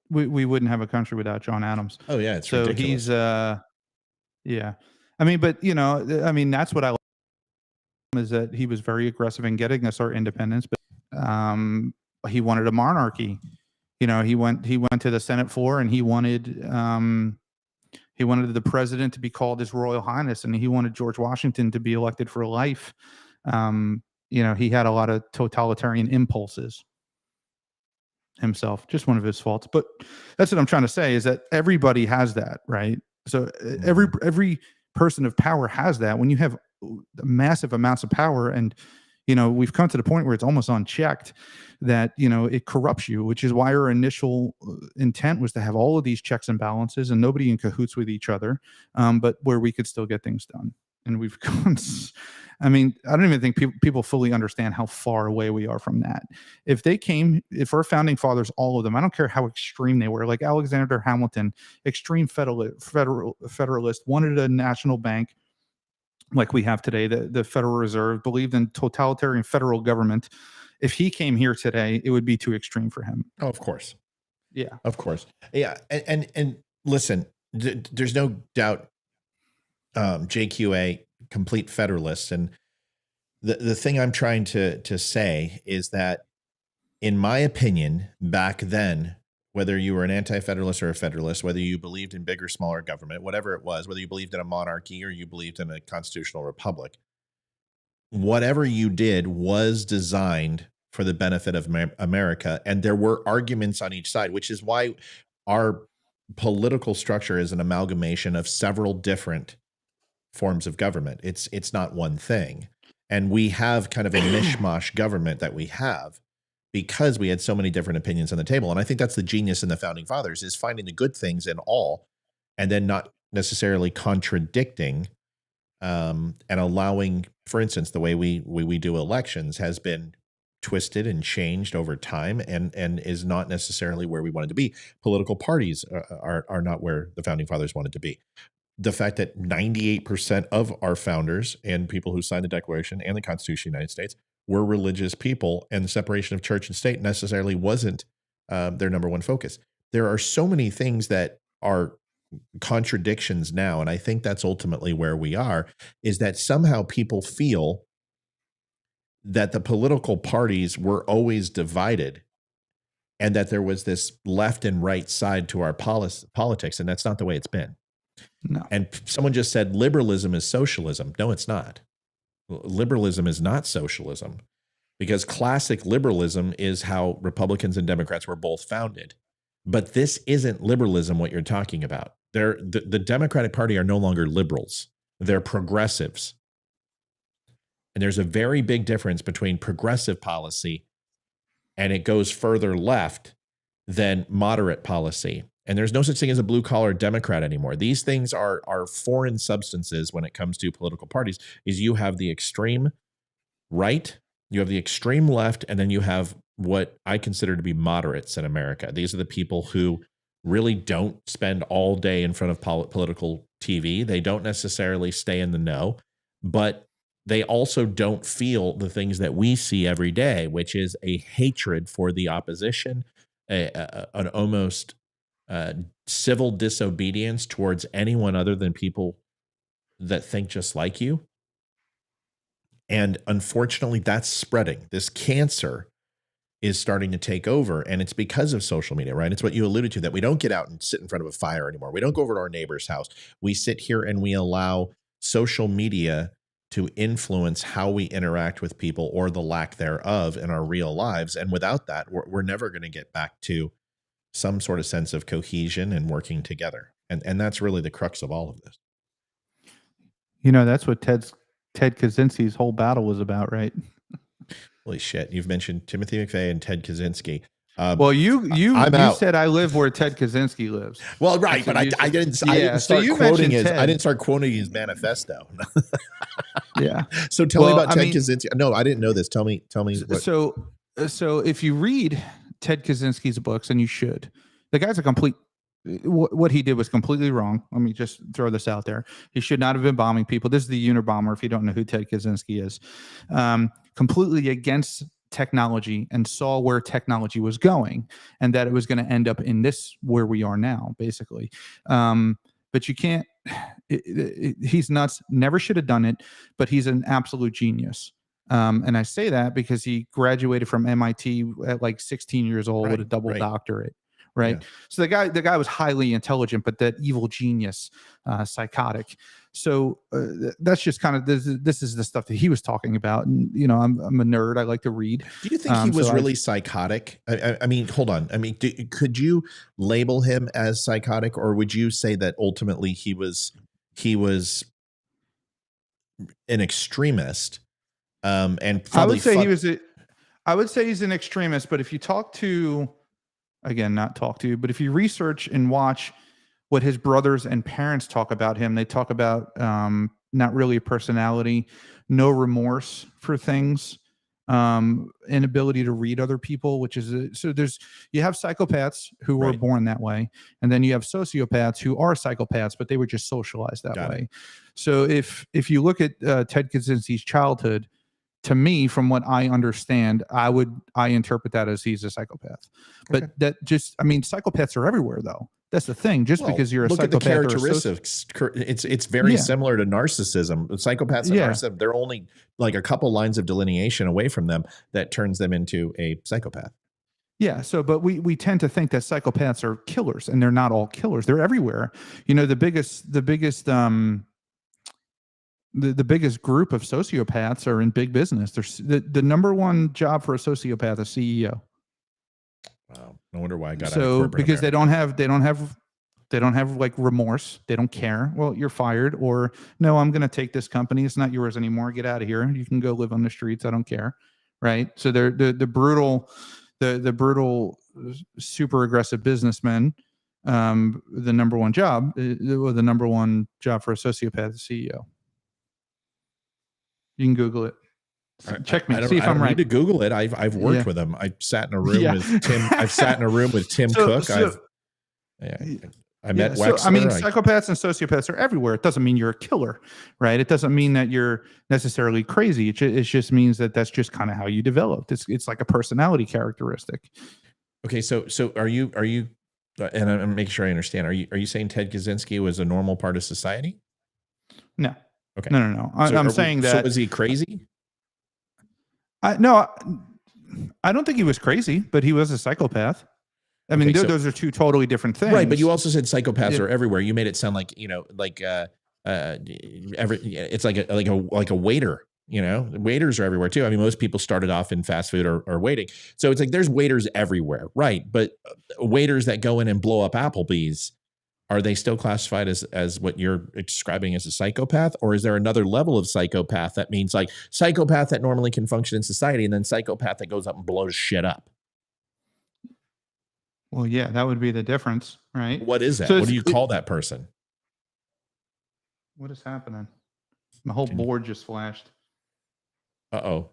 We wouldn't have a country without John Adams. Oh yeah, it's so ridiculous. He's yeah. I mean, but that's what I like is that he was very aggressive in getting us our independence, but he wanted a monarchy. He went to the Senate floor and he wanted the president to be called His Royal Highness, and he wanted George Washington to be elected for life. He had a lot of totalitarian impulses himself, just one of his faults. But that's what I'm trying to say is that everybody has that, right? So every person of power has that. When you have massive amounts of power and we've come to the point where it's almost unchecked, that it corrupts you, which is why our initial intent was to have all of these checks and balances and nobody in cahoots with each other, but where we could still get things done. And we've gone, I don't even think people fully understand how far away we are from that. If our founding fathers, all of them, I don't care how extreme they were, like Alexander Hamilton, extreme federalist, wanted a national bank like we have today, the Federal Reserve, believed in totalitarian federal government. If he came here today, it would be too extreme for him. Oh, of course. Yeah. Of course. Yeah. And listen, there's no doubt JQA, complete federalists. And the thing I'm trying to say is that, in my opinion, back then, whether you were an anti-federalist or a federalist, whether you believed in big or smaller government, whatever it was, whether you believed in a monarchy or you believed in a constitutional republic, whatever you did was designed for the benefit of America. And there were arguments on each side, which is why our political structure is an amalgamation of several different forms of government. It's not one thing. And we have kind of a mishmash government that we have because we had so many different opinions on the table. And I think that's the genius in the founding fathers, is finding the good things in all and then not necessarily contradicting, and allowing, for instance, the way we do elections has been twisted and changed over time and is not necessarily where we wanted to be. Political parties are not where the founding fathers wanted to be. The fact that 98% of our founders and people who signed the Declaration and the Constitution of the United States were religious people, and the separation of church and state necessarily wasn't their number one focus. There are so many things that are contradictions now, and I think that's ultimately where we are, is that somehow people feel that the political parties were always divided and that there was this left and right side to our politics, and that's not the way it's been. No. And someone just said liberalism is socialism. No, it's not. Liberalism is not socialism, because classic liberalism is how Republicans and Democrats were both founded. But this isn't liberalism, what you're talking about. The Democratic Party are no longer liberals. They're progressives. And there's a very big difference between progressive policy and it goes further left than moderate policy. And there's no such thing as a blue-collar Democrat anymore. These things are foreign substances when it comes to political parties. Is you have the extreme right, you have the extreme left, and then you have what I consider to be moderates in America. These are the people who really don't spend all day in front of political TV. They don't necessarily stay in the know, but they also don't feel the things that we see every day, which is a hatred for the opposition, an almost civil disobedience towards anyone other than people that think just like you. And unfortunately, that's spreading. This cancer is starting to take over, and it's because of social media, right? It's what you alluded to, that we don't get out and sit in front of a fire anymore. We don't go over to our neighbor's house. We sit here and we allow social media to influence how we interact with people or the lack thereof in our real lives. And without that, we're never going to get back to some sort of sense of cohesion and working together. And that's really the crux of all of this. You know, that's what Ted Kaczynski's whole battle was about, right? Holy shit. You've mentioned Timothy McVeigh and Ted Kaczynski. Well, you out. said I live where Ted Kaczynski lives. Well, right, That's but what I you didn't. said. I Yeah, didn't so start you quoting mentioned his. Ted. I didn't start quoting his manifesto. Yeah. So tell me Well, about I Ted mean- Kaczynski. No, I didn't know this. Tell me. What, So if you read Ted Kaczynski's books, and you should, the guy's a complete. What he did was completely wrong. Let me just throw this out there. He should not have been bombing people. This is the Unabomber. If you don't know who Ted Kaczynski is, completely against technology and saw where technology was going, and that it was going to end up in this where we are now, basically. But you can't. He's nuts. Never should have done it. But he's an absolute genius. And I say that because he graduated from MIT at like 16 years old with a double doctorate. Right. Yeah. So the guy was highly intelligent, but that evil genius, psychotic. So that's just kind of this is the stuff that he was talking about. And, you know, I'm a nerd. I like to read. do you think he was really psychotic? I mean, hold on. I mean, could you label him as psychotic, or would you say that ultimately he was an extremist? And probably I would say he's an extremist. But if you talk to, again, not talk to, but if you research and watch what his brothers and parents talk about him, they talk about not really a personality, no remorse for things, inability to read other people, which is you have psychopaths who were born that way, and then you have sociopaths who are psychopaths, but they were just socialized that way. So if you look at Ted Kaczynski's childhood, to me, from what I understand, I interpret that as he's a psychopath. But that just, I mean, psychopaths are everywhere, though. That's the thing. Just because you're a look psychopath, at the characteristics. It's very similar to narcissism. Psychopaths and narcissists, they're only like a couple lines of delineation away from them that turns them into a psychopath. Yeah. So, but we tend to think that psychopaths are killers, and they're not all killers. They're everywhere. You know, the biggest group of sociopaths are in big business. There's the number one job for a sociopath is CEO. Wow. No wonder why I got out of so corporate because America. they don't have like remorse. They don't care. Well, you're fired, or no, I'm going to take this company. It's not yours anymore. Get out of here. You can go live on the streets. I don't care. Right. So they're the brutal, super aggressive businessmen. The number one job for a sociopath is CEO. You can Google it. Check me. See if I'm right. I need to Google it. I've worked with him. I sat in a room with Tim. I've sat in a room with Tim Cook. I met Wexler. So, I mean, psychopaths and sociopaths are everywhere. It doesn't mean you're a killer, right? It doesn't mean that you're necessarily crazy. It just means that that's just kind of how you developed. It's like a personality characteristic. Okay. So are you? And I'm making sure I understand. Are you saying Ted Kaczynski was a normal part of society? No. Okay. No. I'm saying that. So was he crazy? No, I don't think he was crazy, but he was a psychopath. I mean, those are two totally different things. Right, but you also said psychopaths are everywhere. You made it sound like, you know, like it's like a waiter. You know, waiters are everywhere too. I mean, most people started off in fast food or waiting, so it's like there's waiters everywhere, right? But waiters that go in and blow up Applebee's, are they still classified as what you're describing as a psychopath? Or is there another level of psychopath that means like psychopath that normally can function in society, and then psychopath that goes up and blows shit up? Well, yeah, that would be the difference, right? What is that? So what do you call that person? What is happening? My whole board just flashed. Uh-oh.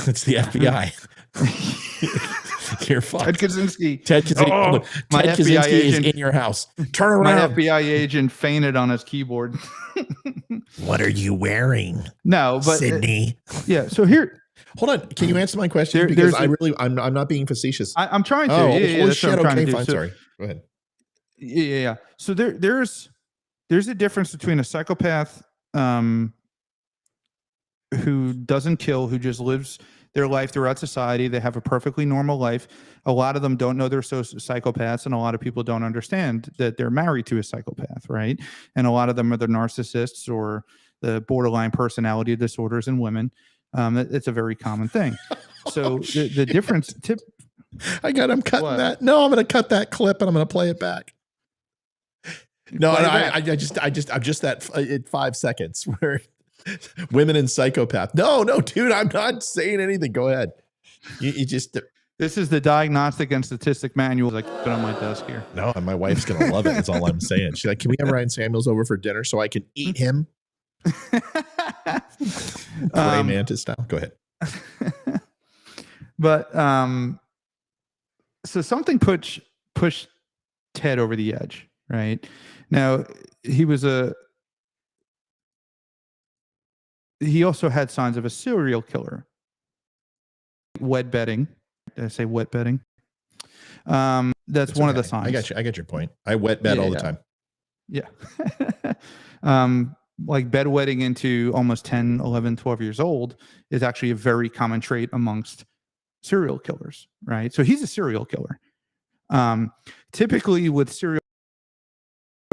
It's the FBI. You're fucked. Ted Kaczynski. Ted Kaczynski is in your house. Turn around. My FBI agent fainted on his keyboard. What are you wearing? No, but Sydney. Yeah. So here. Hold on. Can you answer my question? Because I'm not being facetious. I'm trying to. Oh, yeah, holy shit. Okay, fine. So, sorry. Go ahead. Yeah. So there's a difference between a psychopath who doesn't kill, who just lives their life throughout society. They have a perfectly normal life. A lot of them don't know they're psychopaths, and a lot of people don't understand that they're married to a psychopath, right? And a lot of them are the narcissists, or the borderline personality disorders in women. It's a very common thing. So the difference. I'm cutting What? that. No, I'm going to cut that clip and I'm going to play it back. No, Play it I'm back. just that in 5 seconds where women and psychopath. No, dude, I'm not saying anything. Go ahead. You just. This is the Diagnostic and Statistic Manual. I keep it on my desk here. No, and my wife's going to love it. That's all I'm saying. She's like, can we have Ryan Samuels over for dinner so I can eat him? Praying mantis style. Go ahead. But so something pushed Ted over the edge, right? Now he also had signs of a serial killer. Wet bedding. Did I say wet bedding? That's one of the signs. I got your point. I wet bed all the time. Yeah. Like bedwetting into almost 10, 11, 12 years old is actually a very common trait amongst serial killers, right? So he's a serial killer. Typically with serial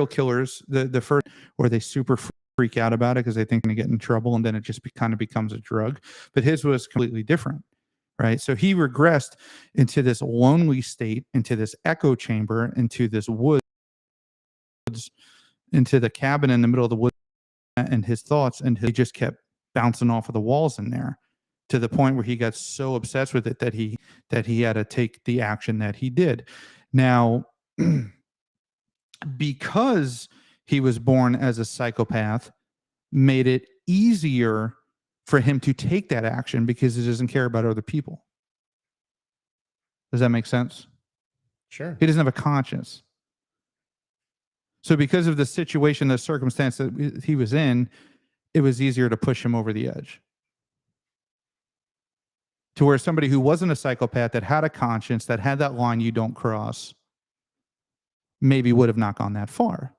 killers, the first, or they super freak out about it because they think they're going to get in trouble, and then it just kind of becomes a drug. But his was completely different, right? So he regressed into this lonely state, into this echo chamber, into this woods, into the cabin in the middle of the woods, and his thoughts, and he just kept bouncing off of the walls in there, to the point where he got so obsessed with it that he had to take the action that he did. Now, because he was born as a psychopath, made it easier for him to take that action because he doesn't care about other people. Does that make sense? Sure. He doesn't have a conscience. So because of the situation, the circumstance that he was in, it was easier to push him over the edge. To where somebody who wasn't a psychopath, that had a conscience, that had that line you don't cross, maybe would have not gone that far.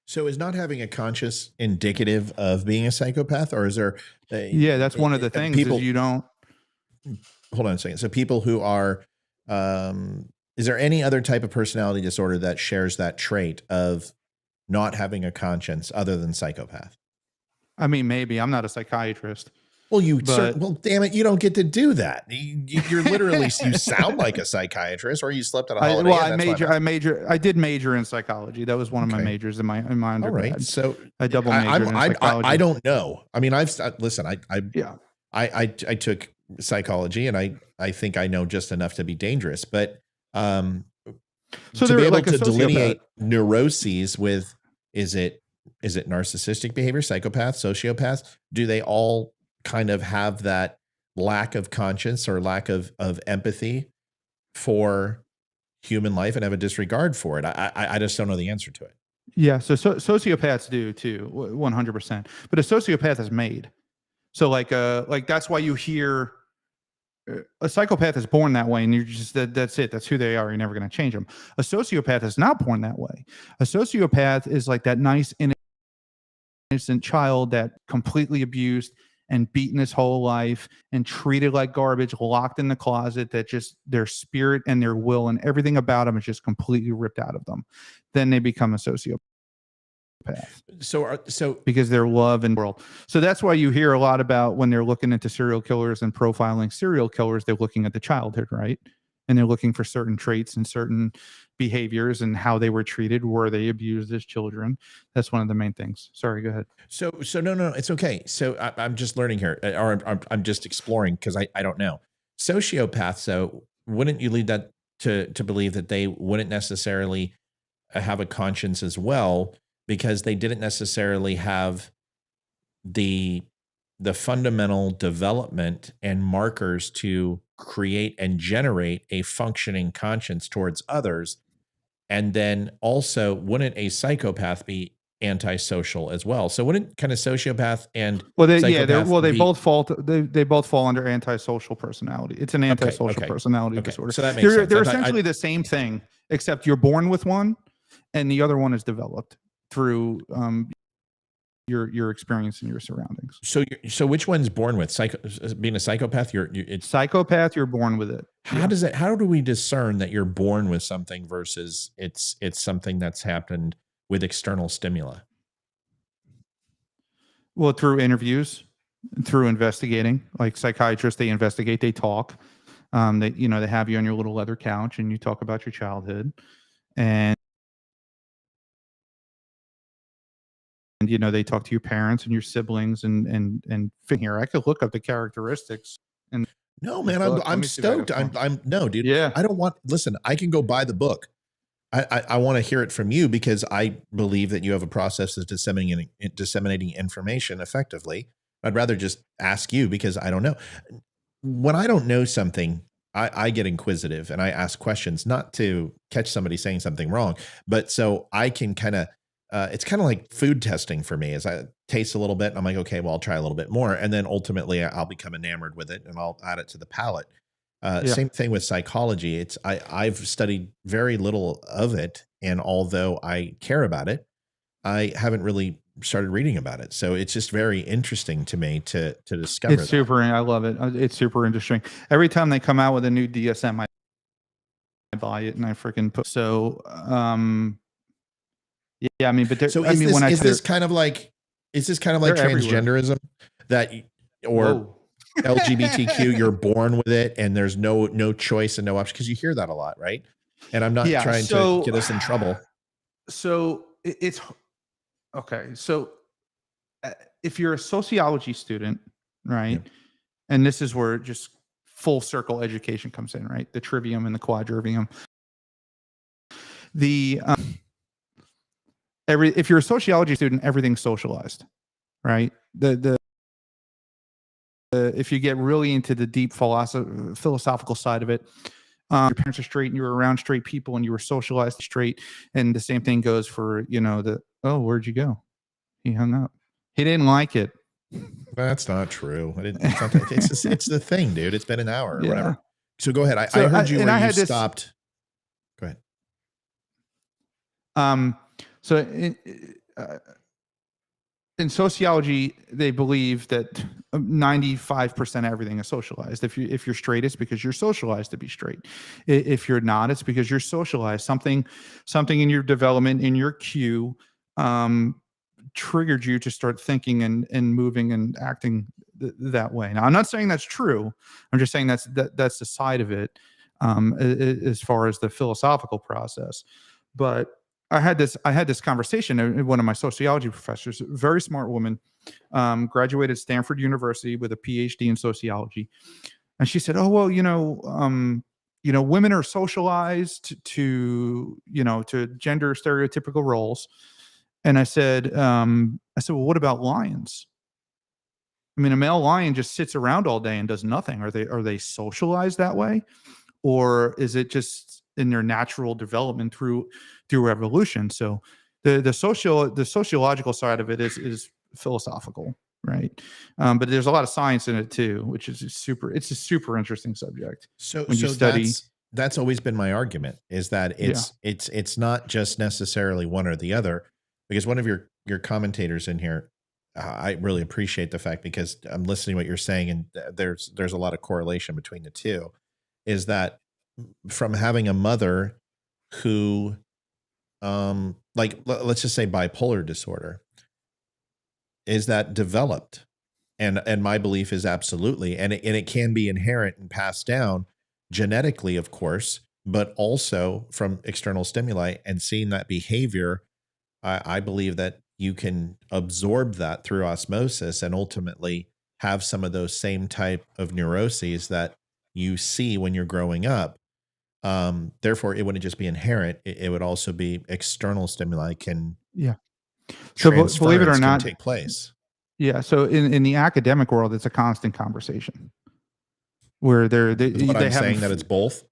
So is not having a conscience indicative of being a psychopath, or is there? Yeah, that's one of the things. People, is you don't. Hold on a second. So people who are, is there any other type of personality disorder that shares that trait of not having a conscience other than psychopath? I mean, maybe. I'm not a psychiatrist. Well, well, damn it, you don't get to do that. You're literally, you sound like a psychiatrist, or you slept on a holiday. I did major in psychology. That was one of my majors in my undergrad. All right, so I double majored in psychology. I don't know. I mean, I took psychology, and I think I know just enough to be dangerous, but so to be able to delineate neuroses with, is it narcissistic behavior, psychopath, sociopath? Do they all kind of have that lack of conscience or lack of empathy for human life and have a disregard for it? I just don't know the answer to it. Yeah, so sociopaths do too, 100%. But a sociopath is made. So like that's why you hear a psychopath is born that way, and you're just that's it. That's who they are. You're never going to change them. A sociopath is not born that way. A sociopath is like that nice innocent child that completely abused and beaten his whole life and treated like garbage, locked in the closet, that just their spirit and their will and everything about them is just completely ripped out of them. Then they become a sociopath. So because they're love and world. So that's why you hear a lot about when they're looking into serial killers and profiling serial killers, they're looking at the childhood, right? And they're looking for certain traits and certain behaviors and how they were treated. Were they abused as children? That's one of the main things. Sorry, go ahead. So no, it's okay. So I'm just learning here, or I'm just exploring because I don't know. Sociopaths, so wouldn't you lead that to believe that they wouldn't necessarily have a conscience as well, because they didn't necessarily have the fundamental development and markers to create and generate a functioning conscience towards others? And then also, wouldn't a psychopath be antisocial as well? So wouldn't kind of sociopath and they both fall under antisocial personality. It's an antisocial personality disorder. So that makes sense. They're essentially the same thing, except you're born with one and the other one is developed through your experience and your surroundings. So which one's born with being a psychopath? It's psychopath. You're born with it. How do we discern that you're born with something versus it's something that's happened with external stimuli? Well, through interviews, through investigating, like psychiatrists, they investigate, they talk. They, they have you on your little leather couch and you talk about your childhood, and they talk to your parents and your siblings and here I could look up the characteristics. And No, man, book. Let I'm me see if I can stoked. find- I'm no, dude. Yeah. I don't want. Listen, I can go buy the book. I want to hear it from you because I believe that you have a process of disseminating information effectively. I'd rather just ask you because I don't know. When I don't know something, I get inquisitive and I ask questions, not to catch somebody saying something wrong, but so I can kind of, it's kind of like food testing for me as I taste a little bit and I'm like, okay, well, I'll try a little bit more. And then ultimately I'll become enamored with it and I'll add it to the palate. Yeah. Same thing with psychology. I've studied very little of it. And although I care about it, I haven't really started reading about it. So it's just very interesting to me to discover It's that. super. I love it. It's super interesting. Every time they come out with a new DSM, I buy it and I freaking put. So, yeah, I mean, but So I mean, when is this kind of like They're everywhere. transgenderism or Whoa. LGBTQ? You're born with it, and there's no choice and no option because you hear that a lot, right? And I'm not Yeah, trying so- to get us in trouble. So it's okay. So if you're a sociology student, right, Yeah. and this is where just full circle education comes in, right? The trivium and the quadrivium. If you're a sociology student, everything's socialized, right? If you get really into the deep philosophical side of it, your parents are straight and you were around straight people and you were socialized straight, and the same thing goes for where'd you go? He hung up. He didn't like it. That's not true. It's the thing, dude. It's been an hour or Yeah. whatever. So go ahead. I So heard you and where I you had this- stopped. Go ahead. So in sociology, they believe that 95% of everything is socialized. If you're straight, it's because you're socialized to be straight. If you're not, it's because you're socialized. Something in your development, in your cue, triggered you to start thinking and moving and acting that way. Now, I'm not saying that's true. I'm just saying that's the side of it, as far as the philosophical process. But I had this conversation with one of my sociology professors, a very smart woman, graduated Stanford University with a PhD in sociology, and she said, "Oh well, women are socialized to gender stereotypical roles." And I said, "Well, what about lions? I mean, a male lion just sits around all day and does nothing. Are they socialized that way, or is it just in their natural development through evolution?" So the sociological side of it is philosophical, right? But there's a lot of science in it too, which is it's a super interesting subject. So when you study- that's always been my argument is that it's not just necessarily one or the other, because one of your commentators in here, I really appreciate the fact because I'm listening to what you're saying and there's a lot of correlation between the two, is that from having a mother who let's just say bipolar disorder, is that developed? And my belief is absolutely, and it can be inherent and passed down genetically, of course, but also from external stimuli and seeing that behavior. I believe that you can absorb that through osmosis and ultimately have some of those same type of neuroses that you see when you're growing up. Therefore, it wouldn't just be inherent; it would also be external stimuli can. Yeah. So believe it or transference can not, take place. Yeah. So in the academic world, it's a constant conversation where they What I'm have saying that it's both.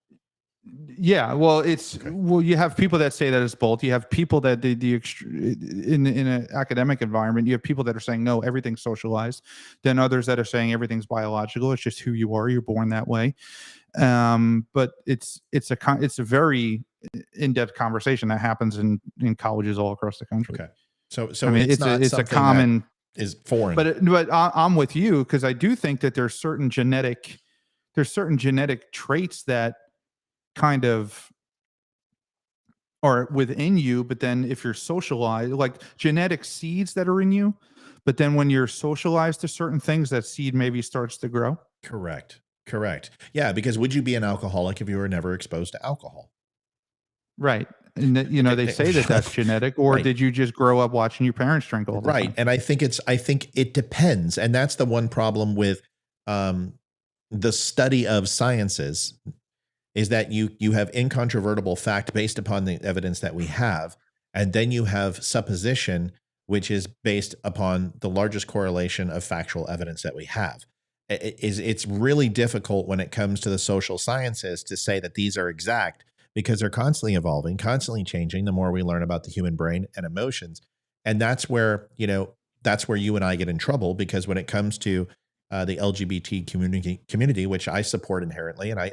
Yeah, well, it's Okay. well, you have people that say that it's both. You have people that in an academic environment, you have people that are saying no, everything's socialized. Then others that are saying everything's biological. It's just who you are. You're born that way. But it's a very in-depth conversation that happens in colleges all across the country. Okay. So I mean, it's not a something common. that is foreign. But I'm with you because I do think that there's certain genetic traits that kind of are within you, but then if you're socialized, like genetic seeds that are in you, But then when you're socialized to certain things, that seed maybe starts to grow. Correct. Yeah, because would you be an alcoholic if you were never exposed to alcohol? Right. And that, they say that that's genetic, or Right. did you just grow up watching your parents drink all the Right. time? And I think it depends. And that's the one problem with the study of sciences, is that you have incontrovertible fact based upon the evidence that we have. And then you have supposition, which is based upon the largest correlation of factual evidence that we have. It's really difficult when it comes to the social sciences to say that these are exact, because they're constantly evolving, constantly changing the more we learn about the human brain and emotions. And that's where you and I get in trouble, because when it comes to the LGBT community, which I support inherently, and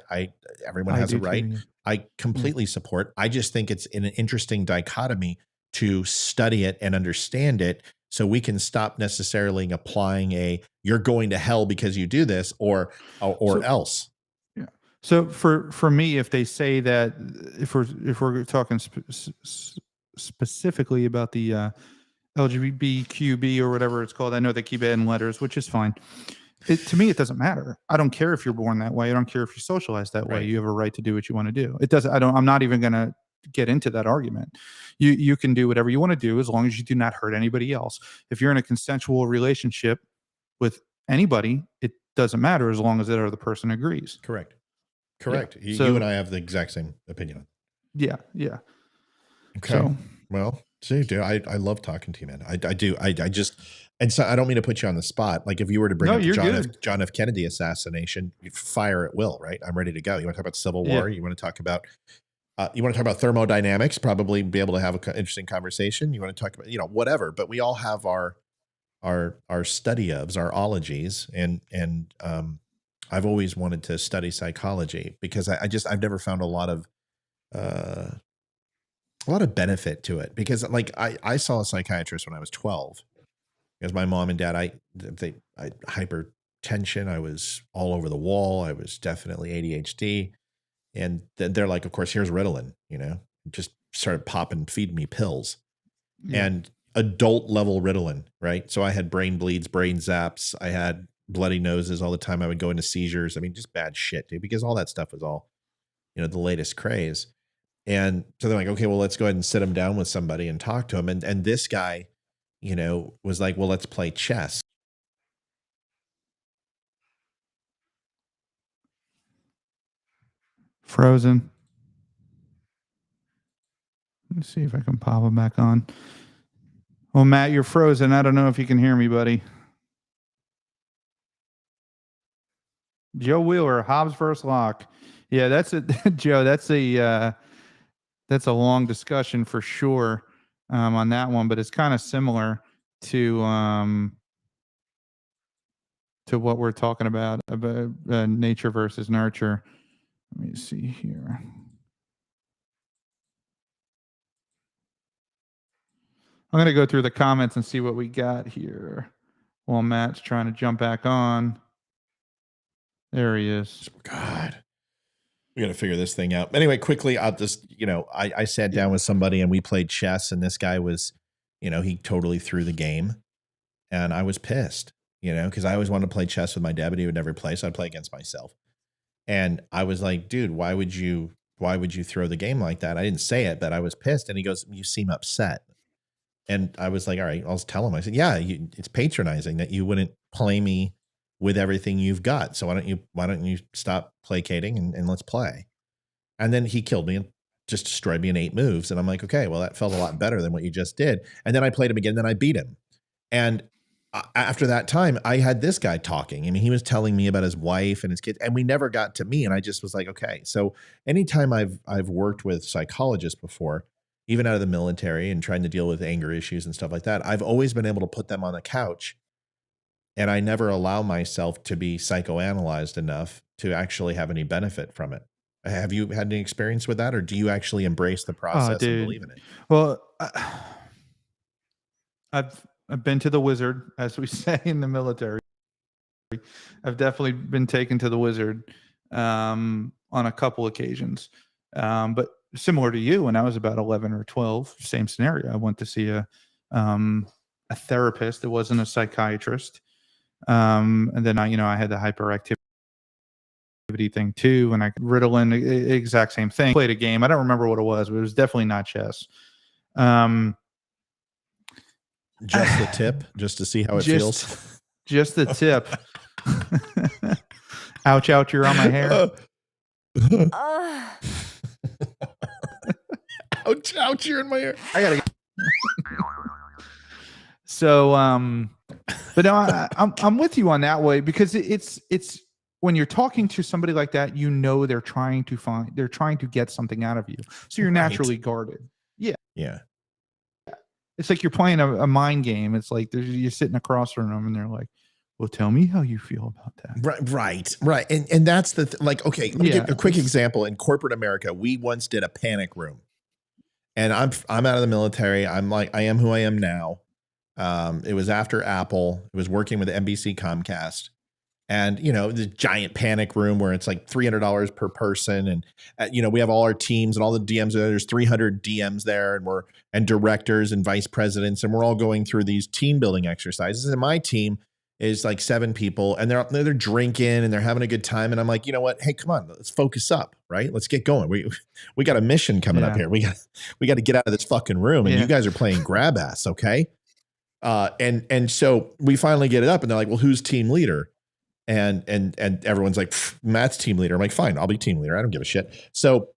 everyone has a right. Too, yeah. I completely support. I just think it's an interesting dichotomy to study it and understand it, so we can stop necessarily applying you're going to hell because you do this or else. Yeah. So for me, if they say that, if we're talking specifically about the LGBTQB or whatever it's called, I know they keep adding letters, which is fine. To me, it doesn't matter. I don't care if you're born that way. I don't care if you're socialized that way. Right. You have a right to do what you want to do. It doesn't. I'm not even going to get into that argument. You can do whatever you want to do as long as you do not hurt anybody else. If you're in a consensual relationship with anybody, it doesn't matter as long as that other person agrees. Correct. Yeah. You and I have the exact same opinion. Yeah. Okay. So, well, see, dude, I love talking to you, man. I do. I just, and so I don't mean to put you on the spot. Like, if you were to bring up the John F. Kennedy assassination, you fire at will, right? I'm ready to go. You want to talk about Civil War? You want to talk about thermodynamics? Probably be able to have an interesting conversation. You want to talk about, whatever. But we all have our study ofs, our ologies, and I've always wanted to study psychology, because I've never found a lot of benefit to it, because like I saw a psychiatrist when I was 12, because my mom and dad, I hypertension. I was all over the wall. I was definitely ADHD. And they're like, of course, here's Ritalin, just started feeding me pills, and adult level Ritalin. Right. So I had brain bleeds, brain zaps. I had bloody noses all the time. I would go into seizures. I mean, just bad shit, dude, because all that stuff was all, the latest craze. And so they're like, okay, well, let's go ahead and sit him down with somebody and talk to him. And this guy, was like, well, let's play chess. Frozen. Let's see if I can pop him back on. Well, Matt, you're frozen. I don't know if you can hear me, buddy. Joe Wheeler, Hobbs versus Locke. Yeah, that's it, Joe. That's a long discussion for sure on that one, but it's kind of similar to what we're talking about nature versus nurture. Let me see here. I'm going to go through the comments and see what we got here while Matt's trying to jump back on. There he is. God, we got to figure this thing out. Anyway, quickly, I'll just, I sat down with somebody and we played chess, and this guy was, he totally threw the game, and I was pissed, because I always wanted to play chess with my dad, but he would never play. So I'd play against myself. And I was like, dude, why would you throw the game like that? I didn't say it, but I was pissed. And he goes, you seem upset. And I was like, all right, I'll tell him. I said, yeah, it's patronizing that you wouldn't play me with everything you've got. So why don't you stop placating and let's play? And then he killed me and just destroyed me in 8 moves. And I'm like, okay, well, that felt a lot better than what you just did. And then I played him again, then I beat him. And after that time, I had this guy talking. I mean, he was telling me about his wife and his kids, and we never got to me. And I just was like, okay. So anytime I've worked with psychologists before, even out of the military, and trying to deal with anger issues and stuff like that, I've always been able to put them on the couch, and I never allow myself to be psychoanalyzed enough to actually have any benefit from it. Have you had any experience with that, or do you actually embrace the process and believe in it? Well, I've been to the wizard, as we say in the military. I've definitely been taken to the wizard on a couple occasions. But similar to you, when I was about 11 or 12, same scenario. I went to see a a therapist. It wasn't a psychiatrist. And then I had the hyperactivity thing too, and I Ritalin, exact same thing. Played a game. I don't remember what it was, but it was definitely not chess. Just the tip, just to see how it feels. Just the tip. Ouch, ouch, you're on my hair. Ouch, ouch, you're in my hair. I gotta So, but no, I'm with you on that way, because it's when you're talking to somebody like that, they're trying to get something out of you, so you're naturally guarded. Yeah. It's like you're playing a mind game. It's like you're sitting across from them, and they're like, "Well, tell me how you feel about that." Right. And that's the like. Okay, let me give a quick example. In corporate America, we once did a panic room, and I'm out of the military. I am who I am now. It was after Apple. It was working with NBC Comcast. And, the giant panic room where it's like $300 per person. And, we have all our teams and all the DMs there. There's 300 DMs there, and directors and vice presidents. And we're all going through these team building exercises. And my team is like 7 people, and they're drinking and they're having a good time. And I'm like, you know what? Hey, come on, let's focus up, right? Let's get going. We got a mission coming up here. We got to get out of this fucking room. And you guys are playing grab ass. Okay. And so we finally get it up, and they're like, well, who's team leader? And everyone's like, Matt's team leader. I'm like, fine, I'll be team leader. I don't give a shit. So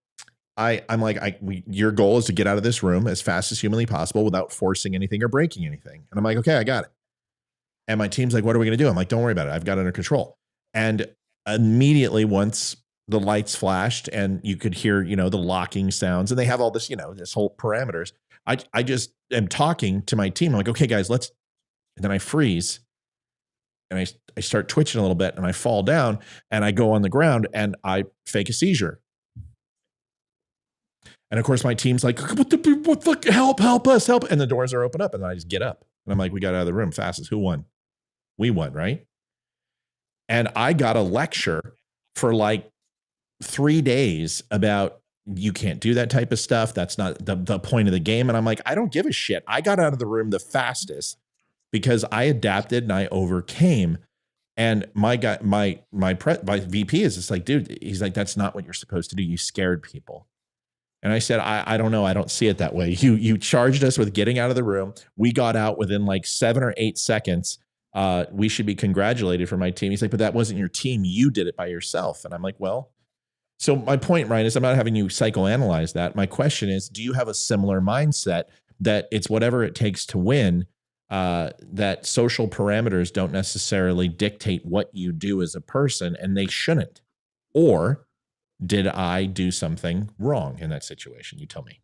I'm like, your goal is to get out of this room as fast as humanly possible without forcing anything or breaking anything. And I'm like, okay, I got it. And my team's like, what are we going to do? I'm like, don't worry about it. I've got it under control. And immediately, once the lights flashed and you could hear, the locking sounds, and they have all this, this whole parameters. I just am talking to my team. I'm like, okay, guys, and then I freeze. And I start twitching a little bit, and I fall down, and I go on the ground, and I fake a seizure. And of course, my team's like, what the help us, help. And the doors are open up, and I just get up. And I'm like, we got out of the room fastest. Who won? We won, right? And I got a lecture for like 3 days about, you can't do that type of stuff. That's not the point of the game. And I'm like, I don't give a shit. I got out of the room the fastest, because I adapted and I overcame. And my guy, my VP is just like, dude, he's like, that's not what you're supposed to do. You scared people. And I said, I don't know. I don't see it that way. You charged us with getting out of the room. We got out within like 7 or 8 seconds. We should be congratulated for my team. He's like, but that wasn't your team. You did it by yourself. And I'm like, well, so my point, Ryan, is I'm not having you psychoanalyze that. My question is, do you have a similar mindset that it's whatever it takes to win? That social parameters don't necessarily dictate what you do as a person, and they shouldn't? Or did I do something wrong in that situation? You tell me.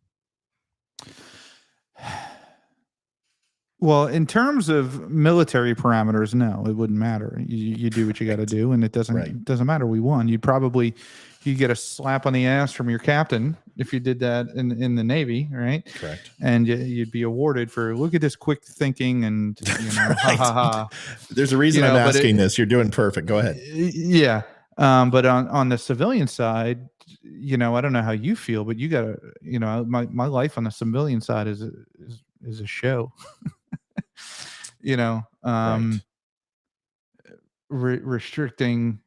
Well, in terms of military parameters, no, it wouldn't matter. You do what you got to do, and it doesn't matter. We won. You get a slap on the ass from your captain if you did that in the Navy, right? Correct. And you'd be awarded for, look at this quick thinking, and ha ha ha. There's a reason I'm asking this. You're doing perfect. Go ahead. Yeah. But on the civilian side, I don't know how you feel, but you got to, my life on the civilian side is a show. Restricting,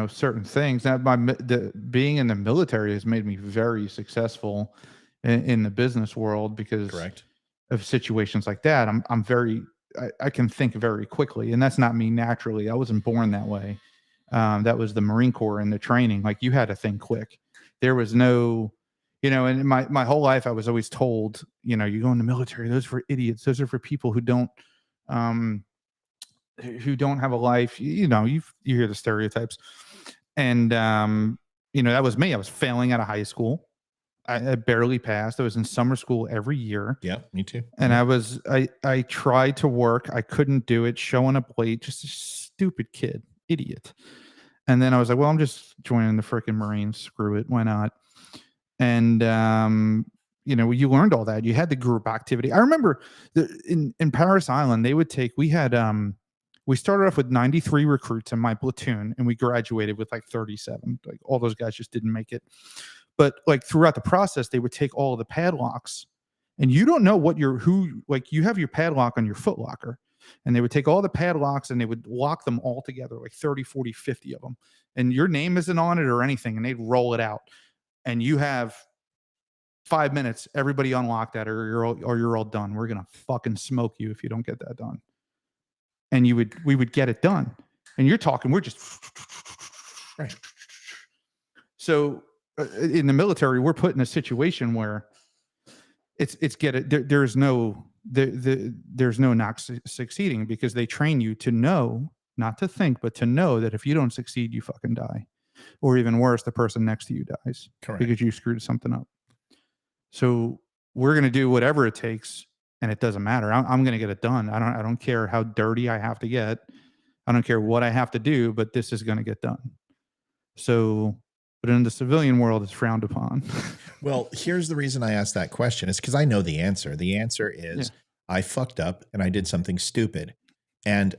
certain things. Now, being in the military has made me very successful in the business world, because of situations like that. I can think very quickly, and that's not me naturally. I wasn't born that way. That was the Marine Corps and the training. Like, you had to think quick. There was no, and my whole life I was always told, you go in the military, those are for idiots. Those are for people who don't have a life. You hear the stereotypes. And that was me. I was failing out of high school. I barely passed. I was in summer school every year. Yeah, me too. And I tried to work. I couldn't do it. Showing up late, just a stupid kid, idiot. And then I was like, well, I'm just joining the freaking Marines. Screw it. Why not? And, you learned all that. You had the group activity. I remember in Paris Island, we started off with 93 recruits in my platoon, and we graduated with like 37. Like, all those guys just didn't make it. But like, throughout the process, they would take all of the padlocks and you don't know what like you have your padlock on your foot locker, and they would take all the padlocks and they would lock them all together, like 30, 40, 50 of them. And your name isn't on it or anything. And they'd roll it out. And you have 5 minutes, everybody unlock that or you're all done. We're going to fucking smoke you if you don't get that done. And we would get it done. And you're talking, we're just right. So in the military, we're put in a situation where there's no not succeeding, because they train you to know, not to think, but to know that if you don't succeed, you fucking die, or even worse, the person next to you dies. Correct. Because you screwed something up. So we're going to do whatever it takes, and it doesn't matter. I'm going to get it done. I don't care how dirty I have to get. I don't care what I have to do, but this is going to get done. So, but in the civilian world, it's frowned upon. Well, here's the reason I asked that question. It's because I know the answer. The answer is I fucked up and I did something stupid. And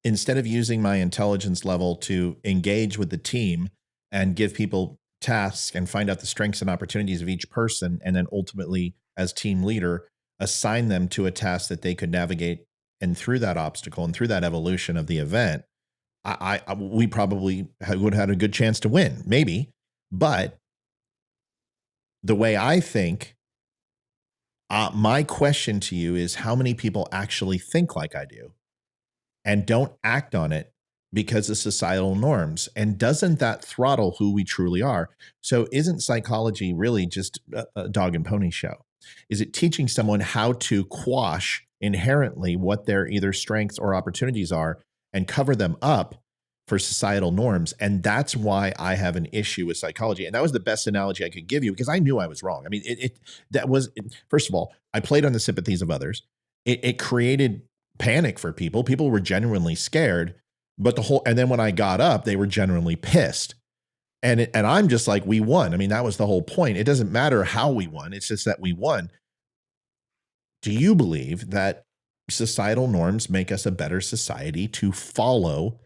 instead of using my intelligence level to engage with the team and give people tasks and find out the strengths and opportunities of each person, and then ultimately, as team leader, assign them to a task that they could navigate, and through that obstacle and through that evolution of the event, we probably would have had a good chance to win, maybe. But the way I think, my question to you is, how many people actually think like I do and don't act on it because of societal norms? And doesn't that throttle who we truly are? So isn't psychology really just a dog and pony show? Is it teaching someone how to quash inherently what their either strengths or opportunities are and cover them up for societal norms? And that's why I have an issue with psychology. And that was the best analogy I could give you, because I knew I was wrong. I mean, first of all, I played on the sympathies of others. It created panic for people. People were genuinely scared, but and then when I got up, they were genuinely pissed. And I'm just like, we won. I mean, that was the whole point. It doesn't matter how we won. It's just that we won. Do you believe that societal norms make us a better society to follow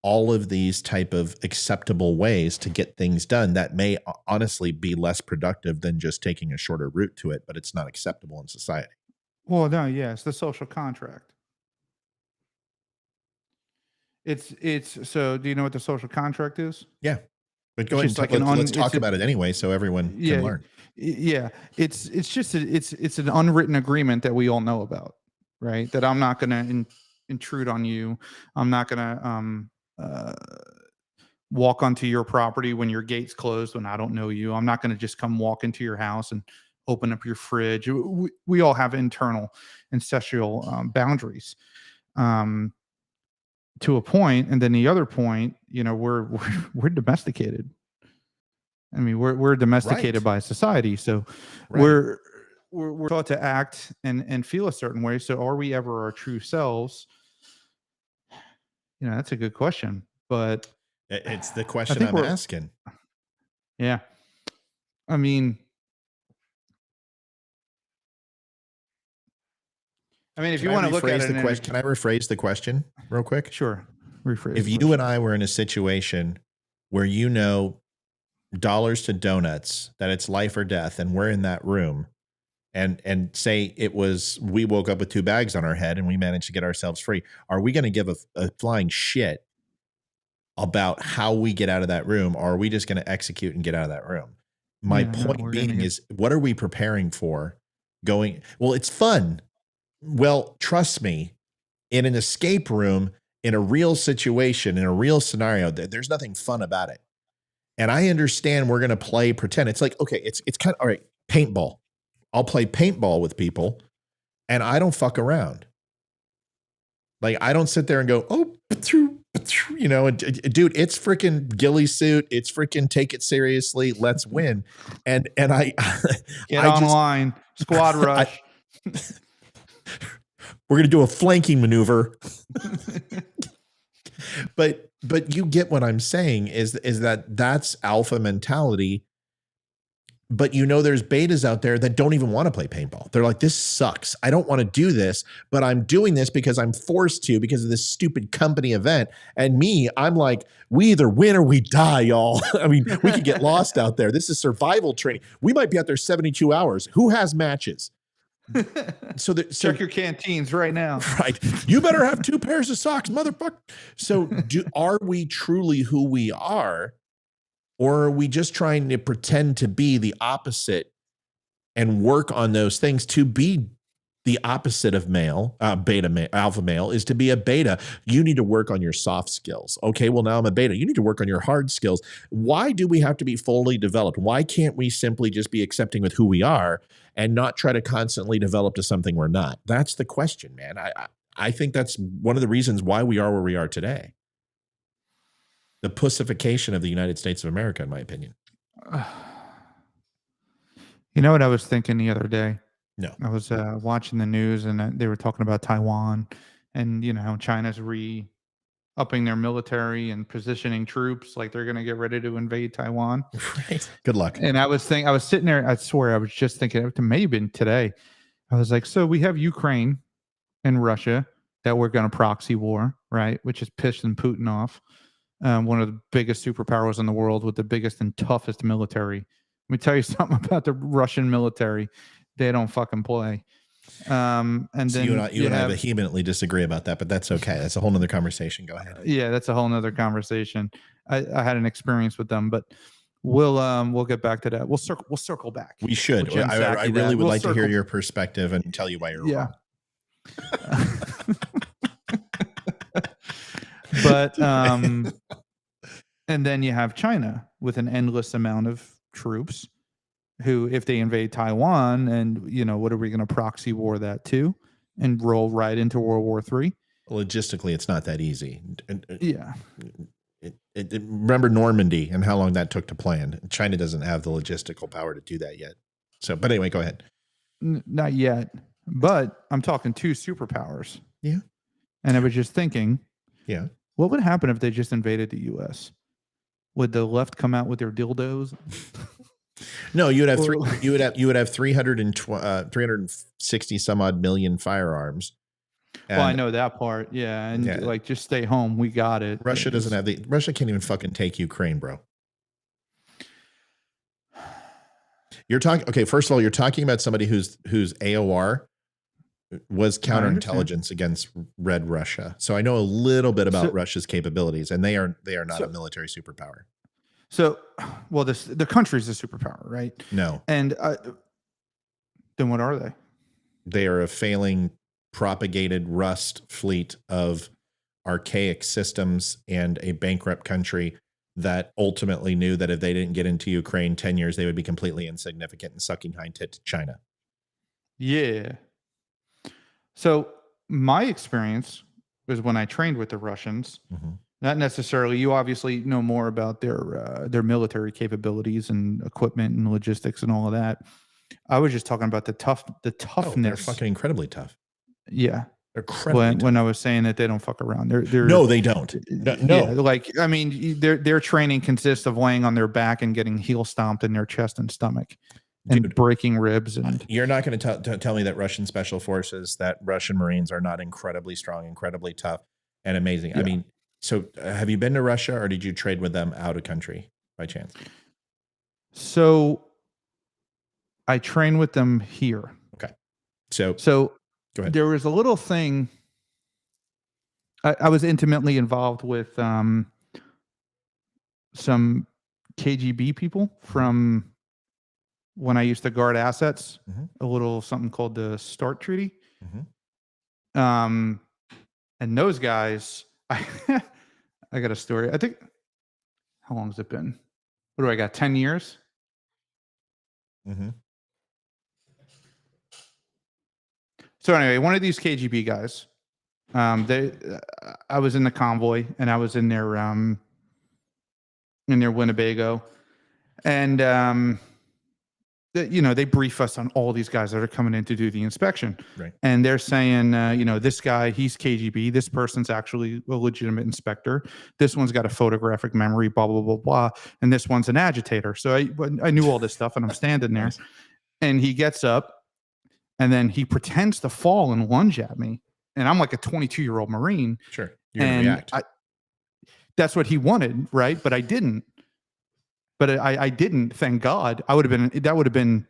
all of these type of acceptable ways to get things done that may honestly be less productive than just taking a shorter route to it, but it's not acceptable in society? Well, no, yeah, it's the social contract. So do you know what the social contract is? Yeah. But go ahead and let's talk about it anyway, so everyone can learn. Yeah, it's just it's an unwritten agreement that we all know about, right? That I'm not going to intrude on you. I'm not going to walk onto your property when your gate's closed when I don't know you. I'm not going to just come walk into your house and open up your fridge. We all have internal ancestral boundaries. To a point, and then the other point, we're domesticated. I mean, we're domesticated by society, so we're taught to act and feel a certain way. So, are we ever our true selves? That's a good question, but it's the question I'm asking. Yeah, I mean, if you want to look at it, can I rephrase the question real quick? Sure. Rephrase. If you and I were in a situation where dollars to donuts, that it's life or death, and we're in that room, and say we woke up with 2 bags on our head and we managed to get ourselves free, are we going to give a flying shit about how we get out of that room, or are we just going to execute and get out of that room? My point being is, what are we preparing for going? Well, it's fun. Well, trust me, in an escape room, in a real situation, in a real scenario, there's nothing fun about it. And I understand we're going to play pretend. It's like, okay, it's kind of, all right, paintball. I'll play paintball with people, and I don't fuck around. Like, I don't sit there and go, oh, dude, it's freaking ghillie suit. It's freaking take it seriously. Let's win. And I get online, squad rush. We're going to do a flanking maneuver. But you get what I'm saying is that's alpha mentality. But there's betas out there that don't even want to play paintball. They're like, this sucks. I don't want to do this, but I'm doing this because I'm forced to because of this stupid company event. And I'm like, we either win or we die, y'all. I mean, we could get lost out there. This is survival training. We might be out there 72 hours. Who has matches? So, Check your canteens right now. right, you better have 2 pairs of socks, motherfucker. So, are we truly who we are, or are we just trying to pretend to be the opposite and work on those things? To be the opposite of male, alpha male is to be a beta. You need to work on your soft skills. Okay, well, now I'm a beta. You need to work on your hard skills. Why do we have to be fully developed? Why can't we simply just be accepting with who we are and not try to constantly develop to something we're not? That's the question, man. I think that's one of the reasons why we are where we are today. The pussification of the United States of America, in my opinion. You know what I was thinking the other day? No. I was watching the news, and they were talking about Taiwan, and how China's upping their military and positioning troops like they're going to get ready to invade Taiwan. Right. Good luck. And I was sitting there. I swear, I was just thinking. It may have been today. I was like, so we have Ukraine and Russia that we're going to proxy war, right? Which is pissing Putin off. One of the biggest superpowers in the world with the biggest and toughest military. Let me tell you something about the Russian military. They don't fucking play. And so then you and I vehemently disagree about that, but that's okay. That's a whole nother conversation. Go ahead. Yeah, that's a whole nother conversation. I had an experience with them, but we'll get back to that. We'll circle back. We should. I really would like to hear your perspective and tell you why you're wrong. But and then you have China with an endless amount of troops who, if they invade Taiwan, and what are we going to proxy war that too and roll right into World War III? Logistically, it's not that easy. Yeah. Remember Normandy and how long that took to plan. China doesn't have the logistical power to do that yet. So, but anyway, go ahead. Not yet, but I'm talking 2 superpowers. Yeah. And I was just thinking, yeah, what would happen if they just invaded the U.S.? Would the left come out with their dildos? No, you would have 360 some odd million firearms. Well, I know that part. Yeah. And just stay home. We got it. Russia doesn't have Russia can't even fucking take Ukraine, bro. You're talking. Okay. First of all, you're talking about somebody whose AOR was counterintelligence against Red Russia. So I know a little bit about Russia's capabilities, and they are not a military superpower. So, well, the country's a superpower, right? No. And then what are they? They are a failing, propagated rust fleet of archaic systems and a bankrupt country that ultimately knew that if they didn't get into Ukraine 10 years, they would be completely insignificant and sucking hind tit to China. Yeah. So my experience was when I trained with the Russians. Mm-hmm. Not necessarily. You obviously know more about their military capabilities and equipment and logistics and all of that. I was just talking about the toughness. Oh, they're fucking incredibly tough. Yeah, they're incredibly tough. When I was saying that they don't fuck around, no, they don't. No. Yeah, like, I mean, their training consists of laying on their back and getting heel stomped in their chest and stomach. And breaking ribs. And you're not going to tell me that Russian special forces, that Russian Marines are not incredibly strong, incredibly tough, and amazing. Yeah. I mean, so have you been to Russia, or did you trade with them out of country by chance? So I train with them here. Okay. So go ahead. There was a little thing. I was intimately involved with some KGB people from when I used to guard assets, a little something called the START Treaty. And those guys, I got a story. I think, how long has it been? What do I got? 10 years? So anyway, one of these KGB guys, I was in the convoy and I was in their Winnebago, and they brief us on all these guys that are coming in to do the inspection. Right. And they're saying, this guy, he's KGB. This person's actually a legitimate inspector. This one's got a photographic memory, blah, blah, blah, blah. And this one's an agitator. So I knew all this stuff, and I'm standing there. Nice. And he gets up, and then he pretends to fall and lunge at me. And I'm like a 22-year-old Marine. Sure. You're going to react. That's what he wanted, right? But I didn't. But I didn't, thank God. That would have been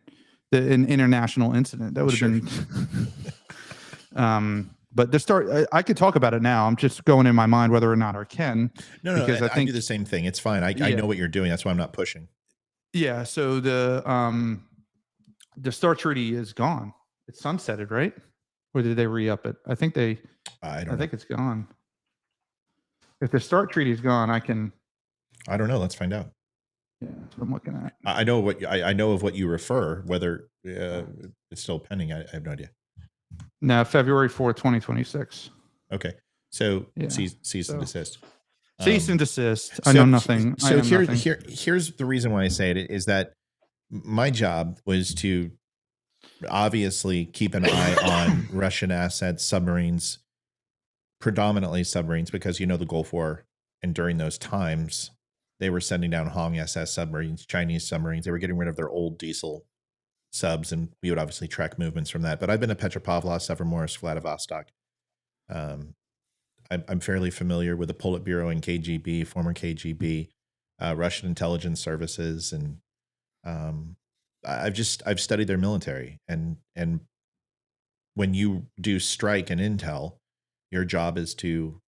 an international incident. That would have been. But the start, I could talk about it now. I'm just going in my mind whether or not I can. No, because I I think do the same thing. It's fine. I know what you're doing. That's why I'm not pushing. Yeah. So the START treaty is gone. It's sunsetted, right? Or did they re-up it? I think they. I think it's gone. If the START treaty is gone, I can. I don't know. Let's find out. Yeah, that's what I'm looking at. I know I know of what you refer. Whether it's still pending, I have no idea. No, February 4th, 2026. Okay, so Yeah. cease and desist. Cease and desist. I know nothing. So nothing. here's the reason why I say it is that my job was to obviously keep an eye on Russian assets, submarines, predominantly submarines, because the Gulf War, and during those times they were sending down Hong SS submarines, Chinese submarines. They were getting rid of their old diesel subs, and we would obviously track movements from that. But I've been to Petropavlovsk, Severomorsk, Vladivostok. I'm fairly familiar with the Politburo and KGB, former KGB, Russian intelligence services, and I've studied their military. And when you do strike and intel, your job is to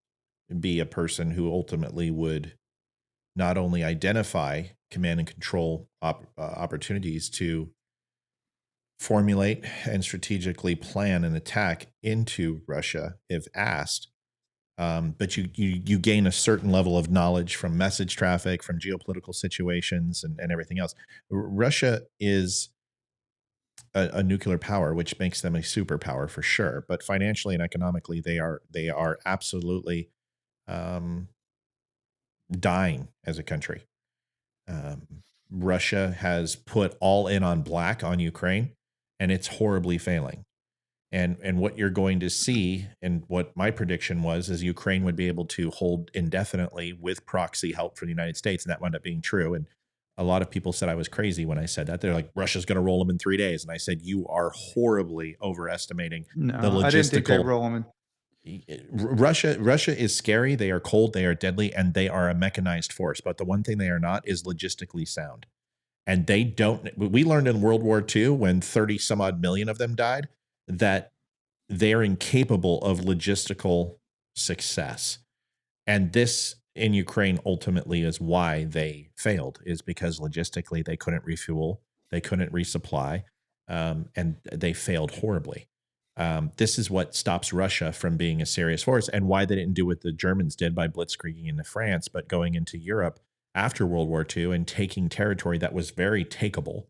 be a person who ultimately would not only identify command and control opportunities to formulate and strategically plan an attack into Russia if asked, but you gain a certain level of knowledge from message traffic, from geopolitical situations, and everything else. Russia is a nuclear power, which makes them a superpower for sure. But financially and economically, they are absolutely dying as a country. Russia has put all in on black on Ukraine, and it's horribly failing. And what you're going to see, and what my prediction was, is Ukraine would be able to hold indefinitely with proxy help from the United States, and that wound up being true. And a lot of people said I was crazy when I said that. They're like, Russia's going to roll them in 3 days. And I said, you are horribly overestimating the logistical. I didn't think they'd roll them in. Russia is scary. They are cold. They are deadly, and they are a mechanized force. But the one thing they are not is logistically sound. And they don't. We learned in World War II, when 30 some odd million of them died, that they're incapable of logistical success. And this in Ukraine ultimately is why they failed, is because logistically they couldn't refuel, they couldn't resupply, and they failed horribly. This is what stops Russia from being a serious force, and why they didn't do what the Germans did by blitzkrieging into France, but going into Europe after World War II and taking territory that was very takeable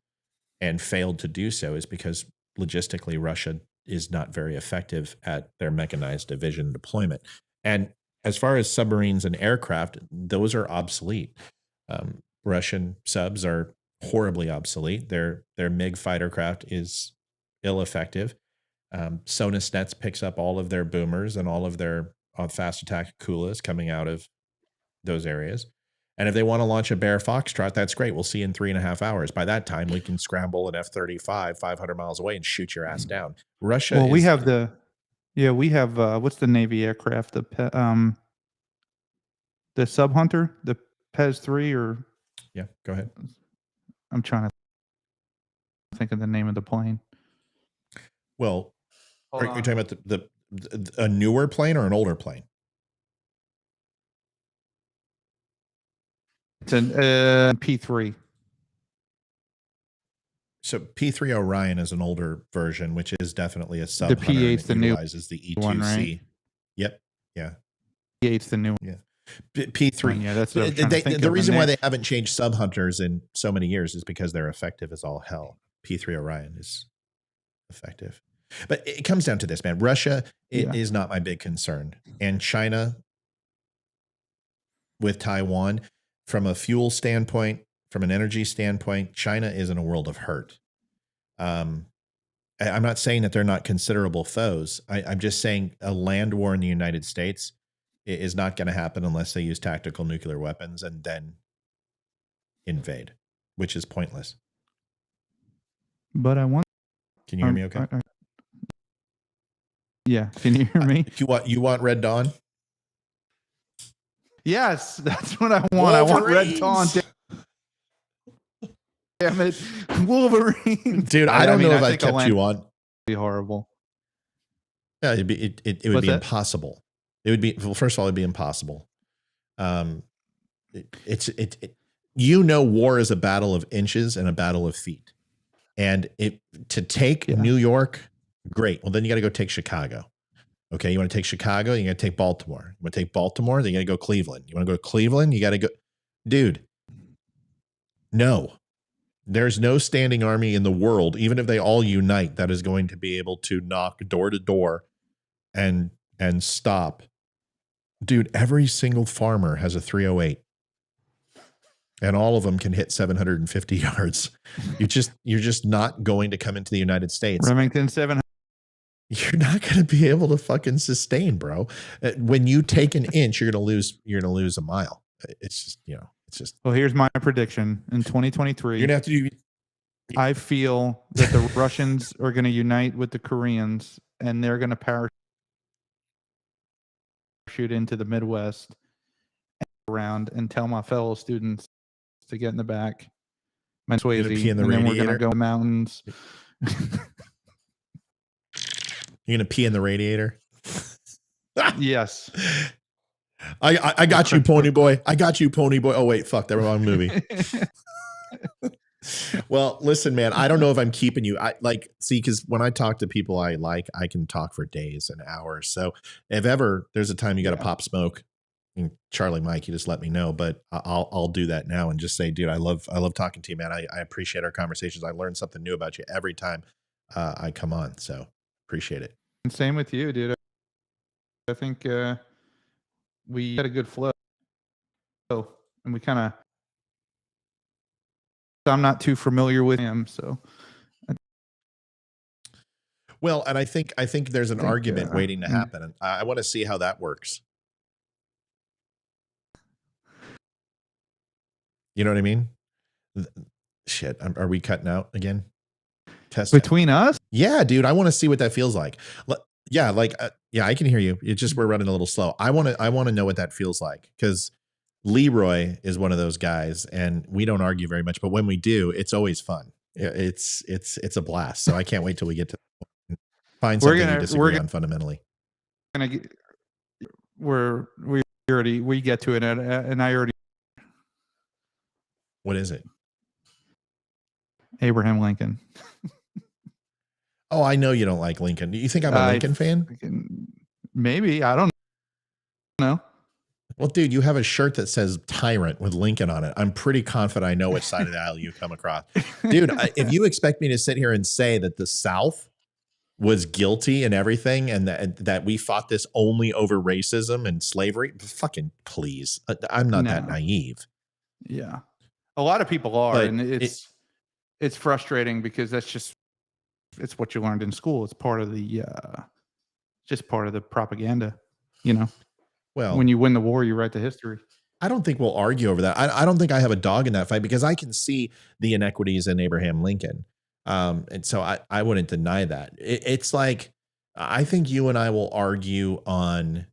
and failed to do so, is because logistically Russia is not very effective at their mechanized division deployment. And as far as submarines and aircraft, those are obsolete. Russian subs are horribly obsolete. Their MiG fighter craft is ill effective. Sonus picks up all of their boomers and all of their fast attack Kulas coming out of those areas. And if they want to launch a Bear Foxtrot, that's great. We'll see in 3.5 hours. By that time, we can scramble an F-35 500 miles away and shoot your ass down. Russia. Well, we have what's the Navy aircraft? The Sub Hunter, the Pez 3, or yeah. Go ahead. I'm trying to think of the name of the plane. Well, are you talking about a newer plane or an older plane? It's an P3. So P3 Orion is an older version, which is definitely a sub. The P8's the new utilizes the E2C. one, right? Yep. Yeah. P8's the new one. Yeah. P3. Yeah, that's what the reason why they haven't changed sub hunters in so many years is because they're effective as all hell. P3 Orion is effective. But it comes down to this, man. Russia is not my big concern. And China with Taiwan, from a fuel standpoint, from an energy standpoint, China is in a world of hurt. I'm not saying that they're not considerable foes. I'm just saying a land war in the United States is not going to happen unless they use tactical nuclear weapons and then invade, which is pointless. But I want. Can you hear me okay? Yeah. Can you hear me? You want Red Dawn? Yes, that's what I want. Wolverines. I want Red Dawn. Damn it, Wolverine. Dude, I don't know if I think the kept land you on. would be horrible. Yeah, it would What's be that? impossible. It would be, well, first of all, it'd be impossible. You know, war is a battle of inches and a battle of feet. And to take Yeah. New York, great. Well, then you got to go take Chicago. Okay, you want to take Chicago, you got to take Baltimore. You want to take Baltimore, then you got to go Cleveland. You want to go to Cleveland, you got to go. Dude, no. There's no standing army in the world, even if they all unite, that is going to be able to knock door to door and stop. Dude, every single farmer has a 308. And all of them can hit 750 yards. You're just not going to come into the United States. Remington 700. You're not going to be able to fucking sustain, bro. When you take an inch, you're going to lose a mile. It's just, it's just. Well, here's my prediction in 2023. You're going to have to do. I feel that the Russians are going to unite with the Koreans, and they're going to parachute into the Midwest around and tell my fellow students to get in the back. Swayze, pee in the and then we're radiator? going to go to the mountains. You're going to pee in the radiator? Yes. I got you, Pony Boy. I got you, Pony Boy. Oh, wait, fuck, that wrong movie. Well, listen, man, I don't know if I'm keeping you. Because when I talk to people I can talk for days and hours. So if ever there's a time you got to pop smoke, and Charlie Mike, you just let me know. But I'll do that now and just say, dude, I love talking to you, man. I appreciate our conversations. I learn something new about you every time I come on. So appreciate it. And same with you, dude. I think we had a good flow, and we kind of. I'm not too familiar with him, so. Well, and I think there's an argument waiting to happen, and I want to see how that works. You know what I mean? Shit, are we cutting out again? Test between us? Yeah, dude, I want to see what that feels like. Yeah, I can hear you. It's just we're running a little slow. I want to know what that feels like, because Leroy is one of those guys, and we don't argue very much, but when we do, it's always fun. It's a blast. So I can't wait till we get to find something we disagree on fundamentally. We get to it, and I already. What is it? Abraham Lincoln. Oh, I know you don't like Lincoln. Do you think I'm a Lincoln fan? Maybe. I don't know. Well, dude, you have a shirt that says Tyrant with Lincoln on it. I'm pretty confident I know which side of the aisle you come across. Dude, if you expect me to sit here and say that the South was guilty and everything, and that we fought this only over racism and slavery, fucking please. I'm not that naive. Yeah. A lot of people are, But and it's frustrating because it's what you learned in school. It's part of the just part of the propaganda, Well, when you win the war, you write the history. I don't think we'll argue over that. I don't think I have a dog in that fight, because I can see the inequities in Abraham Lincoln. And so I wouldn't deny that. It's like, I think you and I will argue on,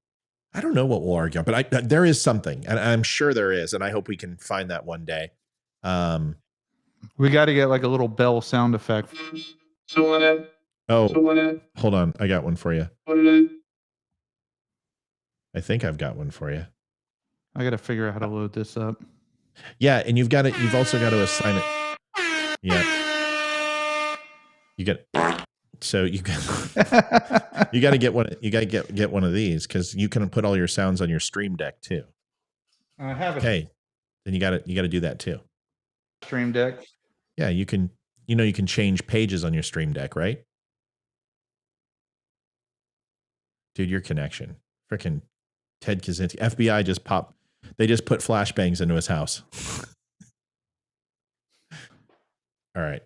I don't know what we'll argue on, but there is something, and I'm sure there is. And I hope we can find that one day. We got to get like a little bell sound effect. Oh, hold on. I got one for you. I think I've got one for you. I got to figure out how to load this up. Yeah, and you've also got to assign it. Yeah. So you got to get one. You got to get one of these, because you can put all your sounds on your Stream Deck too. I have it. Okay, then you got to do that too. Stream Deck. Yeah, you can. You can change pages on your Stream Deck, right? Dude, your connection, freaking Ted Kaczynski, FBI just popped. They just put flashbangs into his house. All right,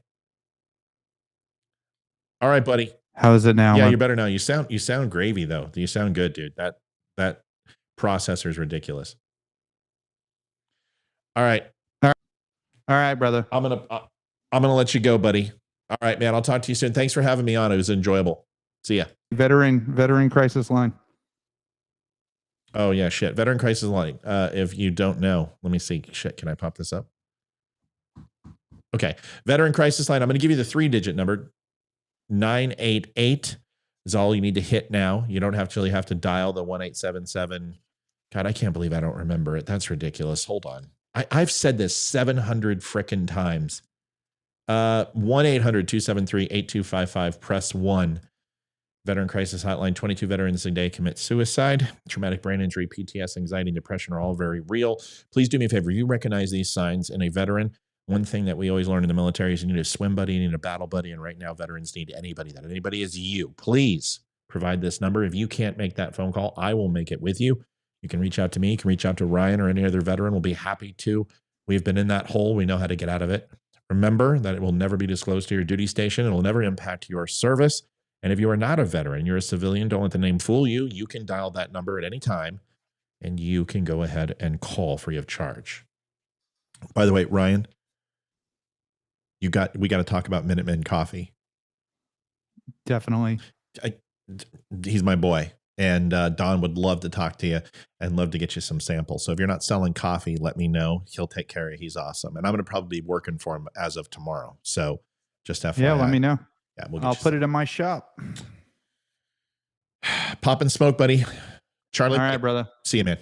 buddy. How is it now? Yeah, you're better now. You sound gravy though. You sound good, dude. That processor is ridiculous. All right, brother. I'm gonna let you go, buddy. All right, man. I'll talk to you soon. Thanks for having me on. It was enjoyable. See ya. Veteran crisis line. Oh yeah, shit. Veteran crisis line. If you don't know, let me see. Shit, can I pop this up? Okay. Veteran crisis line. I'm going to give you the 3-digit number. 988 is all you need to hit now. You don't actually have to dial the 1877. God, I can't believe I don't remember it. That's ridiculous. Hold on. I've said this 700 frickin' times. 1-800-273-8255. Press 1. Veteran crisis hotline. 22 veterans a day commit suicide. Traumatic brain injury, PTS, anxiety, and depression are all very real. Please do me a favor. You recognize these signs in a veteran. One thing that we always learn in the military is you need a swim buddy, you need a battle buddy, and right now veterans need anybody. That anybody is you. Please provide this number. If you can't make that phone call, I will make it with you. You can reach out to me. You can reach out to Ryan or any other veteran. We'll be happy to. We've been in that hole. We know how to get out of it. Remember that it will never be disclosed to your duty station. It will never impact your service. And if you are not a veteran, you're a civilian, don't let the name fool you. You can dial that number at any time, and you can go ahead and call free of charge. By the way, Ryan, we got to talk about Minutemen coffee. Definitely. He's my boy. And Don would love to talk to you and love to get you some samples. So if you're not selling coffee, let me know. He'll take care of you. He's awesome. And I'm going to probably be working for him as of tomorrow. So just FYI. Yeah, let me know. Yeah, I'll put it in my shop. Pop and smoke, buddy. Charlie. All right, brother. See you, man.